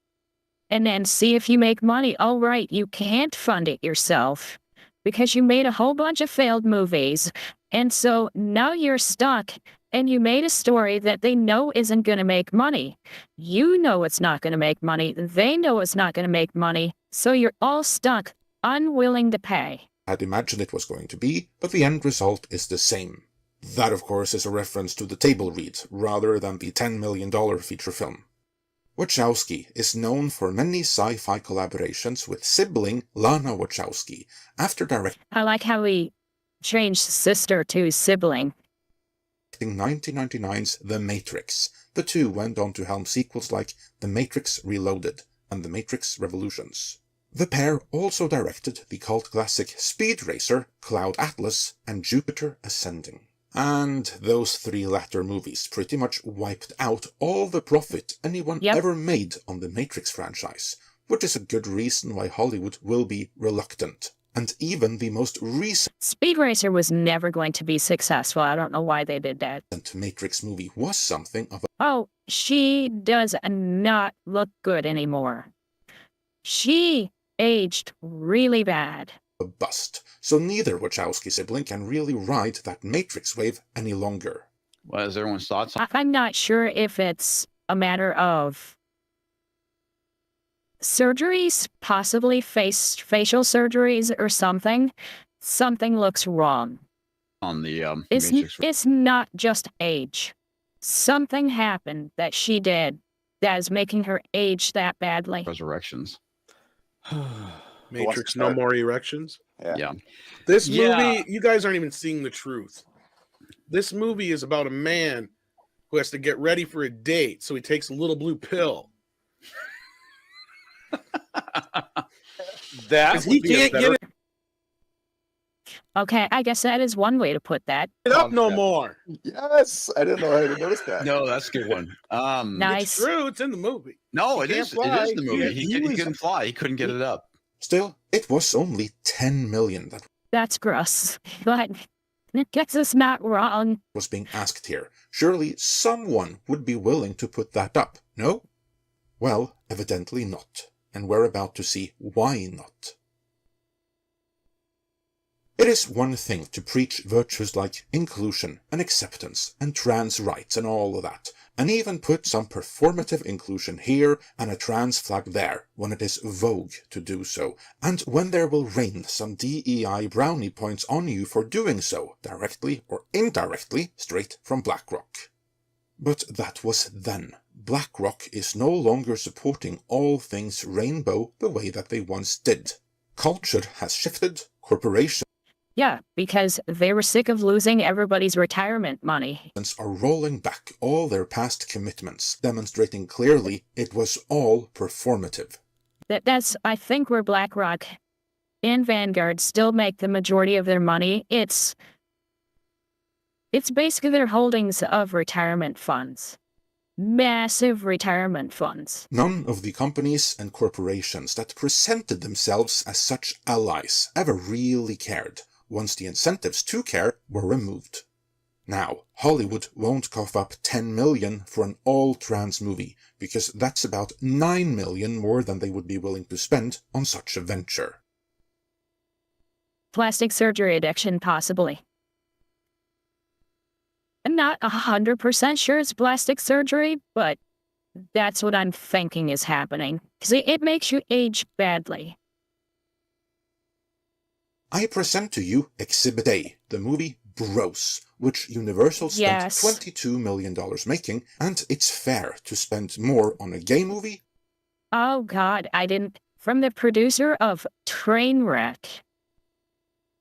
And then see if you make money. Oh, right, you can't fund it yourself because you made a whole bunch of failed movies. And so now you're stuck and you made a story that they know isn't going to make money. You know it's not going to make money. They know it's not going to make money. So you're all stuck, unwilling to pay. imagined it was going to be, but the end result is the same. That, of course, is a reference to the table read, rather than the $10 million feature film. Wachowski is known for many sci-fi collaborations with sibling Lana Wachowski, after directing I like how he changed sister to sibling. 1999's The Matrix. The two went on to helm sequels like The Matrix Reloaded and The Matrix Revolutions. The pair also directed the cult classic Speed Racer, Cloud Atlas, and Jupiter Ascending. And those three latter movies pretty much wiped out all the profit anyone ever made on the Matrix franchise, which is a good reason why Hollywood will be reluctant. And even the most recent Speed Racer was never going to be successful. I don't know why they did that. Matrix movie was something of Oh, she does not look good anymore. She aged really bad. a bust, so neither Wachowski sibling can really ride that Matrix wave any longer. What is everyone's thoughts on? I'm not sure if it's a matter of surgeries, possibly facial surgeries or something. Something looks wrong. On the Matrix. It's not just age. Something happened that she did that is making her age that badly. Resurrections. Matrix, no more erections. Yeah. This movie, you guys aren't even seeing the truth. This movie is about a man who has to get ready for a date, so he takes a little blue pill. That he can't get it Okay, I guess that is one way to put that. up no more. Yes, I didn't know I didn't notice that. No, that's a good one. Nice. It's true. It's in the movie. No, He it can't is. It fly. is the movie. He couldn't fly. He couldn't get it up. Still, it was only 10 million that That's gross. But it gets us not wrong. was being asked here. Surely someone would be willing to put that up, no? Well, evidently not. And we're about to see why not. It is one thing to preach virtues like inclusion and acceptance and trans rights and all of that, and even put some performative inclusion here and a trans flag there when it is vogue to do so, and when there will rain some DEI brownie points on you for doing so, directly or indirectly, straight from BlackRock. But that was then. BlackRock is no longer supporting all things rainbow the way that they once did. Culture has shifted, corporations Yeah, because they were sick of losing everybody's retirement money. are rolling back all their past commitments, demonstrating clearly it was all performative. That's, I think, where BlackRock and Vanguard still make the majority of their money. It's basically their holdings of retirement funds. Massive retirement funds. None of the companies and corporations that presented themselves as such allies ever really cared, once the incentives to care were removed. Now, Hollywood won't cough up 10 million for an all-trans movie, because that's about 9 million more than they would be willing to spend on such a venture. Plastic surgery addiction, possibly. I'm not 100% sure it's plastic surgery, but that's what I'm thinking is happening. Because it makes you age badly. I present to you Exhibit A, the movie Bros, which Universal spent $22 million making, and it's fair to spend more on a gay movie. Oh God, I didn't. From the producer of Trainwreck.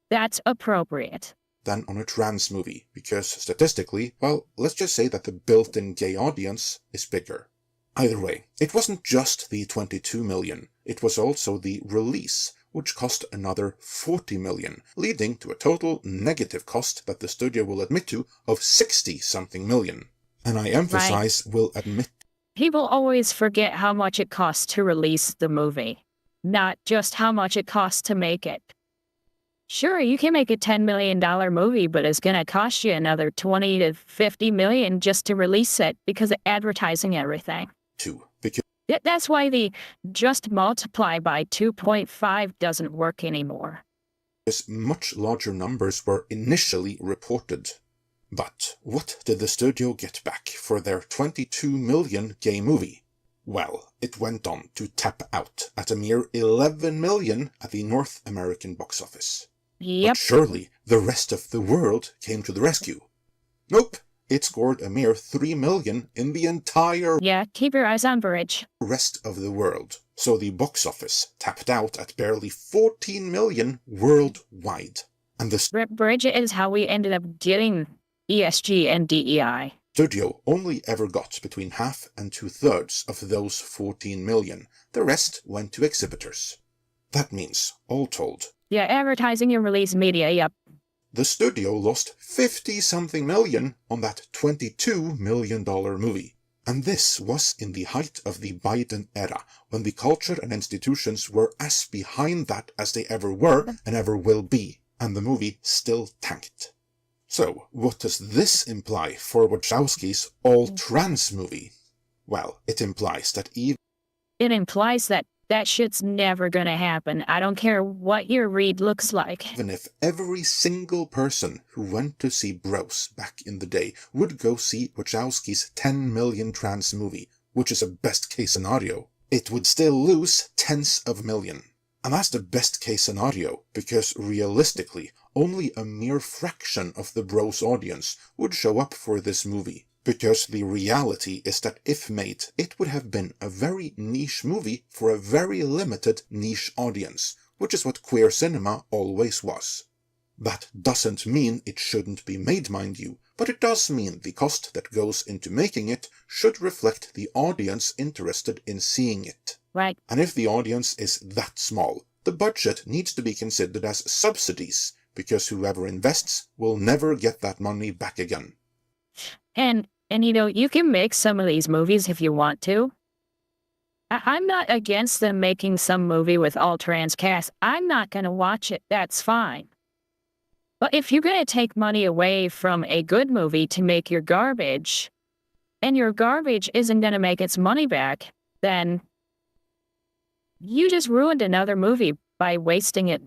That's appropriate. Than on a trans movie, because statistically, well, let's just say that the built-in gay audience is bigger. Either way, it wasn't just the 22 million, it was also the release, which cost another 40 million, leading to a total negative cost that the studio will admit to of 60-something million. And I emphasize will admit. People always forget how much it costs to release the movie, not just how much it costs to make it. Sure, you can make a $10 million movie, but it's going to cost you another 20 to 50 million just to release it because of advertising everything. Because That's why the just multiply by 2.5 doesn't work anymore. much larger numbers were initially reported. But what did the studio get back for their 22 million gay movie? Well, it went on to tap out at a mere 11 million at the North American box office. Yep. But surely the rest of the world came to the rescue. Nope, it scored a mere 3 million in the entire keep your eyes on Bridge. rest of the world. So the box office tapped out at barely 14 million worldwide. And the Bridge is how we ended up getting ESG and DEI. Studio only ever got between half and 2/3 of those 14 million. The rest went to exhibitors. That means, all told, advertising and release media, yep. the studio lost 50-something million on that $22 million movie. And this was in the height of the Biden era, when the culture and institutions were as behind that as they ever were and ever will be, and the movie still tanked. So, what does this imply for Wachowski's all-trans movie? Well, it implies that It implies that shit's never gonna happen. I don't care what your read looks like. even if every single person who went to see Bros back in the day would go see Wachowski's 10 million trans movie, which is a best-case scenario, it would still lose tens of million. And that's the best-case scenario, because realistically, only a mere fraction of the Bros audience would show up for this movie. Because the reality is that if made, it would have been a very niche movie for a very limited niche audience, which is what queer cinema always was. That doesn't mean it shouldn't be made, mind you, but it does mean the cost that goes into making it should reflect the audience interested in seeing it. Right. And if the audience is that small, the budget needs to be considered as subsidies, because whoever invests will never get that money back again. And you can make some of these movies if you want to. I'm not against them making some movie with all trans cast. I'm not going to watch it. That's fine. But if you're going to take money away from a good movie to make your garbage, and your garbage isn't going to make its money back, then you just ruined another movie by wasting it.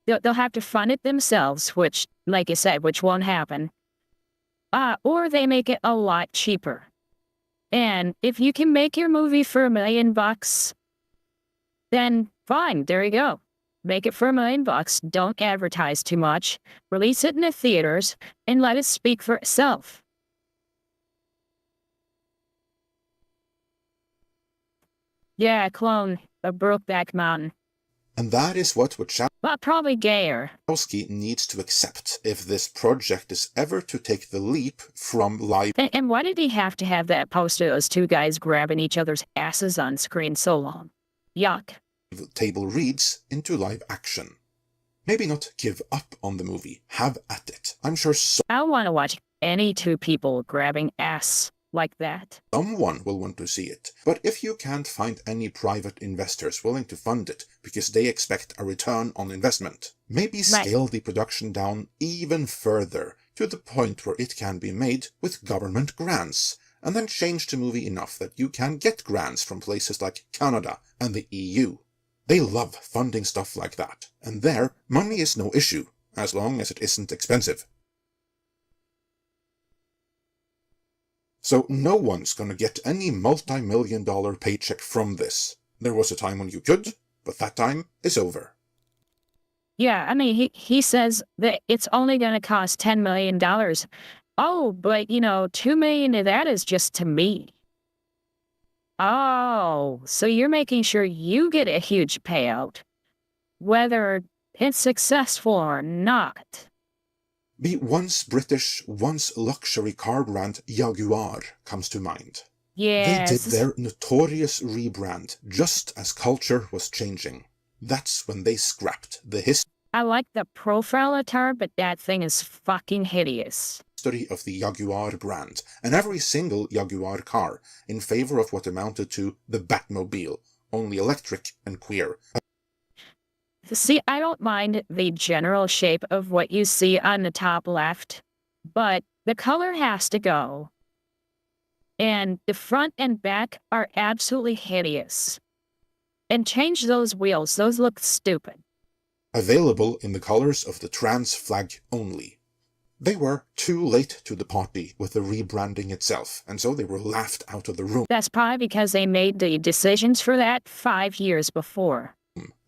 They'll have to fund it themselves, which, like I said, which won't happen. Or they make it a lot cheaper. And if you can make your movie for $1 million, then fine, there you go. Make it for $1 million, don't advertise too much, release it in the theaters, and let it speak for itself. Yeah, clone a Brokeback Mountain. And that is what But probably gayer. Wachowski needs to accept if this project is ever to take the leap from live And why did he have to have that poster of those two guys grabbing each other's asses on screen so long? Yuck. table reads into live action. Maybe not give up on the movie, have at it. I'm sure I want to watch any two people grabbing ass like that. someone will want to see it, but if you can't find any private investors willing to fund it because they expect a return on investment, maybe scale the production down even further to the point where it can be made with government grants, and then change the movie enough that you can get grants from places like Canada and the EU. They love funding stuff like that, and there, money is no issue, as long as it isn't expensive. So no one's gonna get any multi-million-dollar paycheck from this. There was a time when you could, but that time is over. Yeah, I mean, he says that it's only going to cost $10 million. Oh, but, $2 million of that is just to me. Oh, so you're making sure you get a huge payout, whether it's successful or not. The once British, once luxury car brand Jaguar comes to mind. Yes. They did their notorious rebrand just as culture was changing. That's when they scrapped the I like the profile attire, but that thing is fucking hideous. history of the Jaguar brand and every single Jaguar car in favor of what amounted to the Batmobile, only electric and queer. See, I don't mind the general shape of what you see on the top left, but the color has to go. And the front and back are absolutely hideous. And change those wheels, those look stupid. Available in the colors of the trans flag only. They were too late to the party with the rebranding itself, and so they were laughed out of the room. That's probably because they made the decisions for that 5 years before.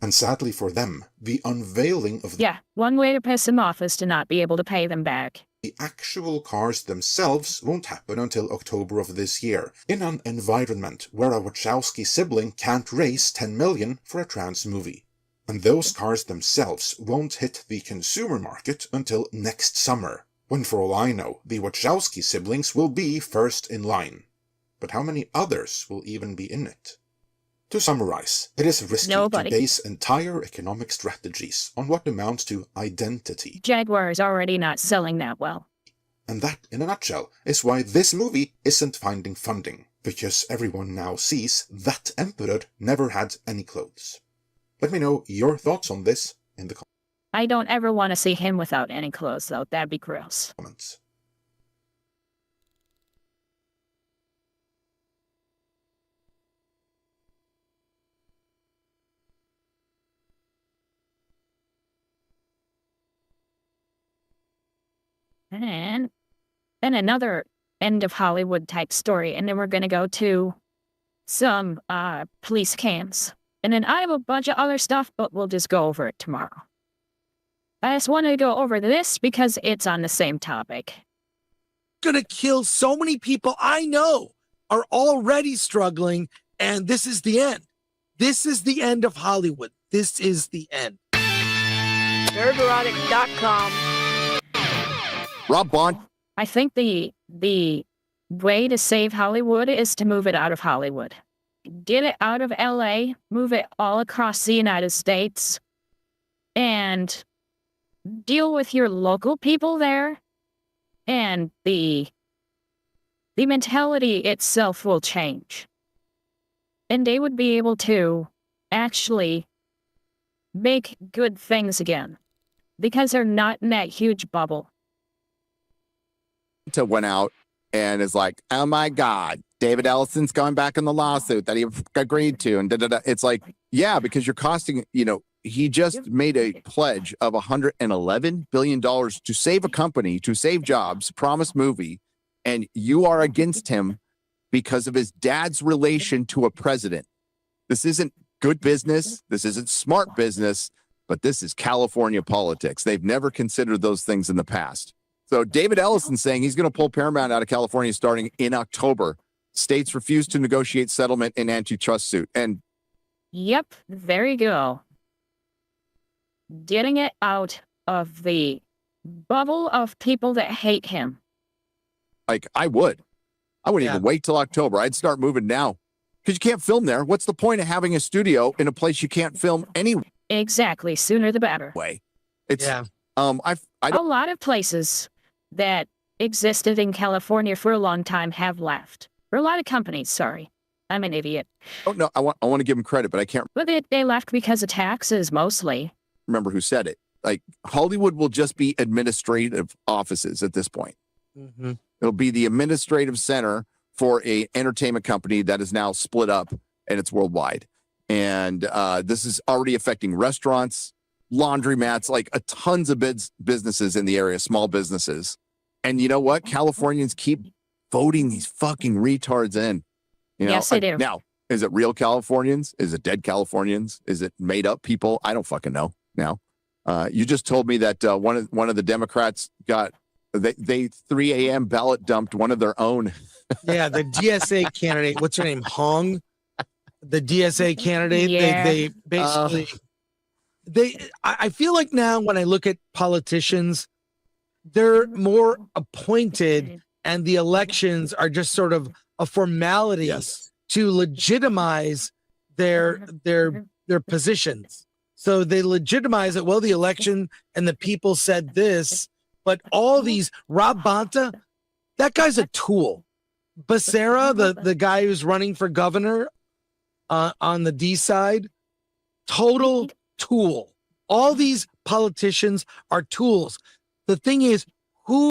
And sadly for them, the unveiling of Yeah, one way to piss them off is to not be able to pay them back. the actual cars themselves won't happen until October of this year, in an environment where a Wachowski sibling can't raise $10 million for a trans movie. And those cars themselves won't hit the consumer market until next summer, when for all I know, the Wachowski siblings will be first in line. But how many others will even be in it? To summarize, it is risky to base entire economic strategies on what amounts to identity. Jaguar is already not selling that well. And that, in a nutshell, is why this movie isn't finding funding, because everyone now sees that Emperor never had any clothes. Let me know your thoughts on this in the I don't ever want to see him without any clothes, though. That'd be gross. comments. And then another end of Hollywood type story, and then we're going to go to some police cams. And then I have a bunch of other stuff, but we'll just go over it tomorrow. I just wanted to go over this because it's on the same topic. Gonna kill so many people I know are already struggling, and this is the end. This is the end of Hollywood. This is the end. Nerdrotic.com. Rob Bond. I think the way to save Hollywood is to move it out of Hollywood. Get it out of LA, move it all across the United States, and deal with your local people there, and the mentality itself will change. And they would be able to actually make good things again, because they're not in that huge bubble. Went out and is like, oh my God, David Ellison's going back in the lawsuit that he agreed to. And it's like, yeah, because you're costing, he just made a pledge of $111 billion to save a company, to save jobs, promise movie. And you are against him because of his dad's relation to a president. This isn't good business. This isn't smart business, but this is California politics. They've never considered those things in the past. So David Ellison saying he's going to pull Paramount out of California starting in October. States refuse to negotiate settlement in antitrust suit. And yep, there you go. Getting it out of the bubble of people that hate him. Like, I wouldn't even wait till October. I'd start moving now because you can't film there. What's the point of having a studio in a place you can't film anyway? Exactly. Sooner the better. It's a lot of places that existed in California for a long time have left. For a lot of companies, sorry. I'm an idiot. Oh, no, I want to give them credit, but I can't. But they left because of taxes, mostly. Remember who said it. Like, Hollywood will just be administrative offices at this point. Mm-hmm. It'll be the administrative center for a entertainment company that is now split up and it's worldwide. And this is already affecting restaurants, laundromats, like tons of businesses in the area, small businesses. And you know what? Californians keep voting these fucking retards in. Yes, they do. Now, is it real Californians? Is it dead Californians? Is it made up people? I don't fucking know now. You just told me that one of the Democrats got they 3 a.m. ballot dumped one of their own. Yeah, the DSA candidate. What's her name? Hong. The DSA candidate. Yeah. They basically. I feel like now when I look at politicians, they're more appointed, and the elections are just sort of a formality to legitimize their positions. So they legitimize it. Well, the election and the people said this, but all these Rob Bonta, that guy's a tool. Becerra, the guy who's running for governor, on the D side, total tool. All these politicians are tools. The thing is,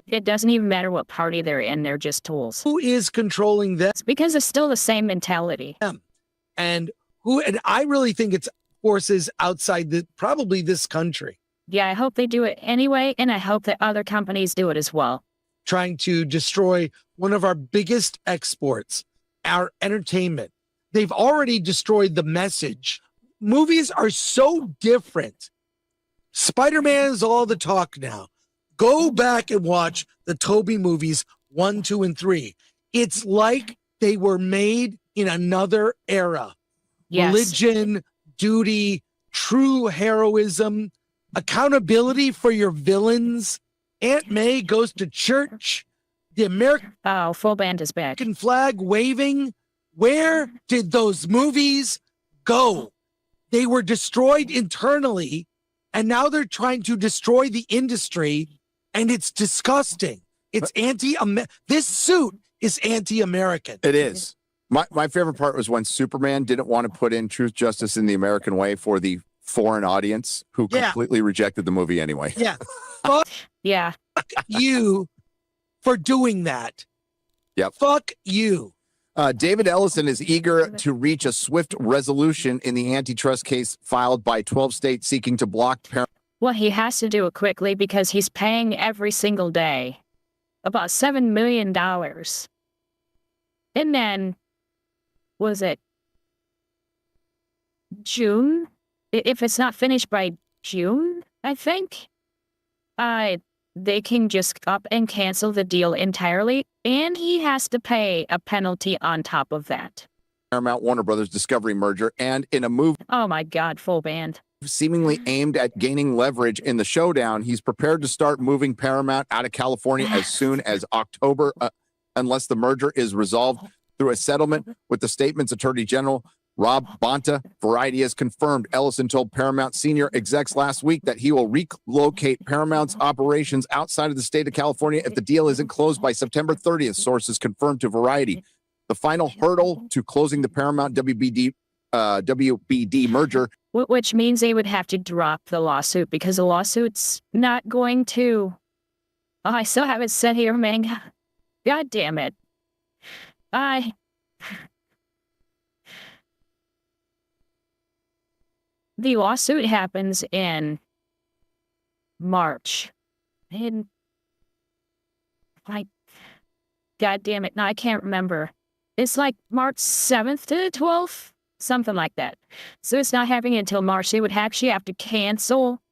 it doesn't even matter what party they're in, they're just tools. Who is controlling them? It's because it's still the same mentality. And I really think it's forces outside probably this country. Yeah, I hope they do it anyway, and I hope that other companies do it as well. Trying to destroy one of our biggest exports, our entertainment. They've already destroyed the message. Movies are so different. Spider-Man is all the talk now. Go back and watch the Tobey movies 1, 2, and 3. It's like they were made in another era. Yes. Religion, duty, true heroism, accountability for your villains. Aunt May goes to church. The American full band is back. Flag waving. Where did those movies go? They were destroyed internally, and now they're trying to destroy the industry, and it's disgusting. It's this suit is anti-American. It is. My favorite part was when Superman didn't want to put in Truth, Justice, in the American Way for the foreign audience who completely rejected the movie anyway. Yeah. Fuck yeah. you for doing that. Yep. Fuck you. David Ellison is eager to reach a swift resolution in the antitrust case filed by 12 states seeking to block parent. Well, he has to do it quickly because he's paying every single day about $7 million. And then, was it June? If it's not finished by June, I think, they can just up and cancel the deal entirely, and he has to pay a penalty on top of that. Paramount Warner Brothers Discovery merger, and in a move Oh my God, full band. seemingly aimed at gaining leverage in the showdown, he's prepared to start moving Paramount out of California as soon as October, unless the merger is resolved through a settlement with the state's Attorney General, Rob Bonta. Variety has confirmed. Ellison told Paramount senior execs last week that he will relocate Paramount's operations outside of the state of California if the deal isn't closed by September 30th, sources confirmed to Variety. The final hurdle to closing the Paramount WBD merger. Which means they would have to drop the lawsuit because the lawsuit's not going to... Oh, I still have it set here, man. God damn it. The lawsuit happens in March. God damn it. No, I can't remember. It's like March 7th to the 12th, something like that. So it's not happening until March. They would actually have to cancel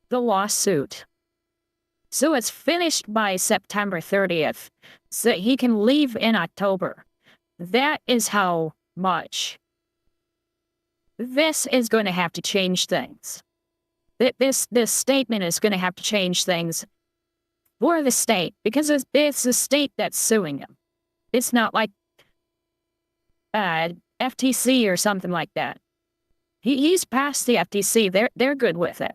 the lawsuit. So it's finished by September 30th. So he can leave in October. That is how much. This is going to have to change things. This statement is going to have to change things for the state because it's the state that's suing him. It's not like FTC or something like that. He's past the FTC. They're good with it.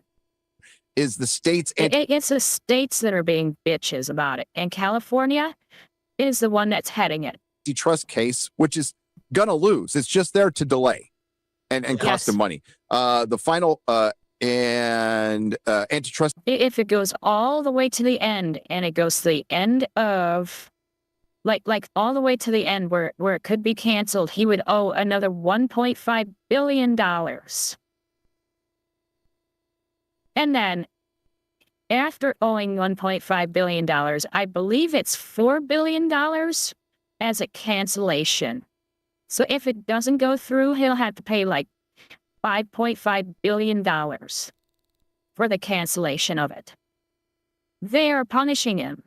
Is the state's it's the states that are being bitches about it, and California is the one that's heading it. Antitrust case, which is gonna lose. It's just there to delay and cost them money. The final antitrust. If it goes all the way to the end, and it goes to the end of, like all the way to the end where it could be canceled, he would owe another $1.5 billion. And then, after owing $1.5 billion, I believe it's $4 billion as a cancellation. So if it doesn't go through, he'll have to pay like $5.5 billion for the cancellation of it. They are punishing him.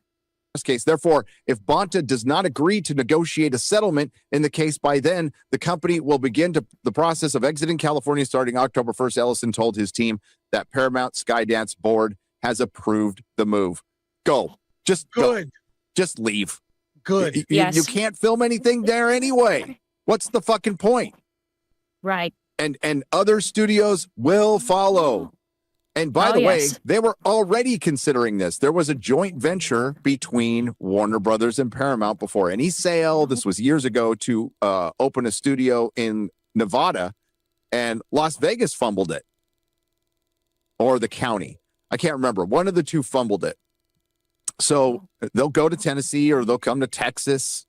Case. Therefore, if Bonta does not agree to negotiate a settlement in the case by then, the company will begin the process of exiting California starting October 1st. Ellison told his team that Paramount Skydance board has approved the move. Go. Just good. Go. Just leave. Good. You can't film anything there anyway. What's the fucking point? Right. And other studios will follow. And by the way, they were already considering this. There was a joint venture between Warner Brothers and Paramount before any sale. This was years ago to open a studio in Nevada, and Las Vegas fumbled it, or the county. I can't remember. One of the two fumbled it. So they'll go to Tennessee or they'll come to Texas,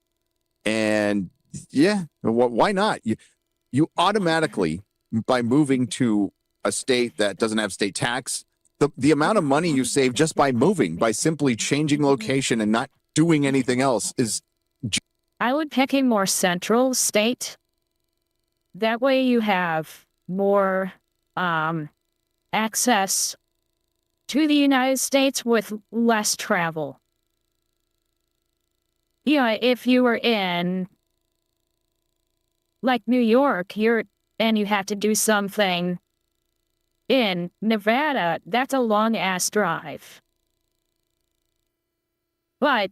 and yeah, why not? You automatically, by moving to a state that doesn't have state tax, the amount of money you save just by moving, by simply changing location and not doing anything else is. I would pick a more central state. That way you have more access to the United States with less travel. Yeah, if you were in like New York, and you have to do something in Nevada, that's a long ass drive. But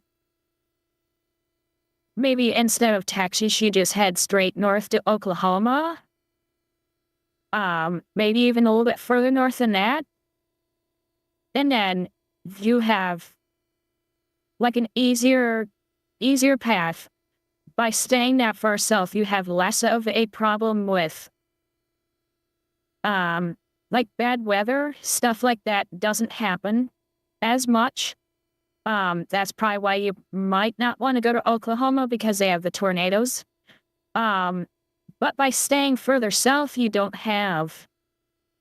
maybe instead of Texas, you just head straight north to Oklahoma. Maybe even a little bit further north than that. And then you have like an easier path. By staying that far south, you have less of a problem with like bad weather. Stuff like that doesn't happen as much. That's probably why you might not want to go to Oklahoma, because they have the tornadoes. But by staying further south, you don't have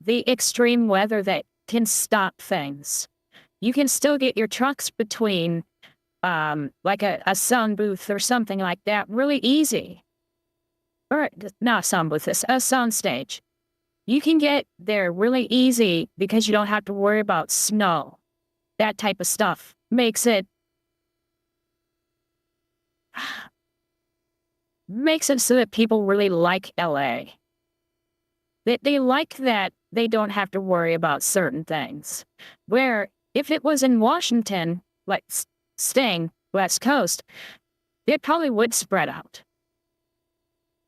the extreme weather that can stop things. You can still get your trucks between like a sun booth or something like that really easy. Or not sun booth, it's a sound stage. You can get there really easy because you don't have to worry about snow. That type of stuff makes it so that people really like LA. They like that they don't have to worry about certain things. Where if it was in Washington, like staying West Coast, it probably would spread out.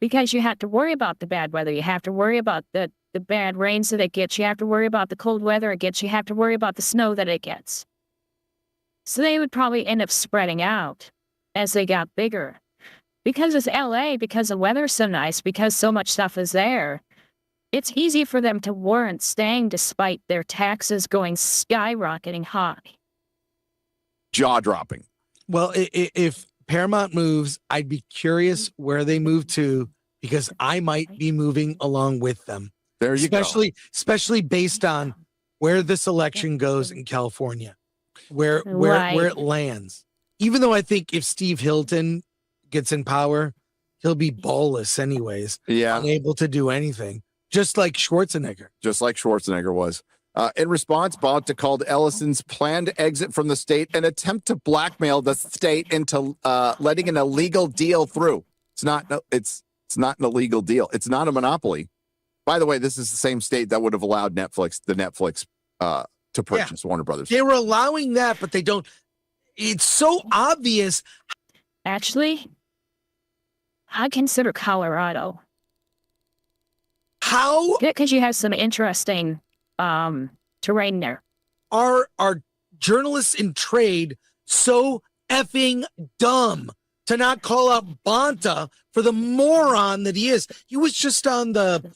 Because you have to worry about the bad weather. You have to worry about the bad rains that it gets. You have to worry about the cold weather it gets. You have to worry about the snow that it gets. So they would probably end up spreading out as they got bigger. Because it's LA, because the weather's so nice, because so much stuff is there, it's easy for them to warrant staying despite their taxes going skyrocketing high. Jaw-dropping. Well, if Paramount moves, I'd be curious where they move to, because I might be moving along with them. There you go. Especially based on where this election goes in California, where it lands. Even though I think if Steve Hilton gets in power, he'll be ballless anyways. Yeah. Unable to do anything. Just like Schwarzenegger. Just like Schwarzenegger was. In response, Bonta called Ellison's planned exit from the state an attempt to blackmail the state into letting an illegal deal through. It's not an illegal deal. It's not a monopoly. By the way, this is the same state that would have allowed the Netflix to purchase Warner Brothers. They were allowing that, but they don't. It's so obvious. Actually, I consider Colorado. How? Because you have some interesting terrain there. Are journalists in trade so effing dumb to not call out Bonta for the moron that he is? He was just on the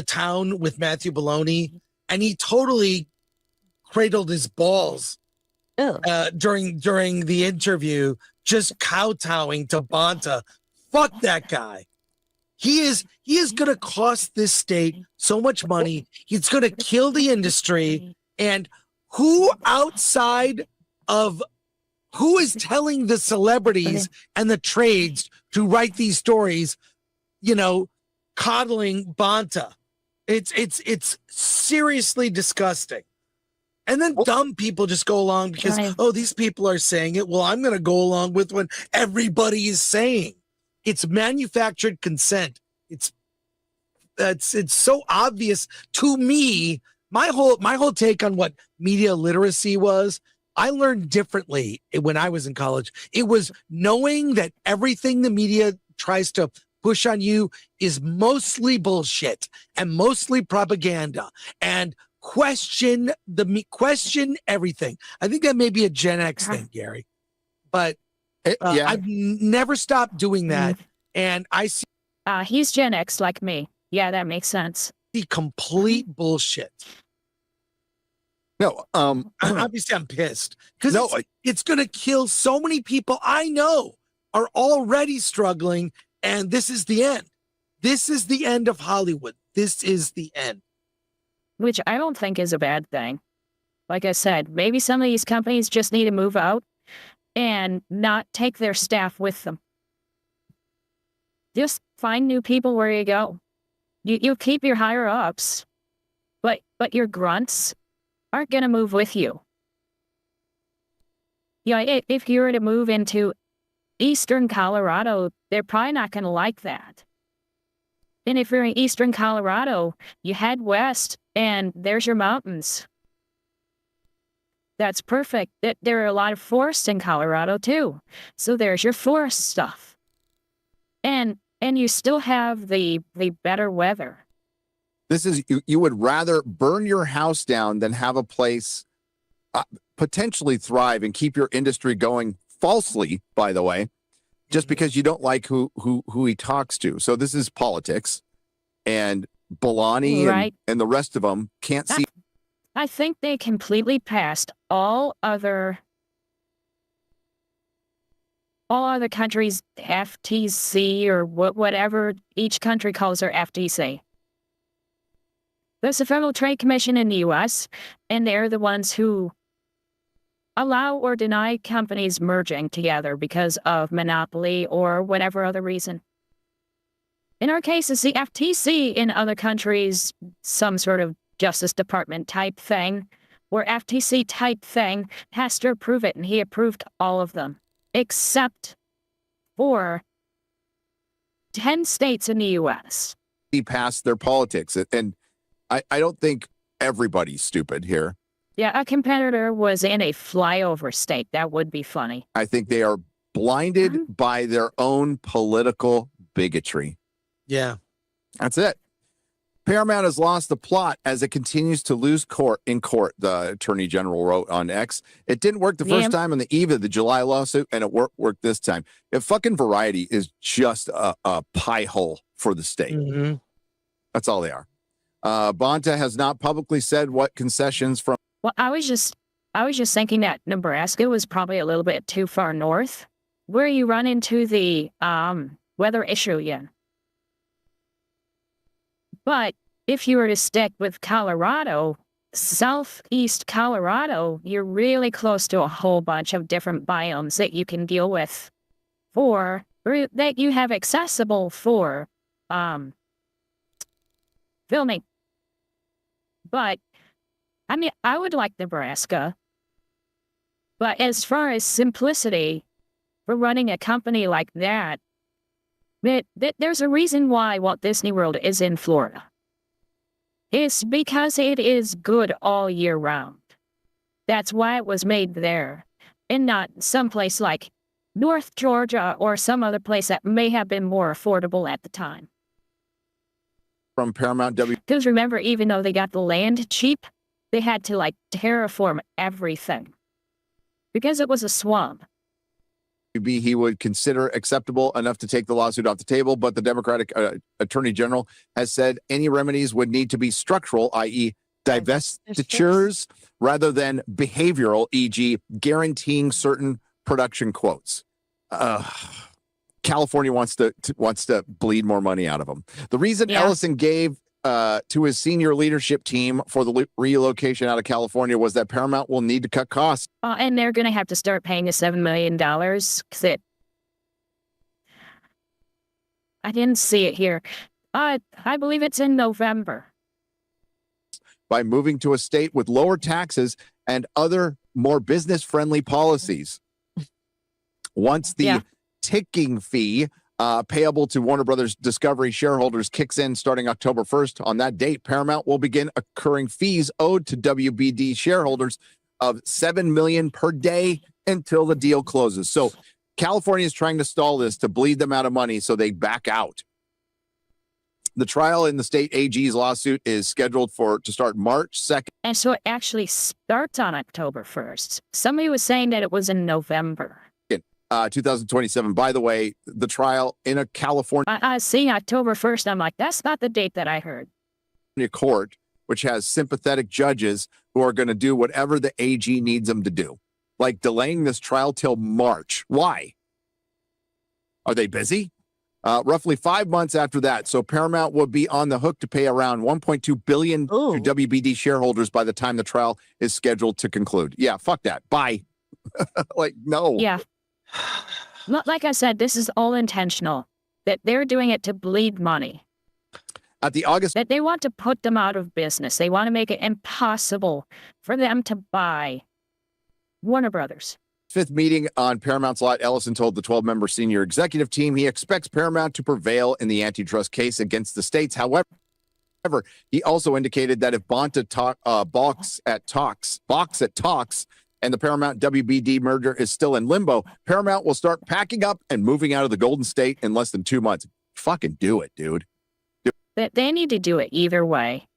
town with Matthew Baloney, and he totally cradled his balls during the interview, just kowtowing to Bonta. Fuck that guy. He is going to cost this state so much money. He's going to kill the industry. And who is telling the celebrities and the trades to write these stories, coddling Bonta? It's seriously disgusting. And then dumb people just go along because, these people are saying it. Well, I'm going to go along with what everybody is saying. It's manufactured consent. It's so obvious to me. My whole take on what media literacy was, I learned differently when I was in college. It was knowing that everything the media tries to push on you is mostly bullshit and mostly propaganda, and question everything. I think that may be a Gen X thing, Gary, but I've never stopped doing that. And I see he's Gen X like me. Yeah, that makes sense. The complete bullshit. No, obviously I'm pissed because No, it's going to kill so many people I know are already struggling, and this is the end. This is the end of Hollywood. This is the end. Which I don't think is a bad thing. Like I said, maybe some of these companies just need to move out and not take their staff with them. Just find new people where you go. You keep your higher ups, but your grunts aren't going to move with you. You know, if you were to move into eastern Colorado, they're probably not going to like that. And if you're in eastern Colorado, you head west and there's your mountains. That's perfect. There are a lot of forests in Colorado too. So there's your forest stuff. And you still have the better weather. this is you would rather burn your house down than have a place potentially thrive and keep your industry going falsely, by the way, just because you don't like who he talks to. So this is politics, and Bellani Right. and the rest of them can't see. I think they completely passed all other countries' FTC or whatever each country calls their FTC. There's the Federal Trade Commission in the U.S., and they're the ones who allow or deny companies merging together because of monopoly or whatever other reason. In our case, it's the FTC. In other countries, some sort of Justice Department type thing, where FTC type thing has to approve it, and he approved all of them, except for 10 states in the U.S. Past their politics, and I don't think everybody's stupid here. Yeah, a competitor was in a flyover state. That would be funny. I think they are blinded by their own political bigotry. Yeah. That's it. Paramount has lost the plot as it continues to lose in court, the Attorney General wrote on X. It didn't work the first time on the eve of the July lawsuit, and it worked this time. If fucking Variety is just a pie hole for the state. Mm-hmm. That's all they are. Bonta has not publicly said what concessions from. Well, I was just thinking that Nebraska was probably a little bit too far north, where you run into the weather issue again. But if you were to stick with Colorado, southeast Colorado, you're really close to a whole bunch of different biomes that you can deal with or that you have accessible for filming. But I mean, I would like Nebraska. But as far as simplicity for running a company like that, there's a reason why Walt Disney World is in Florida. It's because it is good all year round. That's why it was made there, and not someplace like North Georgia or some other place that may have been more affordable at the time. From Paramount W. Because remember, even though they got the land cheap, they had to terraform everything because it was a swamp. He would consider acceptable enough to take the lawsuit off the table, but the Democratic Attorney General has said any remedies would need to be structural, i.e. divestitures, rather than behavioral, e.g. guaranteeing certain production quotes. California wants to bleed more money out of them. The reason Ellison gave to his senior leadership team for the relocation out of California was that Paramount will need to cut costs. And they're going to have to start paying the $7 million because I didn't see it here. I believe it's in November. By moving to a state with lower taxes and other more business-friendly policies. Once the ticking fee payable to Warner Brothers Discovery shareholders kicks in starting October 1st. On that date, Paramount will begin accruing fees owed to WBD shareholders of $7 million per day until the deal closes. So California is trying to stall this to bleed them out of money so they back out. The trial in the state AG's lawsuit is scheduled to start March 2nd. And so it actually starts on October 1st. Somebody was saying that it was in November. 2027. By the way, the trial in a California I see October 1st. I'm like, that's not the date that I heard. court, which has sympathetic judges who are going to do whatever the AG needs them to do, like delaying this trial till March. Why? Are they busy? Roughly 5 months after that, so Paramount will be on the hook to pay around $1.2 billion to WBD shareholders by the time the trial is scheduled to conclude. Yeah, fuck that. Bye. Like, no. Yeah. Like I said, this is all intentional. That they're doing it to bleed money. At the August that they want to put them out of business. They want to make it impossible for them to buy Warner Brothers. 5th meeting on Paramount's lot, Ellison told the 12-member senior executive team he expects Paramount to prevail in the antitrust case against the states. However, he also indicated that if Bonta balks at talks, and the Paramount WBD merger is still in limbo, Paramount will start packing up and moving out of the Golden State in less than 2 months. Fucking do it, dude. They need to do it either way.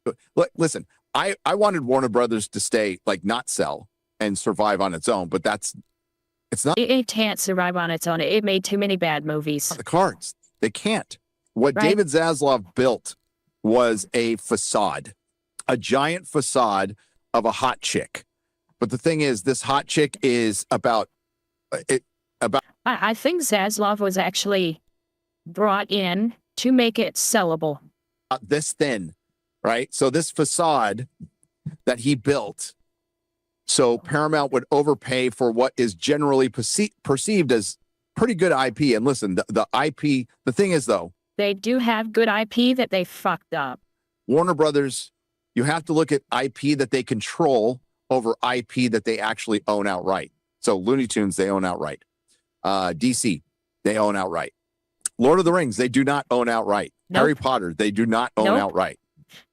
Listen, I wanted Warner Brothers to stay, like, not sell and survive on its own, but it's not. It can't survive on its own. It made too many bad movies. The cards. They can't. What David Zaslav built was a facade, a giant facade of a hot chick. But the thing is, this hot chick is about. I think Zaslav was actually brought in to make it sellable. This thin, right? So this facade that he built, so Paramount would overpay for what is generally perceived as pretty good IP. And listen, the IP, the thing is, though, they do have good IP that they fucked up. Warner Brothers, you have to look at IP that they control over IP that they actually own outright. So Looney Tunes, they own outright. DC, they own outright. Lord of the Rings, they do not own outright. Nope. Harry Potter, they do not own outright.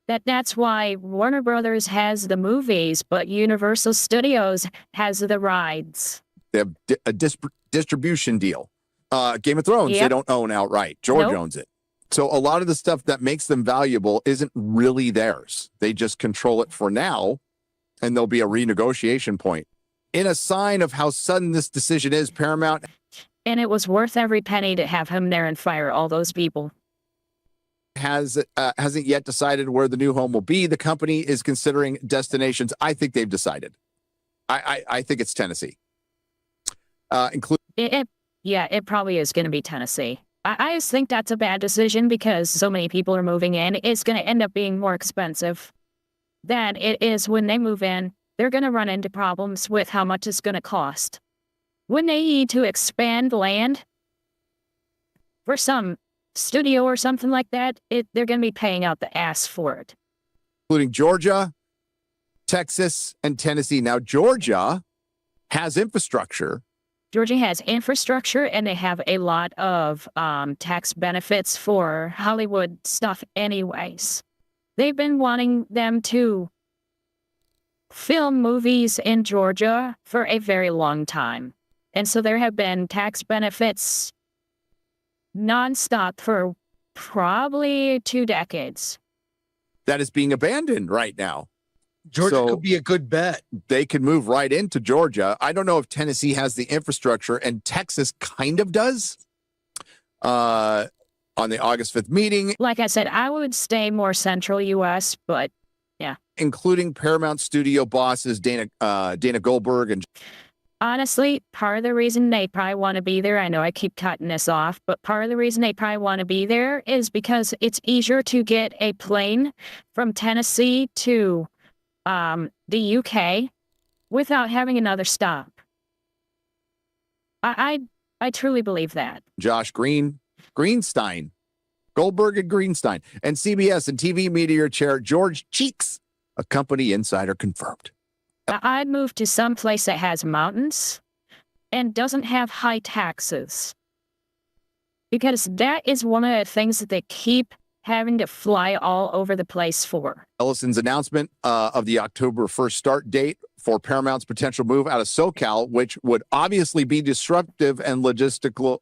That's why Warner Brothers has the movies, but Universal Studios has the rides. They have a distribution deal. Game of Thrones, they don't own outright. George owns it. So a lot of the stuff that makes them valuable isn't really theirs. They just control it for now, and there'll be a renegotiation point. In a sign of how sudden this decision is, Paramount... And it was worth every penny to have him there and fire all those people. Hasn't yet decided where the new home will be. The company is considering destinations. I think they've decided. I think it's Tennessee. It probably is going to be Tennessee. I just think that's a bad decision because so many people are moving in. It's going to end up being more expensive than it is when they move in. They're going to run into problems with how much it's going to cost. When they need to expand land for some studio or something like that, they're going to be paying out the ass for it. Including Georgia, Texas, and Tennessee. Now, Georgia has infrastructure. Georgia has infrastructure, and they have a lot of tax benefits for Hollywood stuff anyways. They've been wanting them to film movies in Georgia for a very long time. And so there have been tax benefits nonstop for probably 2 decades. That is being abandoned right now. Georgia could be a good bet. They could move right into Georgia. I don't know if Tennessee has the infrastructure, and Texas kind of does. On the August 5th meeting. Like I said, I would stay more central U.S., but yeah. Including Paramount studio bosses Dana Goldberg and... Honestly, part of the reason they probably want to be there, I know I keep cutting this off, but part of the reason they probably want to be there is because it's easier to get a plane from Tennessee to the UK without having another stop. I truly believe that. Josh Greenstein, Goldberg and Greenstein, and CBS and TV media chair George Cheeks, a company insider confirmed. I'd move to some place that has mountains and doesn't have high taxes. Because that is one of the things that they keep having to fly all over the place for. Ellison's announcement of the October 1st start date for Paramount's potential move out of SoCal, which would obviously be disruptive and logistically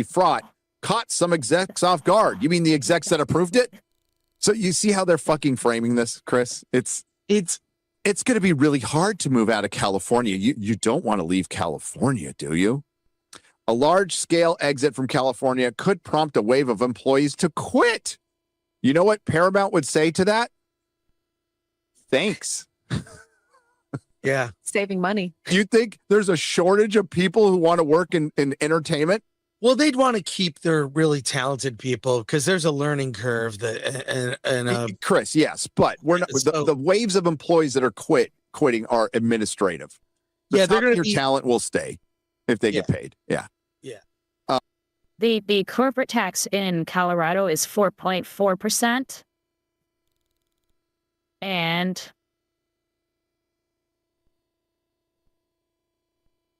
fraught, caught some execs off guard. You mean the execs that approved it? So you see how they're fucking framing this, Chris? It's it's going to be really hard to move out of California. You don't want to leave California, do you? A large-scale exit from California could prompt a wave of employees to quit. You know what Paramount would say to that? Thanks. Yeah. Saving money. You think there's a shortage of people who want to work in entertainment? Well, they'd want to keep their really talented people because there's a learning curve that Chris, yes, but we're not the waves of employees that are quitting are administrative. Yeah, they're going to your talent will stay if they get paid. Yeah. Yeah. The corporate tax in Colorado is 4.4%. And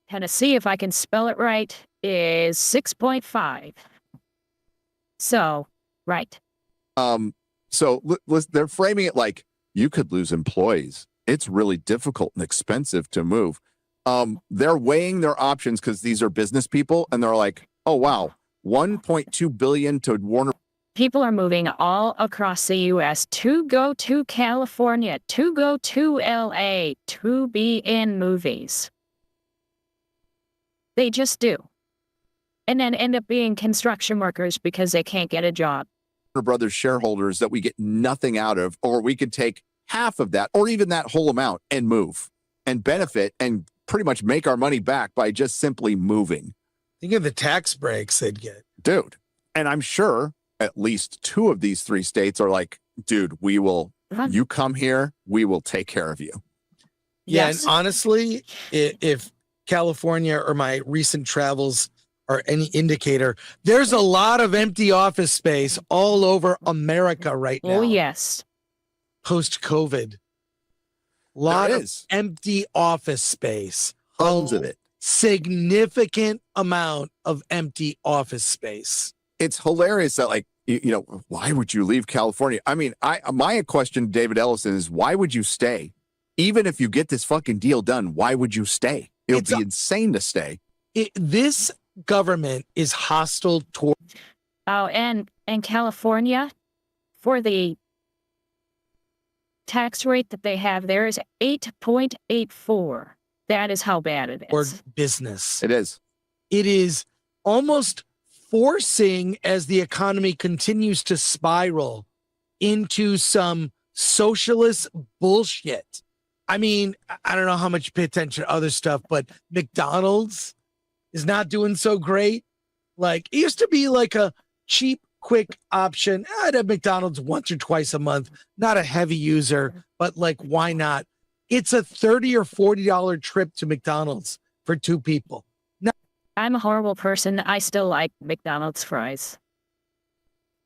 Tennessee, if I can spell it right, is 6.5. So, right. So they're framing it like you could lose employees. It's really difficult and expensive to move. They're weighing their options because these are business people, and they're like, oh wow, 1.2 billion to Warner. People are moving all across the U.S. to go to California, to go to L.A., to be in movies. They just do. And then end up being construction workers because they can't get a job. Brothers shareholders that we get nothing out of, or we could take half of that or even that whole amount and move and benefit and pretty much make our money back by just simply moving. Think of the tax breaks they'd get. Dude. And I'm sure at least 2 of these 3 states are like, dude, you come here, we will take care of you. Yeah, yes. And honestly, if California or my recent travels are any indicator, there's a lot of empty office space all over America right now. Oh, yes. Post-COVID. Lot of empty office space. Tons of it. Significant amount of empty office space. It's hilarious that, like, why would you leave California? I mean, my question to David Ellison is, why would you stay? Even if you get this fucking deal done, why would you stay? It would be insane to stay. This government is hostile toward. Oh, and California, for the tax rate that they have there is 8.84. That is how bad it is. Or business. It is. It is almost forcing, as the economy continues to spiral, into some socialist bullshit. I mean, I don't know how much you pay attention to other stuff, but McDonald's is not doing so great. Like, it used to be like a cheap, quick option. I'd have McDonald's once or twice a month. Not a heavy user, but like, why not? It's a $30 or $40 trip to McDonald's for 2 people. Now, I'm a horrible person. I still like McDonald's fries.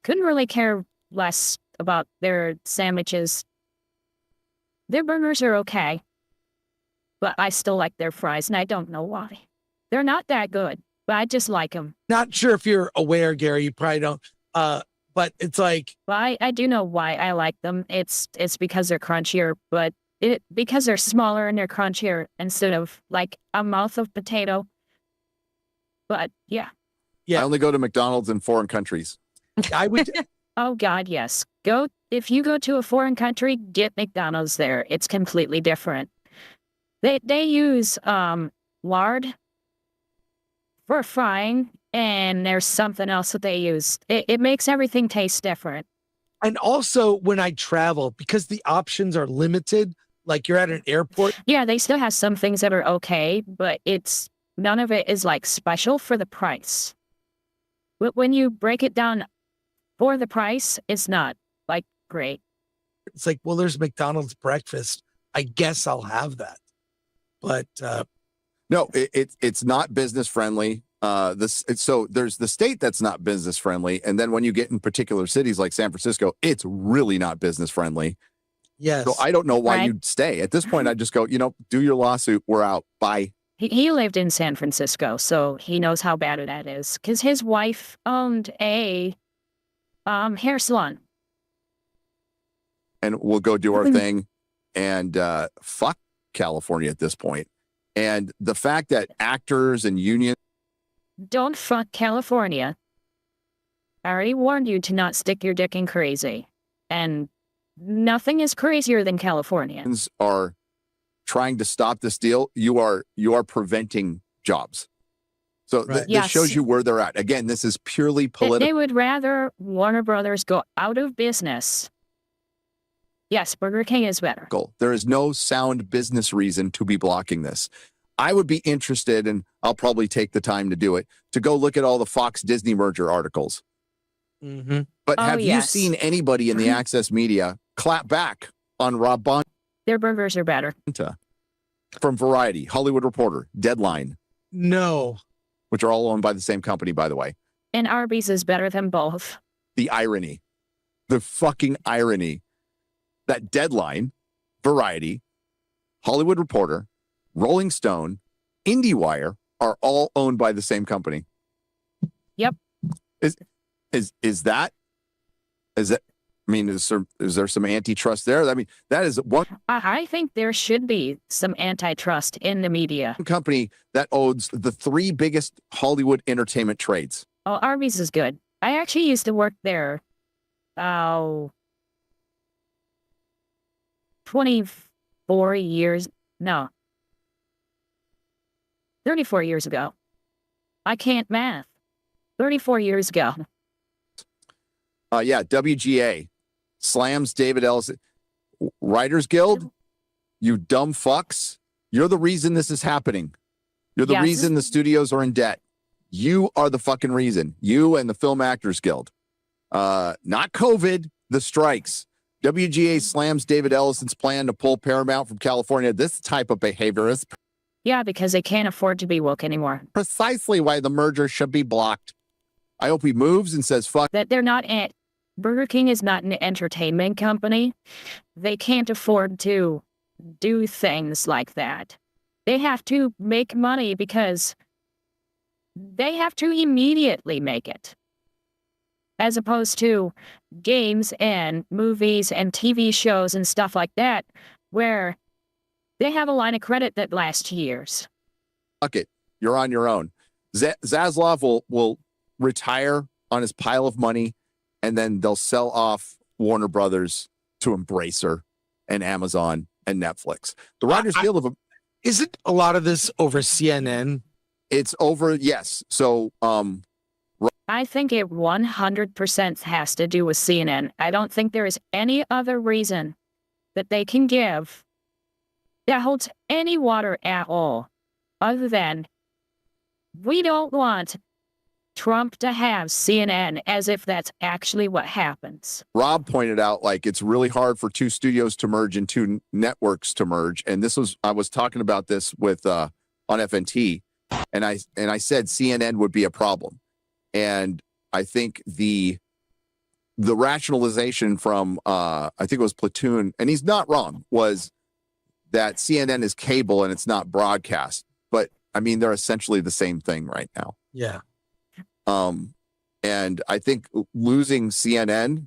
Couldn't really care less about their sandwiches. Their burgers are okay, but I still like their fries, and I don't know why. They're not that good, but I just like them. Not sure if you're aware, Gary. You probably don't. But it's like... Well, I do know why I like them. It's because they're crunchier, but because they're smaller and they're crunchier instead of like a mouth of potato. But yeah. I only go to McDonald's in foreign countries. I would. Oh God, yes. If you go to a foreign country, get McDonald's there. It's completely different. They use lard for frying, and there's something else that they use. It makes everything taste different. And also, when I travel, because the options are limited, like you're at an airport. Yeah, they still have some things that are okay, but none of it is like special for the price. But when you break it down for the price, it's not like great. It's like, well, there's McDonald's breakfast. I guess I'll have that. But no, it's not business friendly. So there's the state that's not business friendly, and then when you get in particular cities like San Francisco, it's really not business friendly. Yes. So I don't know why you'd stay. At this point, I'd just go, do your lawsuit. We're out. Bye. He lived in San Francisco, so he knows how bad that is. Because his wife owned a hair salon. And we'll go do our thing and fuck California at this point. And the fact that actors and unions... Don't fuck California. I already warned you to not stick your dick in crazy. And nothing is crazier than California. ...are trying to stop this deal, you are preventing jobs. So Right. this shows you where they're at. Again, this is purely They political. would rather Warner Brothers go out of business. Yes, Burger King is better. There is no sound business reason to be blocking this. I would be interested, and I'll probably take the time to do it, to go look at all the Fox Disney merger articles. Mm-hmm. But Oh, have you yes. seen anybody in the access media clap back on Rob Bonta Their burgers are better. from Variety, Hollywood Reporter, Deadline, No. which are all owned by the same company, by the way? And Arby's is better than both. The irony, the fucking irony that Deadline, Variety, Hollywood Reporter, Rolling Stone, IndieWire are all owned by the same company. Yep. Is that? I mean, is there some antitrust there? I mean, that is one I think there should be some antitrust in the media. company that owns the three biggest Hollywood entertainment trades. Oh, Arby's is good. I actually used to work there. 24 years. No. 34 years ago. I can't math. 34 years ago. Yeah, WGA slams David Ellison. Writers Guild, you dumb fucks. You're the reason this is happening. You're the Yes. reason the studios are in debt. You are the fucking reason. You and the Film Actors Guild. Not COVID, the strikes. WGA slams David Ellison's plan to pull Paramount from California. This type of behavior is Yeah, because they can't afford to be woke anymore. precisely why the merger should be blocked. I hope he moves and says, fuck. That they're not at Burger King is not an entertainment company. They can't afford to do things like that. They have to make money because they have to immediately make it. As opposed to games and movies and TV shows and stuff like that, where they have a line of credit that lasts years. Fuck it. You're on your own. Zaslav will retire on his pile of money, and then they'll sell off Warner Brothers to Embracer and Amazon and Netflix. The Writers Guild of Isn't a lot of this over CNN? It's over, yes. So I think it 100% has to do with CNN. I don't think there is any other reason that they can give that holds any water at all, other than we don't want Trump to have CNN, as if that's actually what happens. Rob pointed out, like, it's really hard for two studios to merge and two networks to merge. And I was talking about this with on FNT, and I said CNN would be a problem. And I think the rationalization from I think it was Platoon, and he's not wrong, was that CNN is cable and it's not broadcast. But I mean, they're essentially the same thing right now. Yeah. And I think losing CNN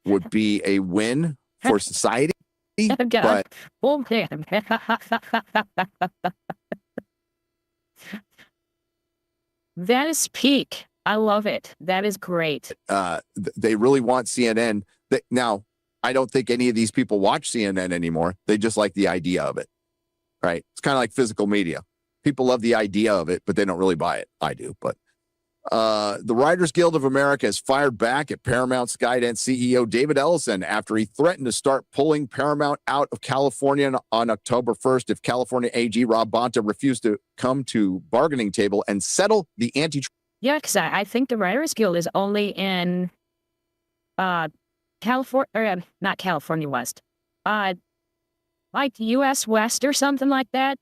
would be a win for society. But that is peak. I love it. That is great. they really want CNN. Now, I don't think any of these people watch CNN anymore. They just like the idea of it, right? It's kind of like physical media. People love the idea of it, but they don't really buy it. I do, but the Writers Guild of America has fired back at Paramount Skydance CEO David Ellison after he threatened to start pulling Paramount out of California on October 1st if California AG Rob Bonta refused to come to bargaining table and settle the antitrust. Yeah, because I think the Writers Guild is only in California, or not California West, like US West or something like that.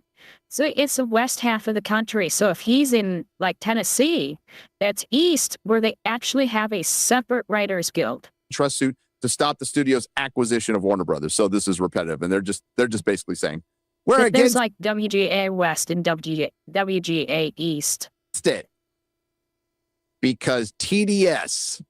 So it's the west half of the country. So if he's in like Tennessee, that's east, where they actually have a separate Writers Guild. Trust suit to stop the studio's acquisition of Warner Brothers. So this is repetitive, and they're just basically saying we're But there's against like WGA West and WGA East. it because TDS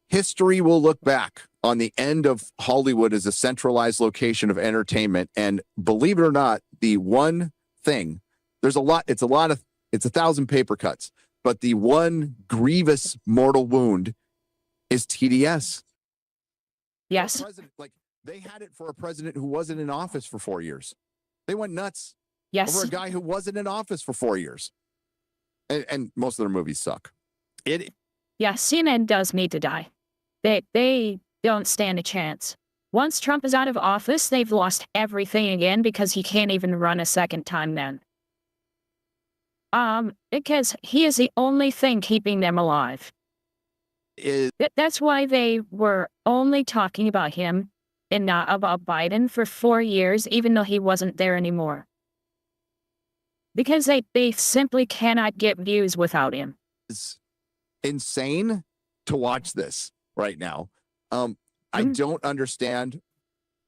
history will look back on the end of Hollywood as a centralized location of entertainment, and believe it or not, the one thing it's 1,000 paper cuts, but the one grievous mortal wound is TDS. Yes. Like, they had it for a president who wasn't in office for 4 years. They went nuts Yes. over a guy who wasn't in office for 4 years. And most of their movies suck. Yeah, CNN does need to die. They don't stand a chance. Once Trump is out of office, they've lost everything again because he can't even run a second time then. Because he is the only thing keeping them alive. That's why they were only talking about him and not about Biden for 4 years, even though he wasn't there anymore. Because they simply cannot get views without him. It's insane to watch this right now. I don't understand.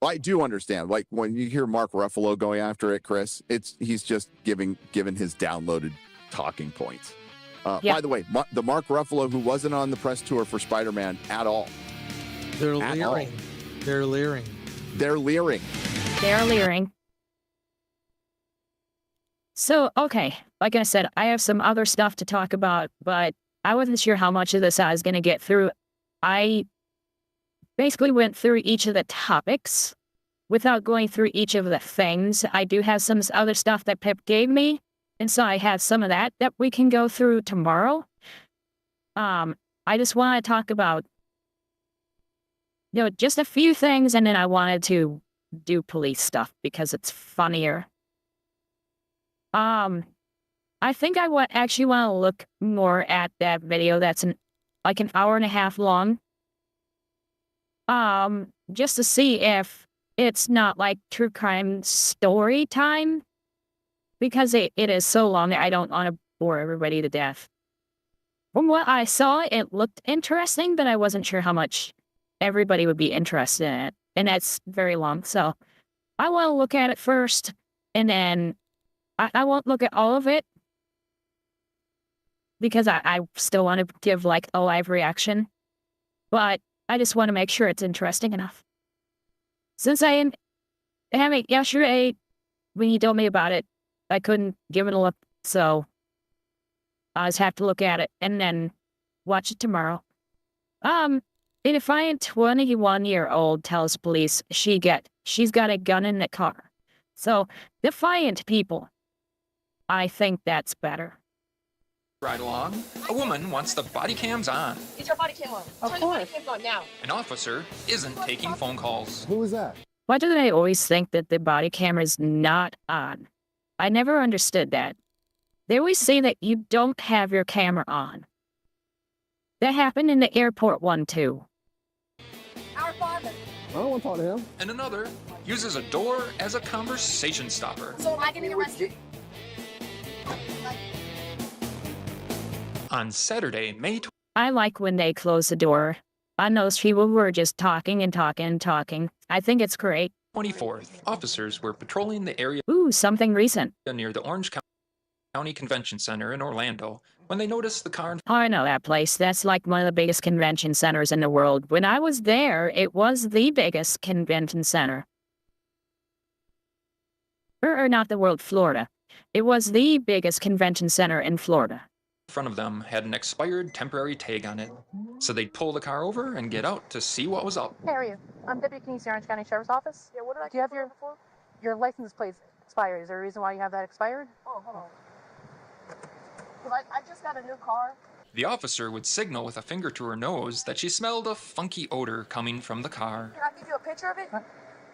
Well, I do understand. Like when you hear Mark Ruffalo going after it, Chris, he's just given his downloaded talking points. By the way, the Mark Ruffalo who wasn't on the press tour for Spider-Man at all. They're leering. They're leering. They're leering. They're leering. So, okay, like I said, I have some other stuff to talk about, but I wasn't sure how much of this I was going to get through. I basically went through each of the topics without going through each of the things. I do have some other stuff that Pip gave me, and so I have some of that we can go through tomorrow. I just want to talk about, just a few things, and then I wanted to do police stuff because it's funnier. I think I actually want to look more at that video that's like an hour and a half long. Just to see if it's not like true crime story time. Because it is so long, I don't want to bore everybody to death. From what I saw, it looked interesting, but I wasn't sure how much everybody would be interested in it. And that's very long, so I want to look at it first, and then I won't look at all of it because I still want to give like a live reaction, but I just want to make sure it's interesting enough. Since yesterday, when you told me about it, I couldn't give it a look, so I just have to look at it and then watch it tomorrow. A defiant 21-year-old tells police she's got a gun in the car. So, defiant people. I think that's better. Right along. A woman wants the body cams on. Is your body cam on? Turn the body cams on now. An officer isn't taking phone calls. Who is that? Why do they always think that the body camera's not on? I never understood that. They always say that you don't have your camera on. That happened in the airport one, too. Our father. I don't want to talk to him. And another uses a door as a conversation stopper. So am I getting arrested? On Saturday, May I like when they close the door on those people who are just talking and talking and talking. I think it's great. 24th, officers were patrolling the area Ooh, something recent. near the Orange County Convention Center in Orlando when they noticed the car. Oh, I know that place. That's like one of the biggest convention centers in the world. When I was there, it was the biggest convention center. Or not the world, Florida. It was the biggest convention center in Florida. In front of them had an expired temporary tag on it, so they'd pull the car over and get out to see what was up. Hey, how are you? I'm Deputy Kenese, Orange County Sheriff's Office. Yeah, what did I do? You have your license plate expired? Is there a reason why you have that expired? Oh, hold on. I just got a new car. The officer would signal with a finger to her nose that she smelled a funky odor coming from the car. Can I give you a picture of it?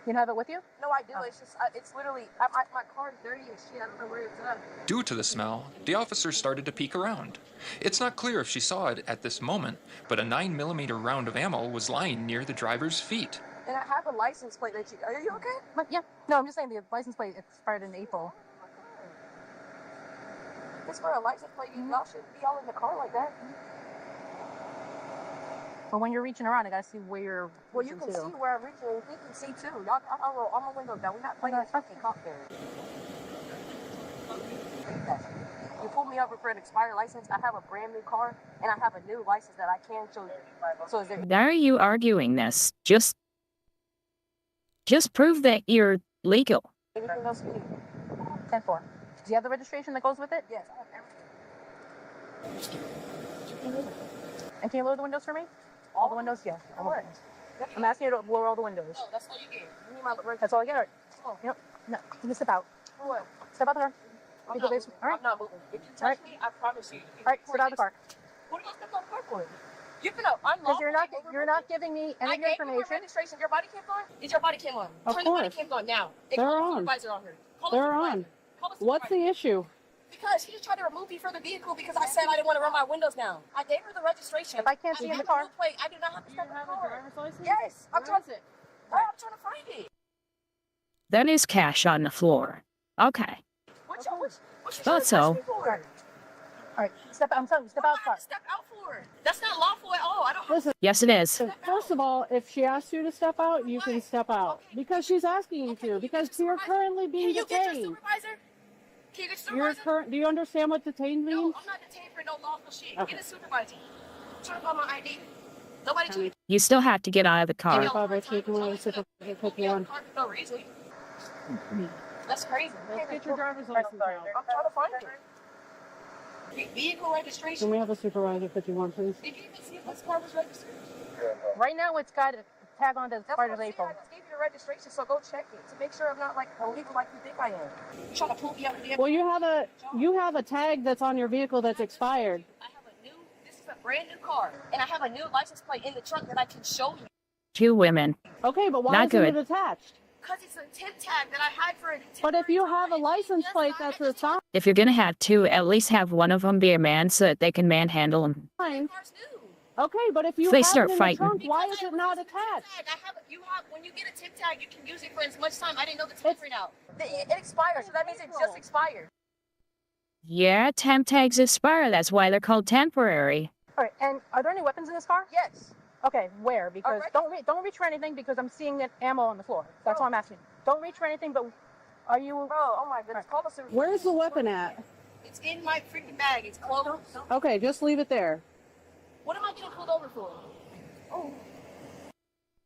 You don't have it with you? No, I do. It's just, it's literally, my car's dirty and shit. I don't know where it's at. Due to the smell, the officer started to peek around. It's not clear if she saw it at this moment, but a 9mm round of ammo was lying near the driver's feet. And I have a license plate that are you okay? Yeah. No, I'm just saying the license plate expired in April. It's for a license plate. Y'all shouldn't be all in the car like that. But when you're reaching around, I gotta see where you're. Well, you can see where I'm reaching. You can see too. Y'all, I'm a window down. We're not playing this fucking cop there. You pulled me over for an expired license. I have a brand new car, and I have a new license that I can show you. So is there? Why are you arguing this? Just prove that you're legal. Anything else you need? 10-4. Do you have the registration that goes with it? Yes, I have everything. And can you lower the windows for me? All the windows? Yeah. I'm asking you to lower all the windows. Oh, that's all you get. You need my registration. That's all I get? All right. Oh. Yep. No, you can step out. What? Step out the car. I'm You not go moving. this- All right. I'm not moving. If you touch Alright. me, I promise you. All right, step out of the car. What do you step on the car for? You're gonna unlawfully. You're not giving me any I of your gave you my information. registration. Your body cam's on? Is your body cam on? Of Turn the body course. cams on now. And They're call the on. supervisor on her. Call the They're supervisor. on. Call the What's the supervisor. issue? Because he just tried to remove me from the vehicle because I said I didn't want to run my windows down. I gave her the registration. If I can't see in the have car. a new plate. I do not have to step in the car. driver's license? Yes, I'm Where trying is it? I'm trying to find it. That is cash on the floor. Okay. What you Thought so. All right, step out. I'm telling you, step out the car. Step out for it. That's not lawful at all. I don't. Listen. Yes, it is. First of all, if she asks you to step out, you can step out because she's asking you to. Because you're currently being Can you get your detained. supervisor? Can you get your You're supervisor? Do you understand what detained means? No, I'm not detained for no lawful shit. Okay. Get a supervisor. Trying to find my ID. Nobody took You still have to get out of the car. no reason. That's crazy. Let's get your driver's license out. I'm trying to find it. Vehicle registration. Can we have a supervisor 51, please? Did you even see if this car was registered? Right now, it's got a tag on the That's part what of I'm saying. April. I just gave you the registration, so go check it to make sure I'm not like illegal like you think I am. You trying to pull me out of the Well, you have a tag that's on your vehicle that's expired. This is a brand new car, and I have a new license plate in the trunk that I can show you. 2 women. Okay, but why Not isn't good. it attached? Because it's a tip tag that I had for a But if you have a license plate that's assigned, If you're gonna have 2, at least have one of them be a man so that they can manhandle them. okay, but if you They have start it in fighting. the trunk, why is it not attached? When you get a tip tag, you can use it for as much time. I didn't know the time ran out. It expired, so that means it just expired. Yeah, temp tags expire. That's why they're called temporary. All right, and are there any weapons in this car? Yes. Okay, where? Because don't reach for anything because I'm seeing that ammo on the floor. That's why I'm asking. Don't reach for anything, but are you? Bro, oh my goodness, call the supervisor. Where's the weapon at? It's in my freaking bag. It's closed. Okay, just leave it there. What am I getting pulled over for? Oh.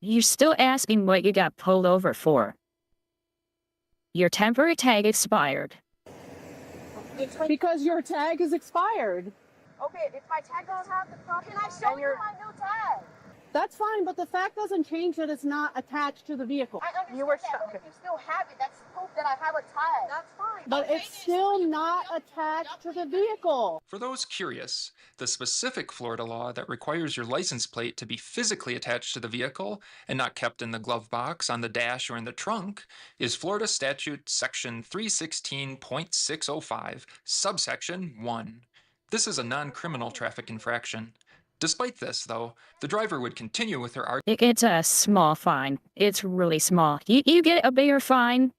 You're still asking what you got pulled over for. Your temporary tag expired. Because your tag is expired. Okay, if my tag doesn't have the proper, can I show you my new tag? That's fine, but the fact doesn't change that it's not attached to the vehicle. I understand that, but if you still have it, that's proof that I have a tag. That's fine. But it's still not attached to the vehicle. For those curious, the specific Florida law that requires your license plate to be physically attached to the vehicle and not kept in the glove box, on the dash, or in the trunk is Florida Statute Section 316.605, subsection 1. This is a non-criminal traffic infraction. Despite this, though, the driver would continue with her argument. It's a small fine. It's really small. You get a bigger fine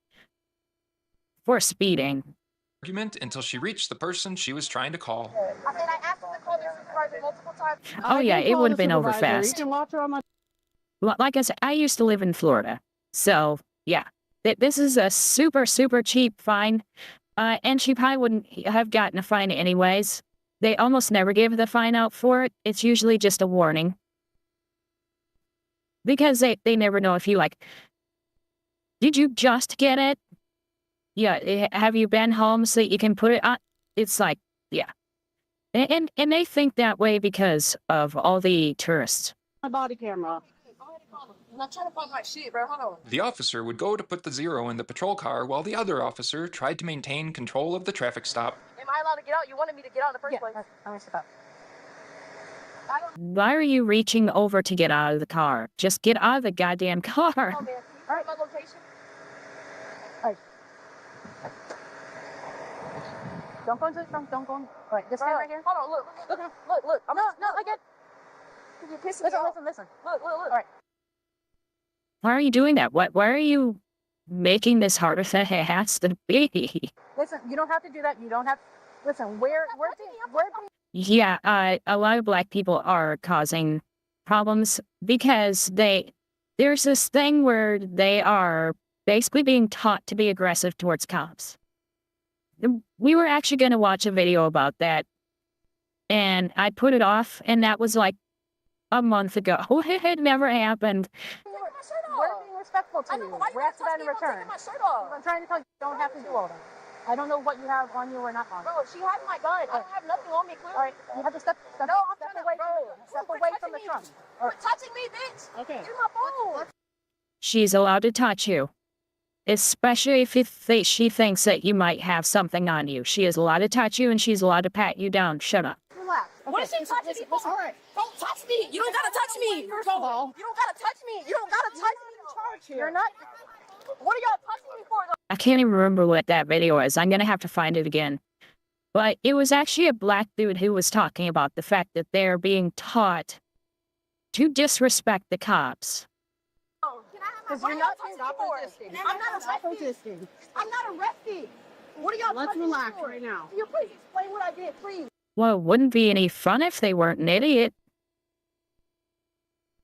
for speeding. Until she reached the person she was trying to call. I mean, I asked him to call the supervisor multiple times. Oh yeah, it would have been over You fast. can watch her on my. Like I said, I used to live in Florida. So, yeah. This is a super, super cheap fine. And she probably wouldn't have gotten a fine anyways. They almost never give the fine out for it. It's usually just a warning. Because they never know if you did you just get it? Yeah, have you been home so you can put it on? It's yeah. And they think that way because of all the tourists. My body camera. I'm not trying to find my shit, bro. Hold on. The officer would go to put the 0 in the patrol car while the other officer tried to maintain control of the traffic stop. Am I allowed to get out? You wanted me to get out in the first place. I'm gonna step out. Why are you reaching over to get out of the car? Just get out of the goddamn car. Oh, man. Can you find my location? All right. Don't go into the trunk. Don't go in. All right, just stand right here. Hold on, look. I'm not again. You're pissing me off. Listen. Look. All right. Why are you doing that? Why are you making this harder than it has to be? Listen, you don't have to do that. You don't have. Listen, where Yeah, a lot of black people are causing problems because there's this thing where they are basically being taught to be aggressive towards cops. We were actually going to watch a video about that, and I put it off, and that was like a month ago. It never happened. We're being respectful to you. We're asking that in return. I'm trying to tell you, you don't have to do all that. I don't know what you have on you or not on. Bro, she had my gun. I don't have nothing on me, clearly. All right, you have to step No, I'm trying to, step away from the trunk. Quit touching me, bitch. Okay. Give my phone. She's allowed to touch you. especially if she thinks that you might have something on you. She is allowed to touch you and she's allowed to pat you down. Shut up. Relax. Okay, What is she touching me for? All right. Don't touch me. You don't gotta touch me. First of all, You don't gotta touch me. You don't gotta touch me. in charge here. You're not. What are y'all touching me for? I can't even remember what that video is. I'm going to have to find it again. But it was actually a black dude who was talking about the fact that they're being taught to disrespect the cops. Because you're not stop resisting. I'm not resisting. I'm not arrested. What are y'all Let's touching relax me for? right now. Can you please explain what I did, please? Well, it wouldn't be any fun if they weren't an idiot.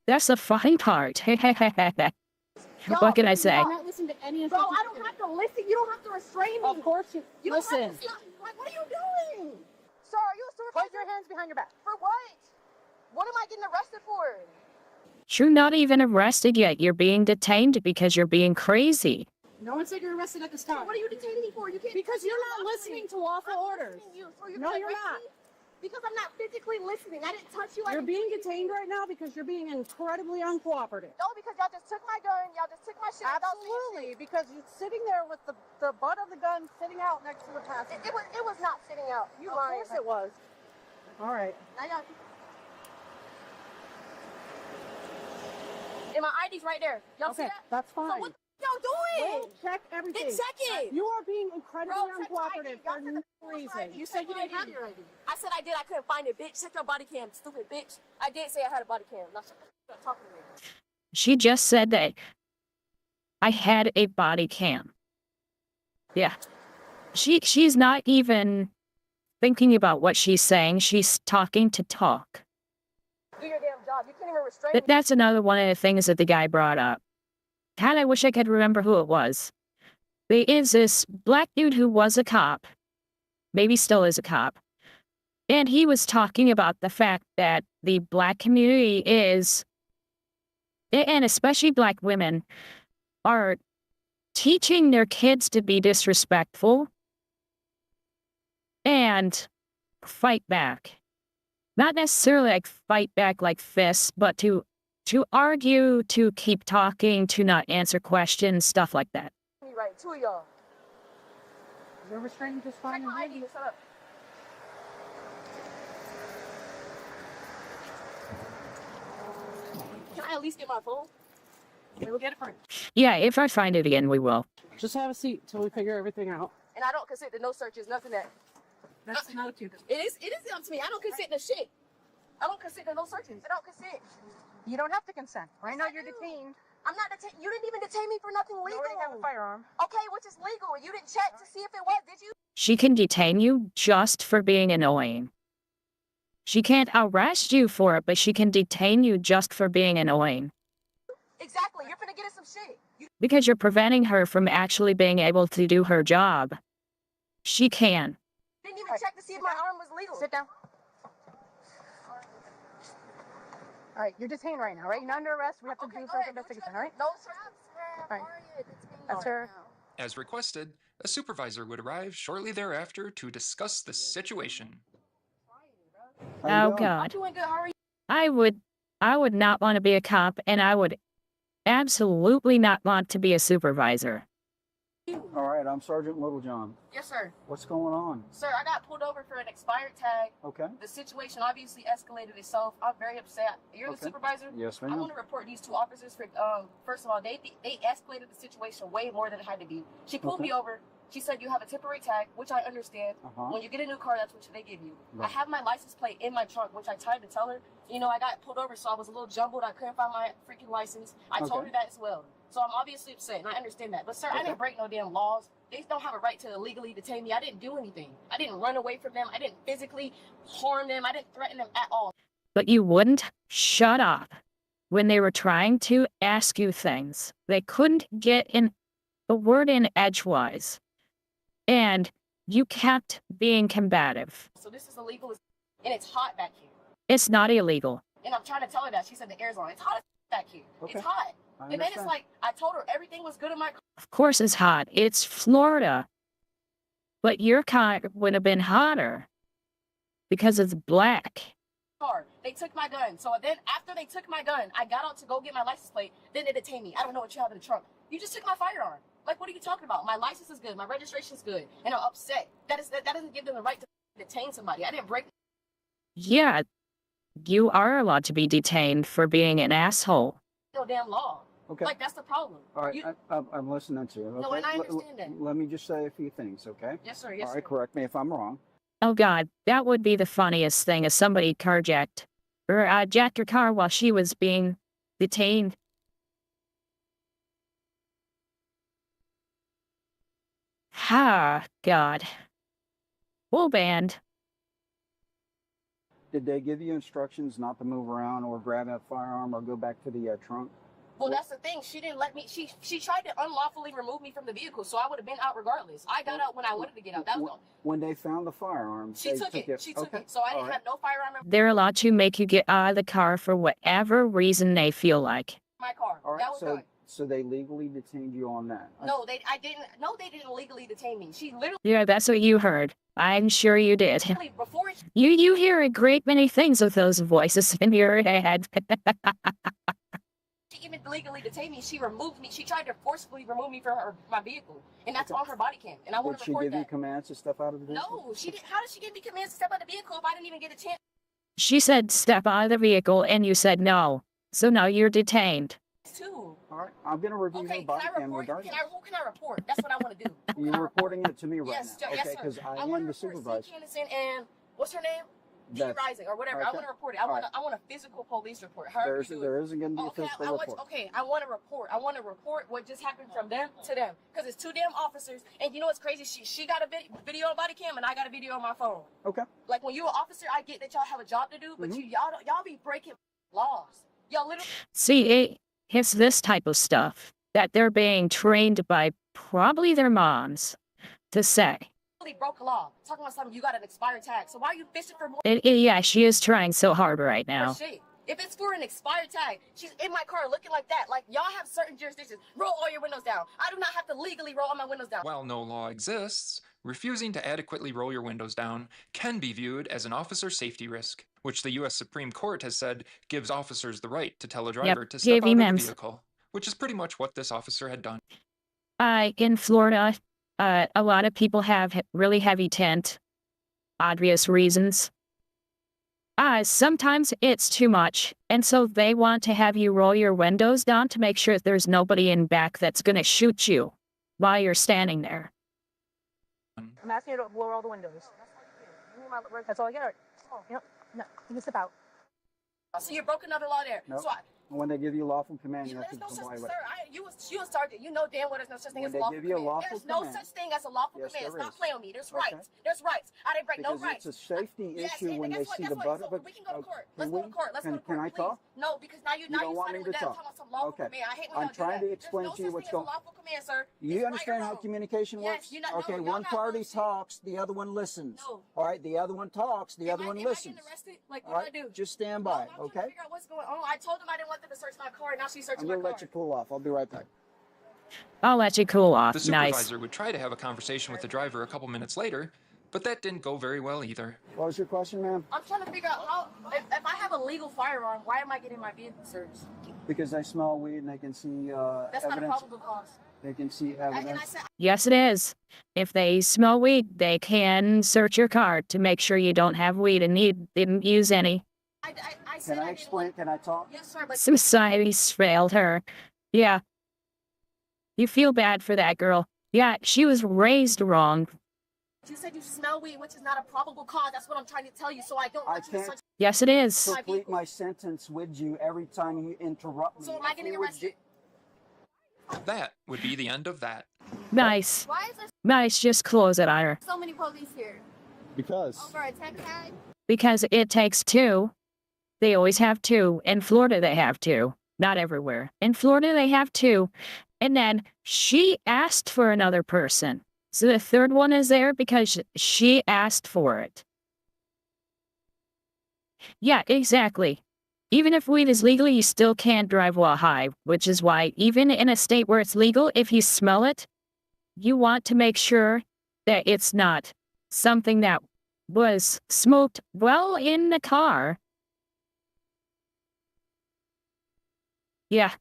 That's the funny part. What can I say? I'm not listening to any Bro, I don't have to listen. You don't have to restrain me. Of course you don't listen. have to stop. Like, what are you doing? Sir, are you a supervisor? Put your hands behind your back. For what? What am I getting arrested for? You're not even arrested yet. You're being detained because you're being crazy. No one said you're arrested at this time. What are you detaining me for? You can't. Because you're not listening to lawful orders. No, you're not. Because I'm not physically listening. I didn't touch you. You're being detained right now because you're being incredibly uncooperative. No, because y'all just took my gun. Y'all just took my shit. Absolutely, because you're sitting there with the butt of the gun sitting out next to the passenger. It was not sitting out. You lying. Of course it was. All right. Now y'all. And my ID's right there. Y'all see Okay, that? that's fine. So what y'all doing? We'll check everything. Then check it. You are being incredibly Bro, check my uncooperative ID. for Y'all said no the reason. ID. You said you Check my didn't have ID. your ID. I said I did. I couldn't find it, bitch. Check your body cam, stupid bitch. I did say I had a body cam. Now shut up. Talking to me. She just said that I had a body cam. Yeah. She's not even thinking about what she's saying. She's talking to talk. Do your damn job. You can't even restrain me. That's another one of the things that the guy brought up. God, I wish I could remember who it was. There is this black dude who was a cop, maybe still is a cop, and he was talking about the fact that the black community is, and especially black women, are teaching their kids to be disrespectful and fight back. Not necessarily like fight back like fists, but to argue, to keep talking, to not answer questions, stuff like that. Right, two of y'all. You're restraining just fine. Check my ID. Shut up. Can I at least get my phone? We will get it for you. Yeah, if I find it again, we will. Just have a seat till we figure everything out. And I don't consent to no searches, nothing that. That's not up to you. It is up to me. I don't consent to shit. I don't consent to no searches. I don't consent. You don't have to consent. Right now you're detained. I'm not detained. You didn't even detain me for nothing legal. You already have a firearm. Okay, which is legal. You didn't check to see if it was, did you? She can detain you just for being annoying. She can't arrest you for it, but she can detain you just for being annoying. Exactly. You're finna get us some shit. Because you're preventing her from actually being able to do her job. She can. Didn't even check to see if my arm was legal. Sit down. All right, you're detained right now, right? You're not under arrest. We have to do further investigation, all right? No, sir. All right. That's her. As requested, a supervisor would arrive shortly thereafter to discuss the situation. Oh I'm God. doing good. How are you? I would not want to be a cop, and I would absolutely not want to be a supervisor. All right, I'm Sergeant Littlejohn. Yes, sir. What's going on? Sir, I got pulled over for an expired tag. Okay. The situation obviously escalated itself. I'm very upset. You're the Okay. supervisor? Yes, I ma'am. want to report these two officers for, first of all, they escalated the situation way more than it had to be. She pulled me over. She said you have a temporary tag, which I understand. When you get a new car, that's what they give you. Right. I have my license plate in my trunk, which I tried to tell her. You know, I got pulled over, so I was a little jumbled. I couldn't find my freaking license. I told her that as well. So I'm obviously upset, and I understand that. But, sir, I didn't break no damn laws. They don't have a right to illegally detain me. I didn't do anything. I didn't run away from them. I didn't physically harm them. I didn't threaten them at all. But you wouldn't shut up when they were trying to ask you things. They couldn't get in the word in edgewise. And you kept being combative. So this is illegal, and it's hot back here. It's not illegal. And I'm trying to tell her that. She said the air's on. It's hot back here. Okay. It's hot. I And then it's understand. like, I told her everything was good in my Of course it's hot. It's Florida. But your car would have been hotter because it's black. car. They took my gun. So then after they took my gun, I got out to go get my license plate. Then they detained me. I don't know what you have in the trunk. You just took my firearm. Like, what are you talking about? My license is good, my registration is good, and I'm upset. That doesn't give them the right to detain somebody. I didn't break Yeah, you are allowed to be detained for being an asshole. no damn law. Okay. Like, that's the problem. All right, I'm listening to you. Okay? No, and I understand that. Let me just say a few things, okay? Yes, sir. Yes, All right, sir. correct me if I'm wrong. Oh God, that would be the funniest thing if somebody carjacked or jacked her car while she was being detained. Ha, God. Full band. Did they give you instructions not to move around or grab that firearm or go back to the trunk? Well, that's the thing. She didn't let me. She tried to unlawfully remove me from the vehicle, so I would have been out regardless. I got out when I wanted to get out. That was all. When they found the firearm, She they took it. She took okay. it. So I didn't All right. have no firearm in They're allowed to make you get out of the car for whatever reason they feel like. my car. All right, That was done. so they legally detained you on that. No, they didn't legally detain me. She literally Yeah, that's what you heard. I'm sure you did. before You hear a great many things with those voices in your head. she even legally detained me, she removed me. She tried to forcibly remove me from my vehicle, and that's on her body cam. And I want Did to she report give you that. commands to step out of the vehicle? No, she didn't. How did she give me commands to step out of the vehicle if I didn't even get a chance? She said step out of the vehicle and you said no. So now you're detained. Too. All right, I'm going to review your body cam regardless. Can I report? That's what I want to do. You're reporting it to me right Yes, now, yes, okay? sir. Because I wanna am the report C. supervisor. Kennison and what's her name? D. That's- Rising or whatever. I okay. want to report it. I want a physical police report. However you do it. There isn't going to be a physical report. I want to report. I want to report what just happened from them to them because it's two damn officers. And you know what's crazy? She got a video on body cam and I got a video on my phone. Okay. Like when you're an officer, I get that y'all have a job to do, but y'all be breaking laws. Y'all literally. See, it's this type of stuff that they're being trained by probably their moms to say. Broke a law. Talking about something, you got an expired tag. So why are you fishing for more? Yeah, she is trying so hard right now. Shit. If it's for an expired tag, she's in my car looking like that. Like y'all have certain jurisdictions. Roll all your windows down. I do not have to legally roll all my windows down. While no law exists, refusing to adequately roll your windows down can be viewed as an officer safety risk, which the U.S. Supreme Court has said gives officers the right to tell a driver to step out of the vehicle, which is pretty much what this officer had done. In Florida, a lot of people have really heavy tint, obvious reasons. Sometimes it's too much, and so they want to have you roll your windows down to make sure there's nobody in back that's gonna shoot you while you're standing there. I'm asking you to lower all the windows. That's all I get. Yep. No, you can step out. So you broke another law there. Nope. So When they give you lawful command, you have there's to no such comply thing, with sir. it. You was sergeant. You know damn well there's no such thing When as a they lawful give you a command. lawful There's no command. such thing as a lawful Yes, command. there Stop is. playing with me. There's Okay. rights. There's rights. I didn't break Because no rights. it's a safety Yes, issue and when they guess what? see Guess the what? butt of So it. we can go to court. Can Let's go to court. Let's go to court. Can I please. talk? No, because now you don't want siding me with to them talk? talking about some lawful Okay. command. I hate when I'm y'all do trying that. to explain There's to you no what's such thing going as a lawful command, sir. You It's right or understand how wrong. communication Yes, works? you're not- no, Okay, y'all one not party bullshit. talks, the other one listens. No. All right, the other one talks, the other one Am I listens. getting arrested? Like, All what do I right, do? just stand No, by, I'm trying to okay? figure out what's going on. I told them I didn't want them to search my car, and now she's searching I'm my gonna car. let you pull off. I'll be right back. I'll let you cool off. The Nice. supervisor would try to have a conversation with the driver a couple minutes later, but that didn't go very well either. What was your question, ma'am? I'm trying to figure out how, if I have a legal firearm, why am I getting my vehicle searched? Because they smell weed and they can see That's not a evidence. probable cause. They can see And I evidence. said, Yes, it is. If they smell weed, they can search your car to make sure you don't have weed and didn't use any. I said Can I I didn't explain? Can I talk? Yes, sir, but Society's failed her. Yeah. You feel bad for that girl. Yeah, she was raised wrong. you said you smell weed, which is not a probable cause. That's what I'm trying to tell you, so I don't want you to can't search. Yes, it is. complete my sentence with you every time you interrupt me. So am I getting arrested? That would be the end of that. Nice. Why is there Nice, just close it on her. so many police here? Because. Over a tech tag? Because it takes two. They always have two. In Florida, they have two. Not everywhere. In Florida, they have two. And then she asked for another person. So the third one is there because she asked for it. Yeah, exactly. Even if weed is legal, you still can't drive while high, which is why even in a state where it's legal, if you smell it, you want to make sure that it's not something that was smoked while in the car. Yeah.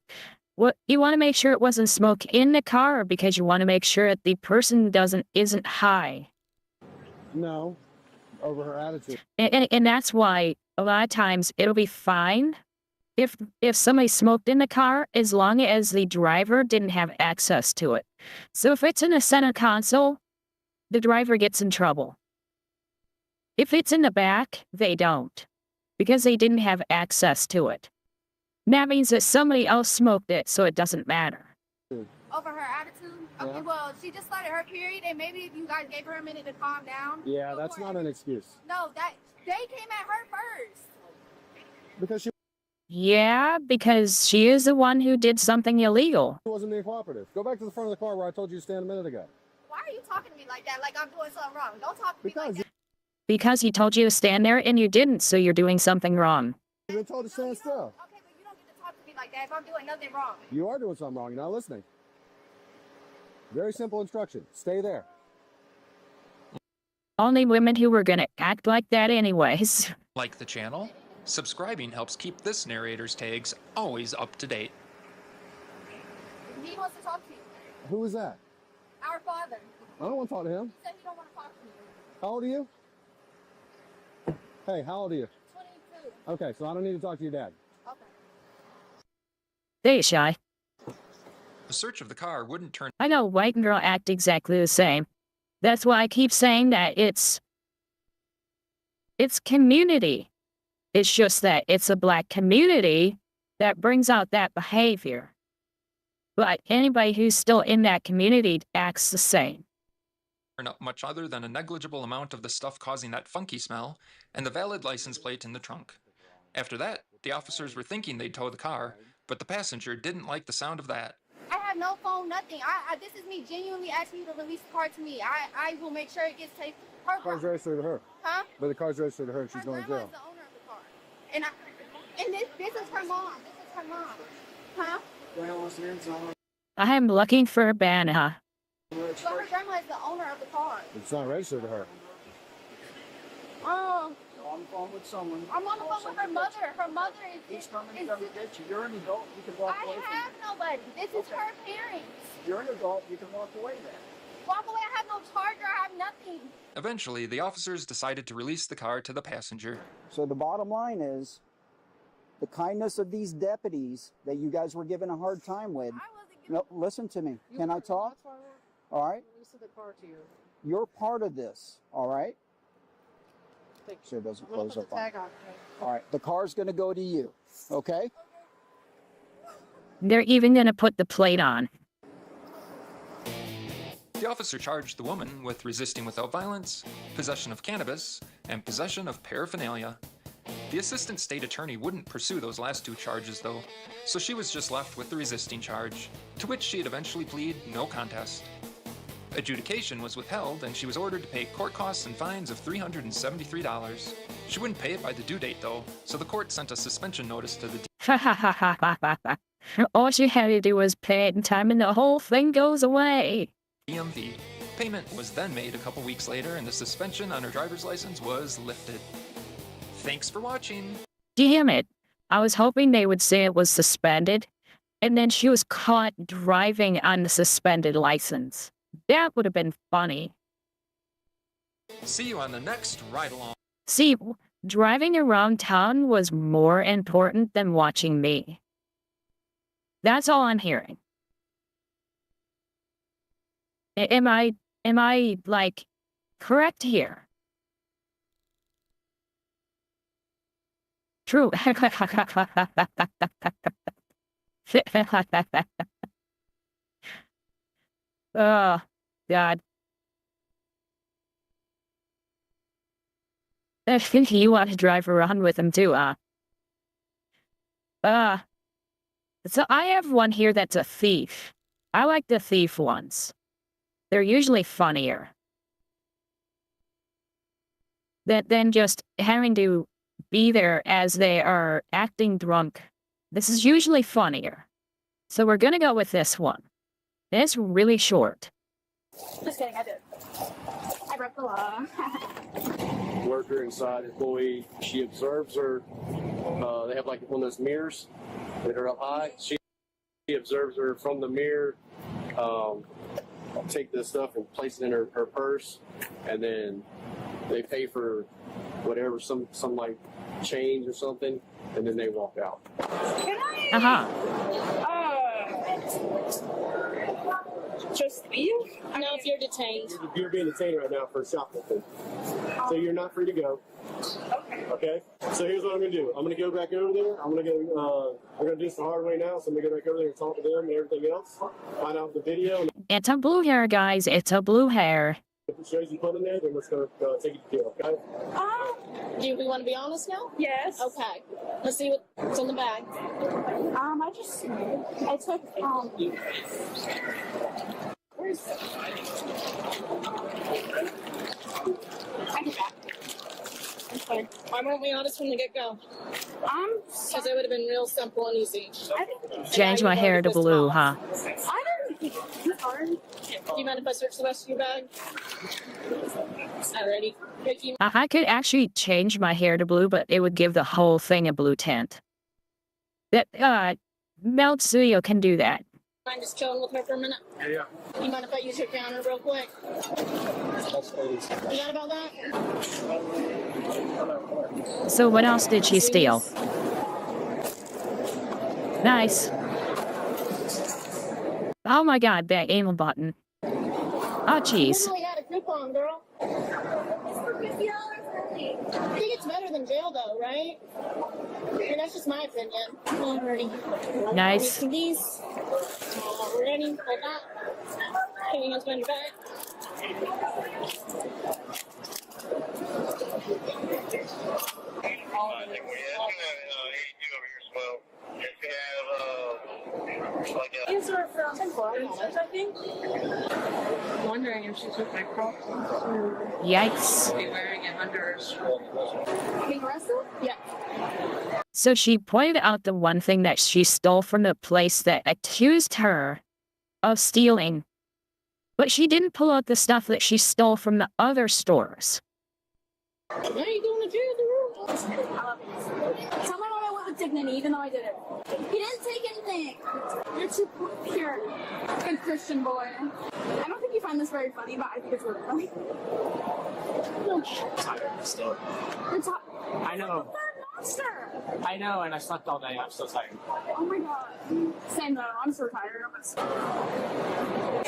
What you want to make sure it wasn't smoke in the car because you want to make sure that the person isn't high. No, over her attitude. And that's why a lot of times it'll be fine if somebody smoked in the car as long as the driver didn't have access to it. So if it's in the center console, the driver gets in trouble. If it's in the back, they don't, because they didn't have access to it. That means that somebody else smoked it, so it doesn't matter. Over her attitude? Okay, well, she just started her period, and maybe if you guys gave her a minute to calm down. Yeah, that's not an excuse. No, that they came at her first. Because she Yeah, because she is the one who did something illegal. wasn't being cooperative. Go back to the front of the car where I told you to stand a minute ago. Why are you talking to me like that? Like I'm doing something wrong. Don't talk to me like that. Because he told you to stand there and you didn't, so you're doing something wrong. You've been told to stand still. Okay, but you don't get to talk to me like that if I'm doing nothing wrong. You are doing something wrong. You're not listening. Very simple instruction. Stay there. Only women who were gonna act like that anyways. Like the channel? Subscribing helps keep this narrator's tags always up to date. He wants to talk to you. Who is that? Our father. I don't want to talk to him. He said he don't want to talk to you. How old are you? Hey, how old are you? 22. Okay, so I don't need to talk to your dad. Okay. They shy. A search of the car wouldn't turn. I know white and girl act exactly the same. That's why I keep saying that it's community. It's just that it's a black community that brings out that behavior. But anybody who's still in that community acts the same. Up much other than a negligible amount of the stuff causing that funky smell and the valid license plate in the trunk. After that, the officers were thinking they'd tow the car, but the passenger didn't like the sound of that. I have no phone, nothing. This is me genuinely asking you to release the car to me. I will make sure it gets taken. The car's registered to her. Huh? But the car's registered to her and she's going to jail. The owner of the car. And this is her mom. This is her mom. Huh? I am looking for a banana. But her grandma is the owner of the car. It's not registered to her. Oh. I'm on the phone with someone. I'm on the phone with her mother. Her mother is. He's coming to come get you. You're an adult. You can walk away. I have nobody. This is her parents. You're an adult. You can walk away then. Walk away. I have no charger. I have nothing. Eventually, the officers decided to release the car to the passenger. So the bottom line is, the kindness of these deputies that you guys were given a hard time with. No, listen to me. Can I talk? All right. You're part of this. All right. So it doesn't close up on. All right. The car's going to go to you. Okay. They're even going to put the plate on. The officer charged the woman with resisting without violence, possession of cannabis, and possession of paraphernalia. The assistant state attorney wouldn't pursue those last two charges, though, so she was just left with the resisting charge, to which she'd eventually plead no contest. Adjudication was withheld, and she was ordered to pay court costs and fines of $373. She wouldn't pay it by the due date, though, so the court sent a suspension notice to the All she had to do was pay it in time and the whole thing goes away. DMV. Payment was then made a couple weeks later, and the suspension on her driver's license was lifted. Thanks for watching. Damn it. I was hoping they would say it was suspended, and then she was caught driving on the suspended license. That would have been funny. See you on the next ride-along. See, driving around town was more important than watching me. That's all I'm hearing. Am I, like, correct here? True. Oh, God. I think you want to drive around with him too, so I have one here that's a thief. I like the thief ones. They're usually funnier than just having to be there as they are acting drunk. This is usually funnier. So we're gonna go with this one. It's really short. Just kidding, I did. I broke the law. Worker inside, employee. She observes her. They have like one of those mirrors that are up high. He observes her from the mirror, take this stuff and place it in her purse, and then they pay for whatever, some like change or something, and then they walk out. Just leave? No, if you're detained. You're being detained right now for shoplifting. So you're not free to go. Okay? So here's what I'm going to do. I'm going to go back over there. I'm going to go, we're going to do this the hard way now, so I'm going to go back over there and talk to them and everything else. Find out the video. It's a blue hair, guys. It's a blue hair. If it shows you put in there, then let's go take it to jail, okay? Do we want to be honest now? Yes. Okay. Let's see what's in the bag. I took, where's... I can back. Okay. Why weren't we honest from the get-go? Because it would have been real simple and easy. Change my hair to blue, huh? Do you mind if I search the rest of your bag? Alrighty. Ricky, I could actually change my hair to blue, but it would give the whole thing a blue tint. That, Melt Studio can do that. mind just chilling with her for a minute? Yeah. You mind if I use your counter real quick? You got about that? So what else did she steal? Nice. Oh my god, that anal button. Oh jeez. I only had a coupon, girl. I think it's better than jail though, right? I mean, that's just my opinion. Alrighty. Nice. These. Ready? Like that. Can you hands behind your back? These are from Florida, I think. I'm wondering if she took my Crocs. Yikes. Be wearing it under. Being arrested? Yeah. So she pointed out the one thing that she stole from the place that accused her of stealing. But she didn't pull out the stuff that she stole from the other stores. Now you going to jail, Tell my mom I went with dignity, even though I did it. He didn't take anything. You're too pure. Good Christian boy. I don't think you find this very funny, but I think it's really funny. I'm tired still. You're tired. I know. Monster. I know, and I slept all day. I'm so tired. Oh my god. Same though. I'm so tired.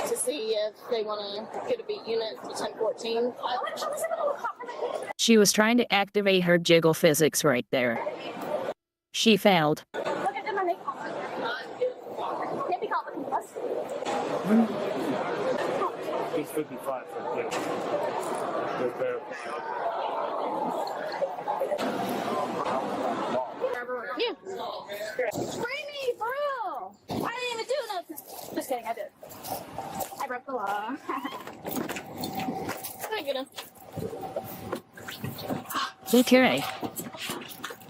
to see if they want to get a beat unit for 1014. She was trying to activate her jiggle physics right there. She failed. Look at them, they call it. Can't be called the bus. He's 55 for the kid. Good pair. Yeah. Free me, for real! I didn't even do nothing. Just kidding, I did. I broke the law. I get him. Okay.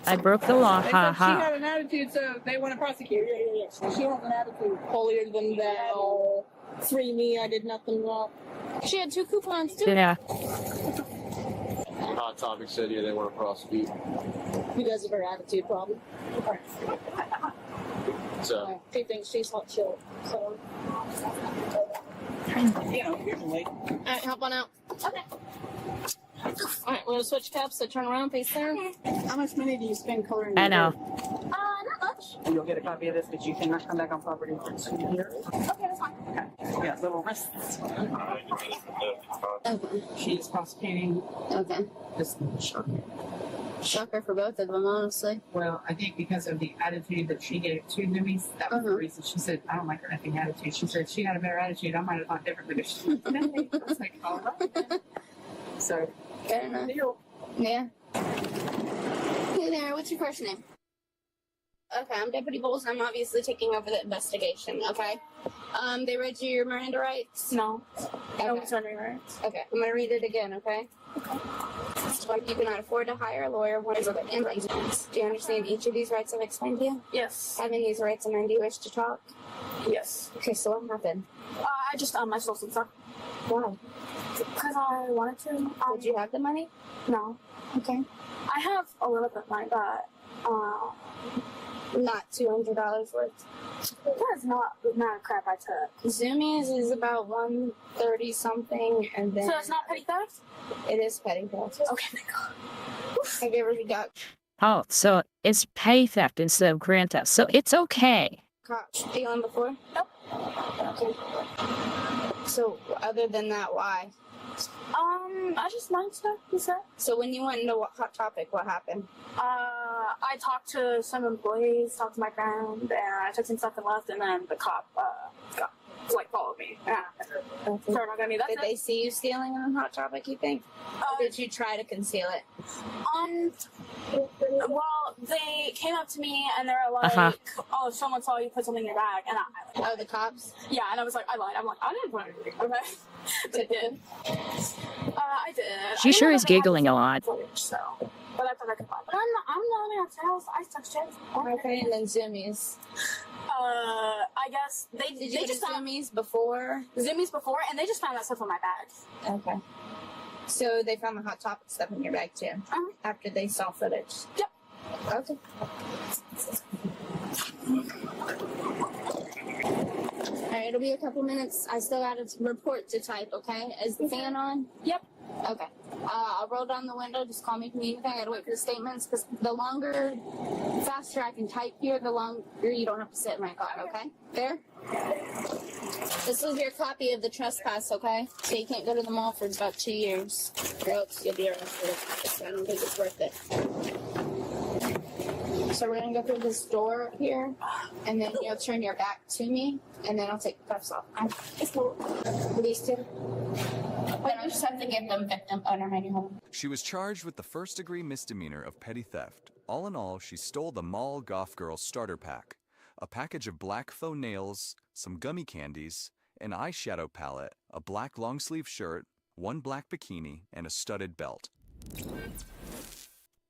I broke the law, They ha said she ha. had an attitude, so they want to prosecute. Yeah. She has an attitude holier than thou. Free me, I did nothing wrong. She had 2 coupons too. Yeah. Hot Topic said, yeah, they want to prosecute. You guys have her attitude problem. So. She thinks she's hot chill. So. Alright, hop on out. Okay. Alright, we're gonna switch caps, so turn around, face there. How much money do you spend coloring? I know. Not much. And you'll get a copy of this, but you cannot come back on property for a here. Okay, that's fine. Okay. Yeah, little wrists. Okay. She's prosecuting. Okay. This shocker. Shocker for both of them, honestly. Well, I think because of the attitude that she gave to Louise, that was the reason she said, I don't like her effing attitude. She said she had a better attitude. I might have thought differently, but she was I was like, all right. So, fair enough. Yeah. Hey there, what's your first name? Okay, I'm Deputy Bowles. I'm obviously taking over the investigation, okay? They read you your Miranda rights? No. Okay. No surrender rights. Okay, I'm gonna read it again, okay? So you cannot afford to hire a lawyer. One is in residence. Do you understand each of these rights I've explained to you? Yes. Having these rights in mind, do you wish to talk? Yes. Okay, so what happened? I just, I stole some stuff. Why? Because I wanted to. Did you have the money? No. Okay. I have a little bit of money, but, not $200 worth. That's not the amount of crap I took. Zoomies is about 130 something, and then. So it's not petty theft? It is petty theft. Okay, thank God. Have you ever got Oh, so it's pay theft instead of grant theft. So it's okay. caught stealing before? Nope. Okay. So other than that, why? I just mind stuff, he said. So when you went into Hot Topic, what happened? I talked to some employees, talked to my friend, and I took some stuff and left, and then the cop followed me. Yeah. Started talking to me. Did they see you stealing on Hot Topic, you think? Or did you try to conceal it? Well, they came up to me and they were like, "Oh, someone saw you put something in your bag," and I lied. Oh, the cops? Yeah, and I was like, I lied. I'm like, I didn't put anything. Okay, but I did. I did. She sure is giggling a lot. So, but I thought I could buy. But I'm not in a house. I took shit. Okay, and then Zoomies. I guess they just found Zoomies before. Zoomies before, and they just found that stuff in my bag. Okay. So they found the Hot Topic stuff in your bag too. After they saw footage. Yep. Okay. Alright, it'll be a couple minutes. I still got a report to type, okay? Is the fan on? Yep. Okay. I'll roll down the window. Just call me if you need anything. I gotta wait for the statements because faster I can type here, the longer you don't have to sit in my car, okay? Fair? This is your copy of the trespass, okay? So you can't go to the mall for about 2 years. Or else you'll be arrested. So I don't think it's worth it. So we're gonna go through this door here, and then you'll turn your back to me, and then I'll take the cuffs off. It's cool. These two. But you just have to give them victim owner manual. She was charged with the first-degree misdemeanor of petty theft. All in all, she stole the Mall Goth Girl starter pack, a package of black faux nails, some gummy candies, an eyeshadow palette, a black long-sleeve shirt, one black bikini, and a studded belt.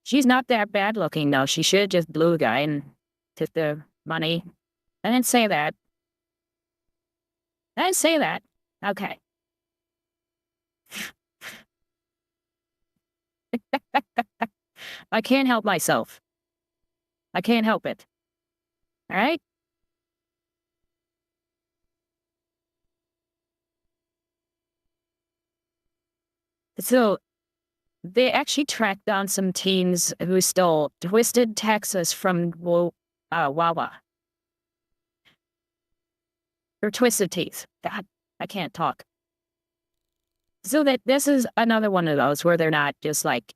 She's not that bad looking, though. She should have just blew the guy and took the money. I didn't say that. I didn't say that. Okay. I can't help myself. I can't help it. All right? So, they actually tracked down some teens who stole Twisted Texas from Wawa. Or Twisted Teeth. God, I can't talk. So that this is another one of those where they're not just like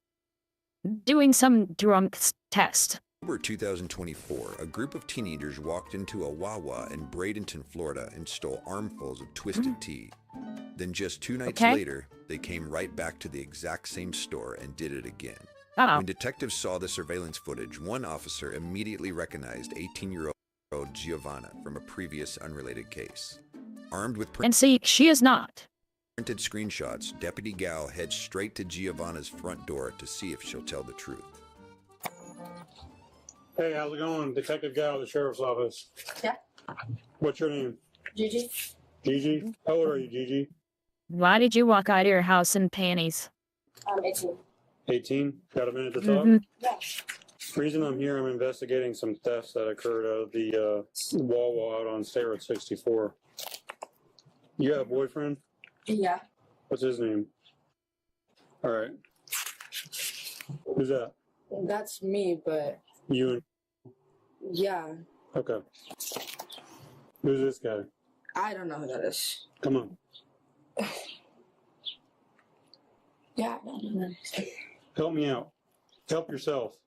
doing some drunk test. October 2024, a group of teenagers walked into a Wawa in Bradenton, Florida and stole armfuls of Twisted Tea. Then just 2 nights later, they came right back to the exact same store and did it again. When detectives saw the surveillance footage, one officer immediately recognized 18-year-old Giovanna from a previous unrelated case. Armed with And see, she is not. printed screenshots, Deputy Gal heads straight to Giovanna's front door to see if she'll tell the truth. Hey, how's it going? Detective Gal at the Sheriff's Office. Yeah. What's your name? Gigi. Gigi? How old are you, Gigi? Why did you walk out of your house in panties? 18. 18? Got a minute to talk? Yeah. Reason I'm here, I'm investigating some thefts that occurred out of the Wawa out on State Road 64. You have a boyfriend? Yeah. What's his name? All right. Who's that? That's me, but You and... yeah, Okay. Who's this guy? I don't know who that is. Come on. Yeah, I don't know. Help me out. Help yourself.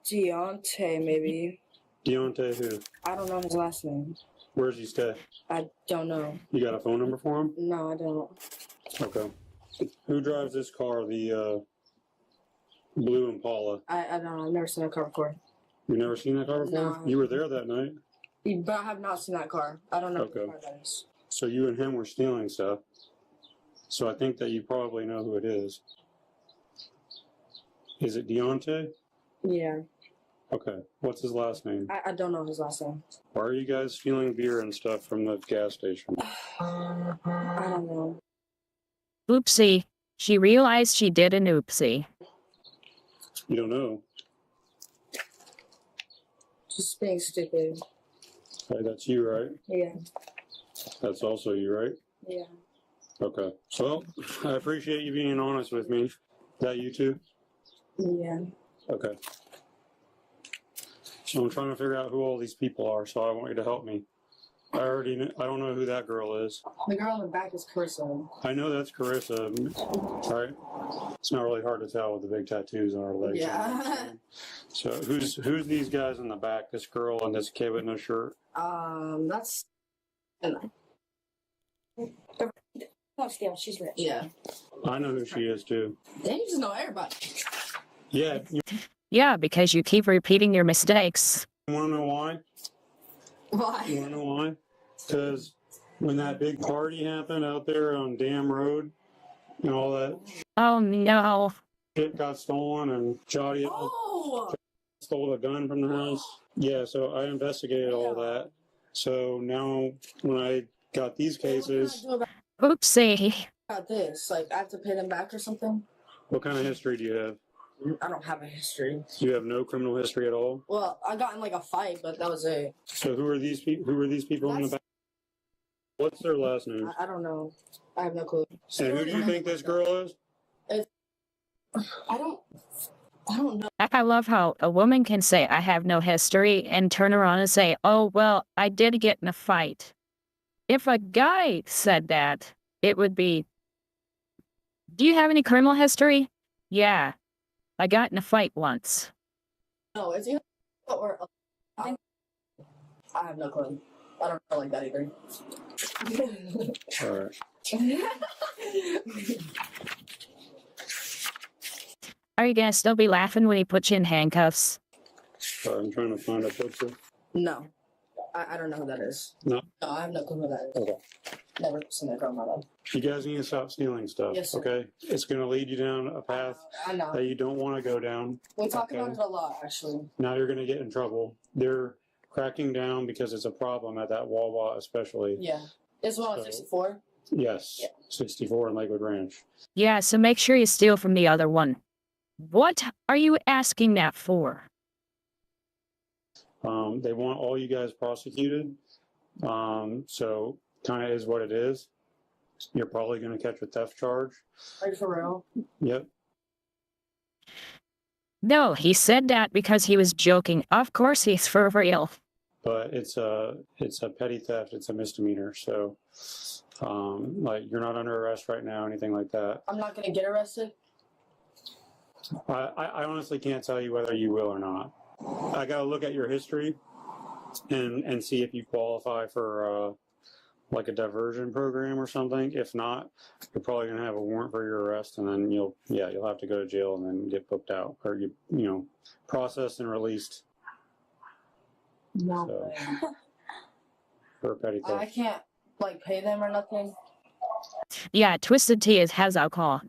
Deontay, maybe. Deontay who? I don't know his last name. Where does he stay? I don't know. You got a phone number for him? No, I don't. Okay. Who drives this car, the blue Impala? I don't know. I've never seen that car before. You've never seen that car before? No. You were there that night? But I have not seen that car. I don't know Okay. what car that is. So you and him were stealing stuff. So I think that you probably know who it is. Is it Deontay? Yeah. Okay. What's his last name? I don't know his last name. Why are you guys stealing beer and stuff from the gas station? I don't know. Oopsie. She realized she did an oopsie. You don't know. Just being stupid. Okay, that's you, right? Yeah. That's also you, right? Yeah. Okay. Well, I appreciate you being honest with me. Is that you too? Yeah. Okay. So I'm trying to figure out who all these people are, so I want you to help me. I don't know who that girl is. The girl in the back is Carissa. I know that's Carissa, right? It's not really hard to tell with the big tattoos on her legs. Yeah. So who's these guys in the back? This girl and this kid with no shirt? That's. Oh, yeah, she's rich. Yeah. I know who she is too. Then you just know everybody. Yeah. Yeah, because you keep repeating your mistakes. You want to know why? Why? You want to know why? Because when that big party happened out there on Dam Road and all that Oh no. shit got stolen and Jody stole a gun from the house. Yeah, so I investigated all that. So now when I got these cases. Oopsie. About this, like I have to pay them back or something. What kind of history do you have? I don't have a history. You have no criminal history at all? Well, I got in like a fight, but that was it. So who are these people? Who are these people in the back? What's their last name? I don't know. I have no clue. And who do you think this girl is? I don't know. I love how a woman can say, I have no history, and turn around and say, oh, well, I did get in a fight. If a guy said that, it would be, do you have any criminal history? Yeah. I got in a fight once. No, it's either or. I have no clue. I don't know like that either. All right. Are you gonna still be laughing when he puts you in handcuffs? I'm trying to find a picture. No. I don't know who that is. No? No, I have no clue who that is. Okay. Never seen that girl in my life. You guys need to stop stealing stuff, Yes, sir. okay? It's going to lead you down a path I know. that you don't want to go down. We talk about it a lot, actually. Now you're going to get in trouble. They're cracking down because it's a problem at that Wawa especially. Yeah. This one was 64? Yes. Yeah. 64 in Lakewood Ranch. Yeah, so make sure you steal from the other one. What are you asking that for? They want all you guys prosecuted. So kind of is what it is. You're probably going to catch a theft charge. Are you for real? Yep. No, he said that because he was joking. Of course he's for real. But it's a petty theft. It's a misdemeanor. So, like you're not under arrest right now, anything like that. I'm not going to get arrested? I honestly can't tell you whether you will or not. I got to look at your history and see if you qualify for like a diversion program or something. If not, you're probably going to have a warrant for your arrest, and then you'll have to go to jail and then get booked out, or processed and released. No So, way. for a petty theft. I can't like pay them or nothing. Yeah, Twisted Tea has alcohol.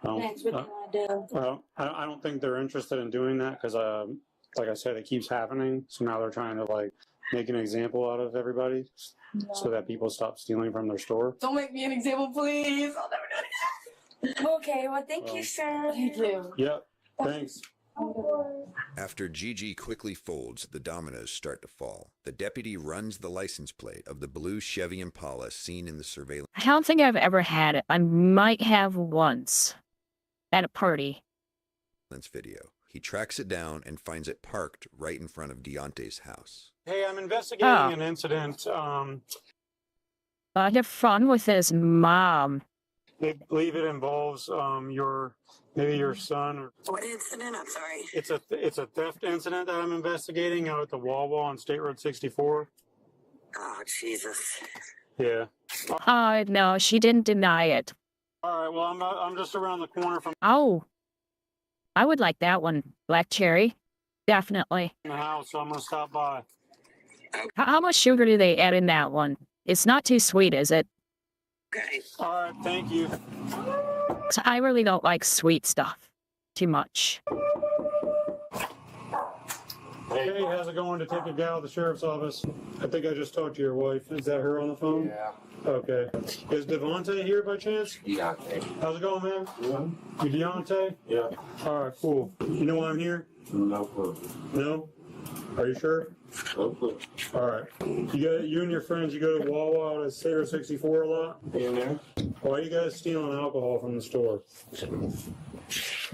Thanks, what can I do? Well, I don't think they're interested in doing that because, like I said, it keeps happening. So now they're trying to like make an example out of everybody so that people stop stealing from their store. Don't make me an example, please. I'll never do it again. Okay, well, thank you, sir. You too. Yep. Thanks. After Gigi quickly folds, the dominoes start to fall. The deputy runs the license plate of the blue Chevy Impala seen in the surveillance I don't think I've ever had it. I might have once. At a party. video. He tracks it down and finds it parked right in front of Deontay's house. Hey, I'm investigating an incident. Have fun with his mom. I believe it involves maybe your son. Or What incident? I'm sorry. it's a theft incident that I'm investigating out at the Wawa on State Road 64. Oh, Jesus. Yeah. No, she didn't deny it. All right. Well, I'm just around the corner from Oh. I would like that one. Black cherry. Definitely. the house, so I'm gonna stop by. How much sugar do they add in that one? It's not too sweet, is it? Okay. All right. Thank you. So I really don't like sweet stuff too much. Hey, how's it going? To take a gal to the sheriff's office. I think I just talked to your wife. Is that her on the phone? Yeah. Okay. Is Devontae here by chance? Deontay. How's it going, man? You Deontay? Yeah. All right, cool. You know why I'm here? No clue. No? Are you sure? All right. You and your friends, you go to Wawa to Sailor 64 a lot? In there. Why are you guys stealing alcohol from the store?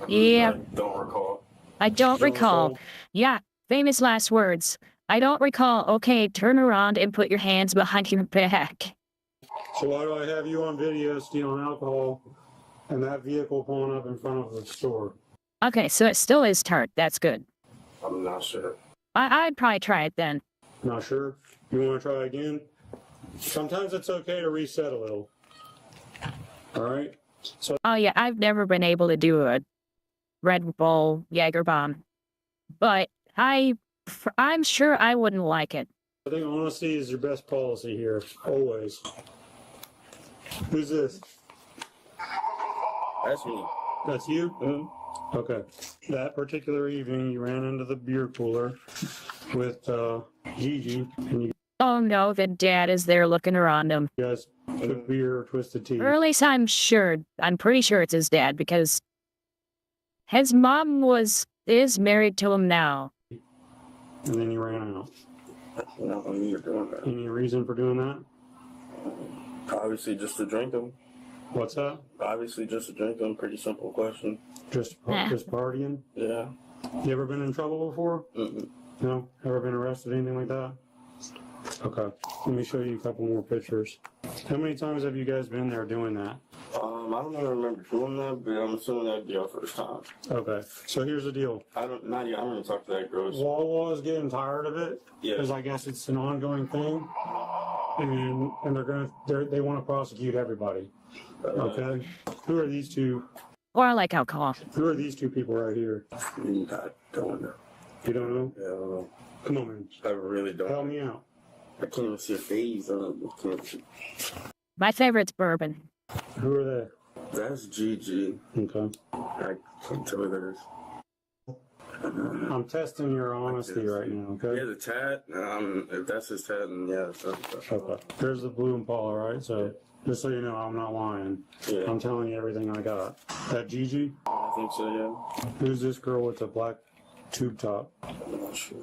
Yeah. I don't recall. I don't recall. Yeah, famous last words. I don't recall. Okay, turn around and put your hands behind your back. So why do I have you on video stealing alcohol and that vehicle pulling up in front of the store? Okay, so it still is tart. That's good. I'm not sure. I'd probably try it then. Not sure? You want to try again? Sometimes it's okay to reset a little. All right? So. Oh yeah, I've never been able to do a Red Bull Jaeger bomb, but I'm sure I wouldn't like it. I think honesty is your best policy here, always. Who's this? That's me. That's you? Mm-hmm. Okay. That particular evening, you ran into the beer cooler with Gigi, and you Oh no, the dad is there looking around him. guys took beer, twisted tea. Or at least I'm pretty sure it's his dad because his mom is married to him now. And then you ran out. Any reason for doing that? Obviously, just to drink them. What's that? Obviously, just to drink them. Pretty simple question. Just partying? Yeah. You ever been in trouble before? Mm-mm. No? Ever been arrested, anything like that? Okay. Let me show you a couple more pictures. How many times have you guys been there doing that? I don't even remember doing that, but I'm assuming that'd be our first time. Okay. So here's the deal. Not yet. I don't even talk to that girl. Wawa is getting tired of it. Yeah. Because I guess it's an ongoing thing. And they want to prosecute everybody. Okay. Who are these two? Or I like alcohol. Who are these two people right here? I don't know. You don't know? Yeah, I don't know. Come on, man. I really don't. Help me out. I can't even see a face. I can't see. My favorite's bourbon. Who are they? That's Gigi. Okay. I can't tell you that is. I'm testing your honesty right now, okay? Yeah, the tat. If that's his tat, then yeah. Okay. There's the blue Impala, right? So, just so you know, I'm not lying. Yeah. I'm telling you everything I got. That Gigi? I think so, yeah. Who's this girl with the black tube top? I'm not sure.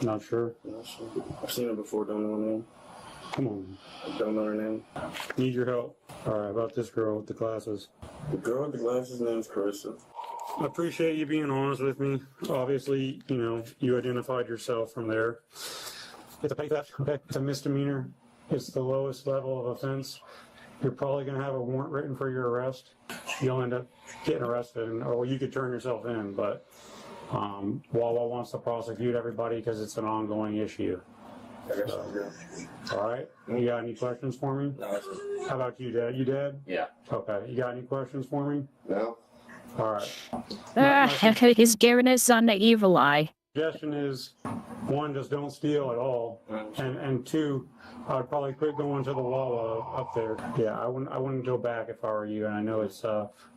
Not sure? Not sure. I've seen her before, don't know her name. Come on. I don't know her name. Need your help. All right, about this girl with the glasses. The girl with the glasses' name is Carissa. I appreciate you being honest with me. Obviously, you identified yourself from there. It's a petty theft, okay? It's a misdemeanor. It's the lowest level of offense. You're probably going to have a warrant written for your arrest. You'll end up getting arrested, or you could turn yourself in, but Wawa wants to prosecute everybody because it's an ongoing issue. All right. You got any questions for me? No. How about you, Dad? You dead? Yeah. Okay. You got any questions for me? No. All right. He's giving his son the evil eye. Suggestion is, one, just don't steal at all, and two, I'd probably quit going to the Wawa up there. Yeah, I wouldn't go back if I were you. And I know it's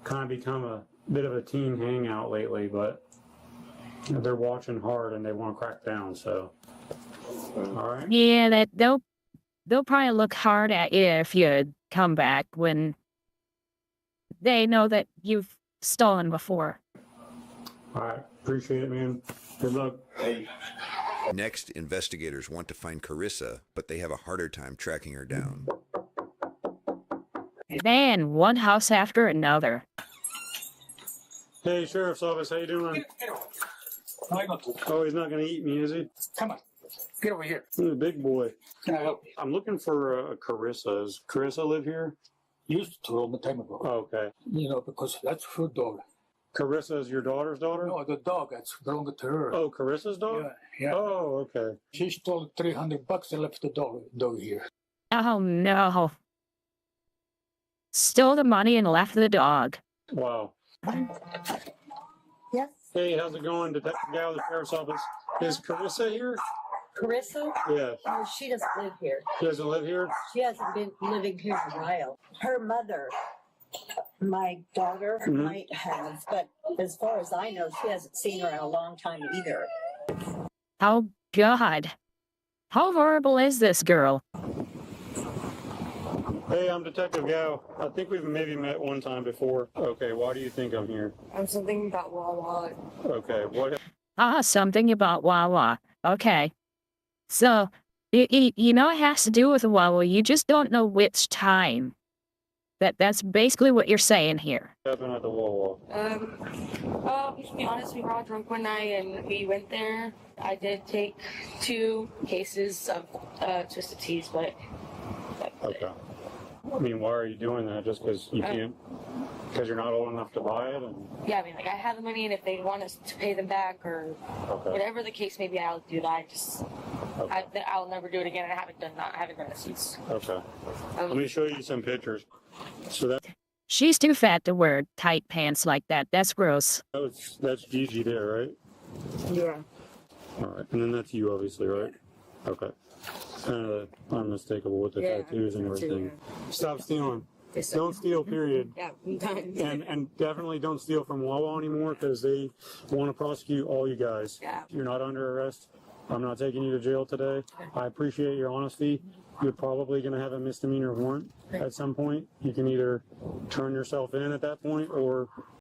kind of become a bit of a teen hangout lately, but they're watching hard and they want to crack down. So, all right. Yeah, that they'll probably look hard at you if you come back when they know that you've stolen before. All right. Appreciate it, man. Good luck. Hey. Next, investigators want to find Carissa, but they have a harder time tracking her down. Man, one house after another. Hey, Sheriff's Office, how you doing? Oh, he's not going to eat me, is he? Come on. Get over here. He's a big boy. Can I help you? I'm looking for Carissa. Does Carissa live here? Used to a long time ago. Oh, okay. Because that's her dog. Carissa is your daughter's daughter? No, the dog that's belonged to her. Oh, Carissa's dog? Yeah. Oh, okay. She stole $300 and left the dog here. Oh no. Stole the money and left the dog. Wow. Yes. Hey, how's it going? Detective Guy with the Sheriff's Office. Is Carissa here? Carissa? Yes. No, she doesn't live here. She doesn't live here? She hasn't been living here in a while. Her mother, my daughter, might have, but as far as I know, she hasn't seen her in a long time either. Oh God. How horrible is this girl? Hey, I'm Detective Gao. I think we've maybe met one time before. Okay, why do you think I'm here? Something about Wawa. Okay, what? Something about Wawa. Okay. So, you know it has to do with a Wawa. You just don't know which time. That's basically what you're saying here. What happened at the Wawa? To be honest, we were all drunk one night and we went there. I did take 2 cases of twisted teas, but Okay. I mean, why are you doing that? Just because you can't? Because you're not old enough to buy it? And... yeah, I mean, like I have the money, and if they want us to pay them back or whatever the case may be, I'll do that. I'll never do it again. I haven't done it since. Okay. Let me show you some pictures. So that. She's too fat to wear tight pants like that. That's gross. That's Gigi there, right? Yeah. All right, and then that's you, obviously, right? Okay. Kind of unmistakable with the tattoos and everything. Stop stealing. Don't steal, period. Yeah, I'm done. And definitely don't steal from Wawa anymore because they want to prosecute all you guys. Yeah. You're not under arrest. I'm not taking you to jail today. I appreciate your honesty. You're probably going to have a misdemeanor warrant at some point. You can either turn yourself in at that point or